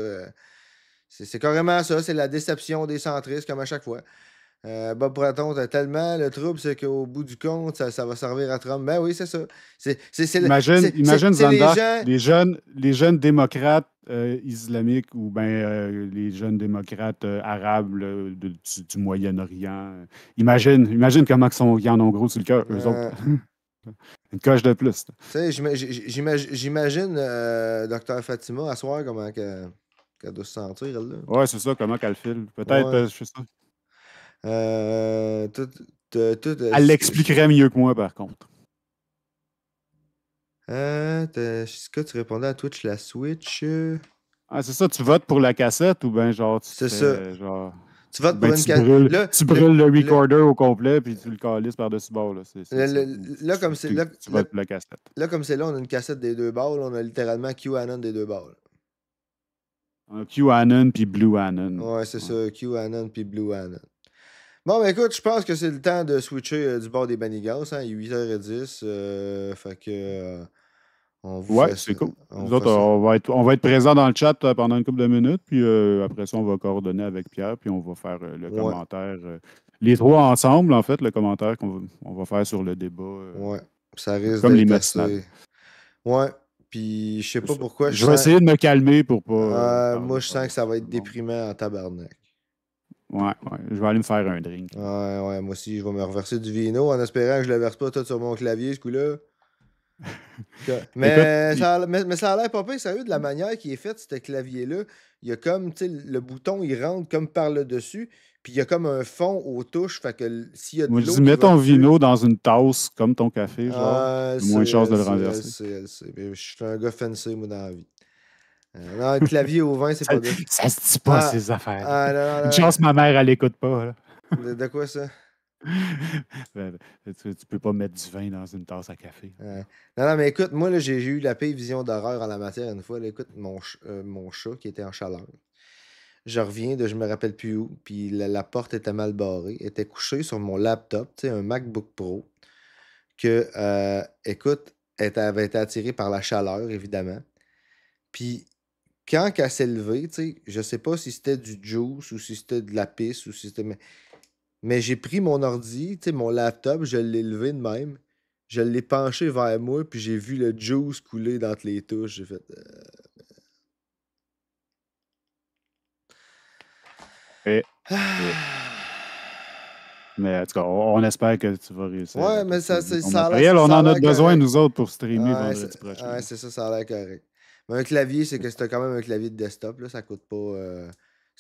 C'est carrément ça. C'est la déception des centristes, comme à chaque fois. Bob Breton, t'as tellement le trouble, c'est qu'au bout du compte, ça va servir à Trump. Ben oui, c'est ça. Imagine c'est Zandark, les gens... les jeunes démocrates islamiques ou ben les jeunes démocrates arabes là, du Moyen-Orient. Imagine comment ils en ont gros sur le cœur, eux autres. Une coche de plus. Tu sais, j'imagine Dr Fatima à soir comment qu'elle doit se sentir, elle, là. Ouais, c'est ça, comment qu'elle file. Peut-être, Ouais. je sais ça. Elle l'expliquerait mieux que moi, par contre. Jessica, tu répondais à Twitch la Switch. Ah, c'est ça, tu votes pour la cassette ou bien genre tu C'est fais, ça. genre. Tu votes Ben, pour une cassette. tu brûles le recorder au complet puis tu le calisses par-dessus bord. Là, Là, comme c'est. Là, tu votes pour la cassette. là, comme c'est là, on a une cassette des deux balles. On a littéralement QAnon des deux balles. QAnon puis Blue Anon. Ouais, c'est ça. QAnon puis Blue Anon. Bon, ben écoute, je pense que c'est le temps de switcher du bord des Banigans. Hein, il est 8h10. Fait que. On vous Ouais, fait c'est ça. cool. On Nous autres, fait ça. on va être présents dans le chat pendant une couple de minutes, puis après ça, on va coordonner avec Pierre, puis on va faire le commentaire. Les trois ensemble, en fait, le commentaire on va faire sur le débat. Ouais, ça risque comme les d'être matinales. assez... Ouais, puis je sais pas pourquoi. Je vais essayer de me calmer pour pas. Moi, je sens que ça va être déprimant en tabarnak. Ouais, je vais aller me faire un drink. Ouais, moi aussi, je vais me reverser du vino en espérant que je le verse pas tout sur mon clavier, ce coup-là. Mais, ça a l'air pas pire, sérieux, de la manière qui est faite, ce clavier-là. Il y a comme, tu sais, le bouton, il rentre comme par le dessus, puis il y a comme un fond aux touches, fait que s'il y a de Moi, l'eau je dis, qui mets va ton dessus- vino dans une tasse, comme ton café, genre. Moins de chance de le renverser. Elle sait. Mais je suis un gars fancy, moi, dans la vie. Non, le clavier au vin, c'est pas de... Ça se dit pas, ces affaires. Non, Une chance, ma mère, elle l'écoute pas. Là. De quoi, ça? Tu peux pas mettre du vin dans une tasse à café. Non, mais écoute, moi, là, j'ai eu la pire vision d'horreur en la matière une fois. Là, écoute, mon chat qui était en chaleur. Je reviens de je me rappelle plus où, puis la porte était mal barrée. Elle était couchée sur mon laptop, tu sais, un MacBook Pro, que, écoute, elle avait été attirée par la chaleur, évidemment. Puis, quand elle s'est levée, tu sais, je sais pas si c'était du juice ou si c'était de la pisse ou si c'était... Mais j'ai pris mon ordi, tu sais, mon laptop, je l'ai levé de même, je l'ai penché vers moi, puis j'ai vu le juice couler dans les touches. J'ai fait... Mais en tout cas, on espère que tu vas réussir. Ouais, mais ça a l'air. On en a besoin, correct. nous autres, pour streamer Ouais, vendredi prochain. Ouais, c'est ça, ça a l'air correct. Mais un clavier, c'est que c'était quand même un clavier de desktop, là, ça coûte pas...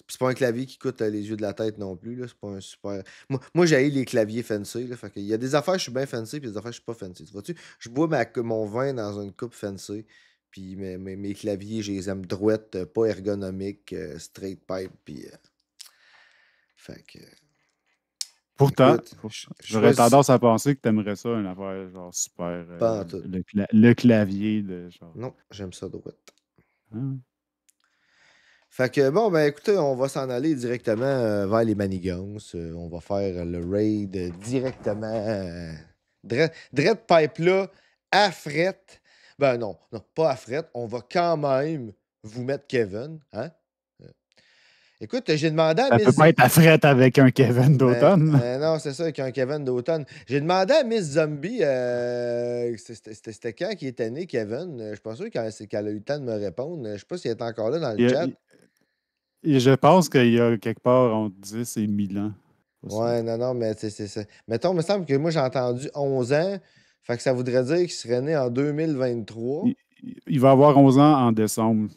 C'est pas un clavier qui coûte les yeux de la tête non plus, là, c'est pas un super... Moi j'haïs les claviers fancy, là, fait que il y a des affaires, je suis bien fancy, puis des affaires, je suis pas fancy. Tu vois-tu? Je bois mon vin dans une coupe fancy, puis mes claviers, je les aime droites, pas ergonomiques, straight pipe, puis... Fait que... Pourtant, Écoute, j'aurais tendance à penser que t'aimerais ça, une affaire genre super. Pas en tout. Le clavier de genre. Non, j'aime ça droite. Ah. Fait que bon, ben écoutez, on va s'en aller directement vers les manigances. On va faire le raid directement. Dread pipe là, à fret. Ben non, pas à fret. On va quand même vous mettre Kevin, hein? Écoute, j'ai demandé à Ça Miss... peut pas être à frette avec un Kevin d'automne. non, c'est ça, avec un Kevin d'automne. J'ai demandé à Miss Zombie, c'était quand qui était né, Kevin? Je suis pas sûr qu'elle a eu le temps de me répondre. Je sais pas si elle est encore là dans le chat. Je pense qu'il y a quelque part entre 10 et 1000 ans. Ouais, non, mais c'est ça. Mettons, il me semble que moi, j'ai entendu 11 ans. Fait que ça voudrait dire qu'il serait né en 2023. Il va avoir 11 ans en décembre.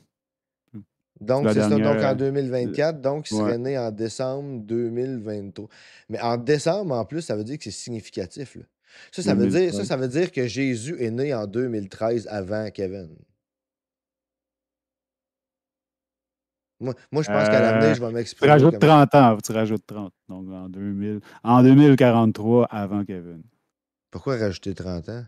Donc, c'est ça, donc en 2024. Donc, il serait né en décembre 2023. Mais en décembre, en plus, ça veut dire que c'est significatif. Là. Ça veut dire que Jésus est né en 2013 avant Kevin. Moi je pense qu'à l'avenir, je vais m'exprimer. Tu rajoutes 30 ans. Tu rajoutes 30. Donc, en 2043, avant Kevin. Pourquoi rajouter 30 ans?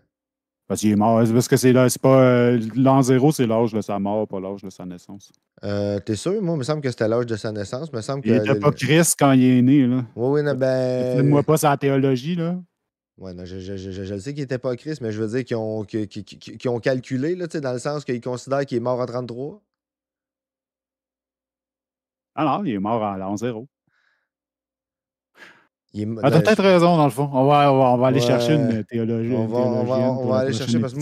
Parce qu'il est mort. C'est parce que c'est là, c'est pas. L'an 0, c'est l'âge de sa mort, pas l'âge de sa naissance. T'es sûr? Moi, il me semble que c'était l'âge de sa naissance. Il me semble que. Il était pas Christ quand il est né, là. Oui, non, ben. Fais-moi pas sa théologie, là. Ouais, non, je le sais qu'il n'était pas Christ, mais je veux dire qu'ils ont calculé, là, tu sais, dans le sens qu'ils considèrent qu'il est mort en 33. Ah non, il est mort à l'an 0. T'as peut-être raison, dans le fond. On va aller chercher une théologie. On va aller chercher parce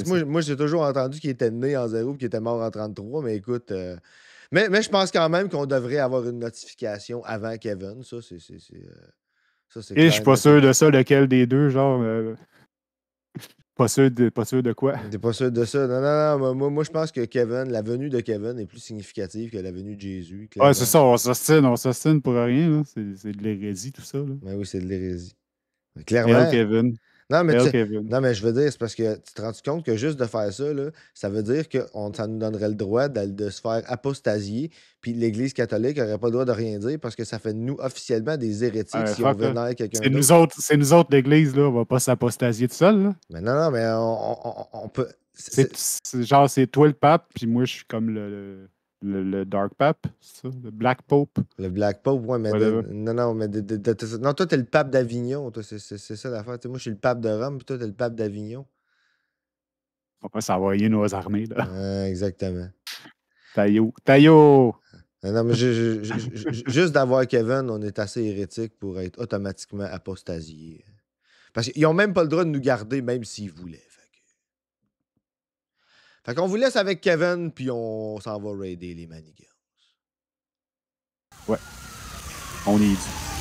que moi j'ai toujours entendu qu'il était né en 0 et qu'il était mort en 33, mais écoute. Mais je pense quand même qu'on devrait avoir une notification avant Kevin. Ça, c'est. Et je suis pas sûr de ça, lequel des deux, genre. Pas sûr de quoi? T'es pas sûr de ça? Non. Moi, je pense que la venue de Kevin est plus significative que la venue de Jésus. Ouais, c'est ça, on s'ostine pour rien. C'est de l'hérésie, tout ça. Là. Ben oui, c'est de l'hérésie. Clairement. Kevin. Non, mais je veux dire, c'est parce que tu te rends compte que juste de faire ça, là, ça veut dire que ça nous donnerait le droit de se faire apostasier, puis l'Église catholique n'aurait pas le droit de rien dire parce que ça fait de nous officiellement des hérétiques si on vénère quelqu'un d'autre. C'est nous autres, l'Église, là, on va pas s'apostasier tout seul. Là. Mais non, mais on peut. Genre, c'est toi le pape, puis moi, je suis comme le Dark Pape, c'est ça? Le Black Pope. Le Black Pope, ouais, mais non, toi, t'es le pape d'Avignon. C'est ça l'affaire. Moi, je suis le pape de Rome, puis toi, t'es le pape d'Avignon. On va s'envoyer nos armées, là. Exactement. Taillot! Non, mais juste d'avoir Kevin, on est assez hérétique pour être automatiquement apostasié. Parce qu'ils n'ont même pas le droit de nous garder, même s'ils voulaient. Fait qu'on vous laisse avec Kevin, puis on s'en va raider les Manigans. Ouais. On y est dit.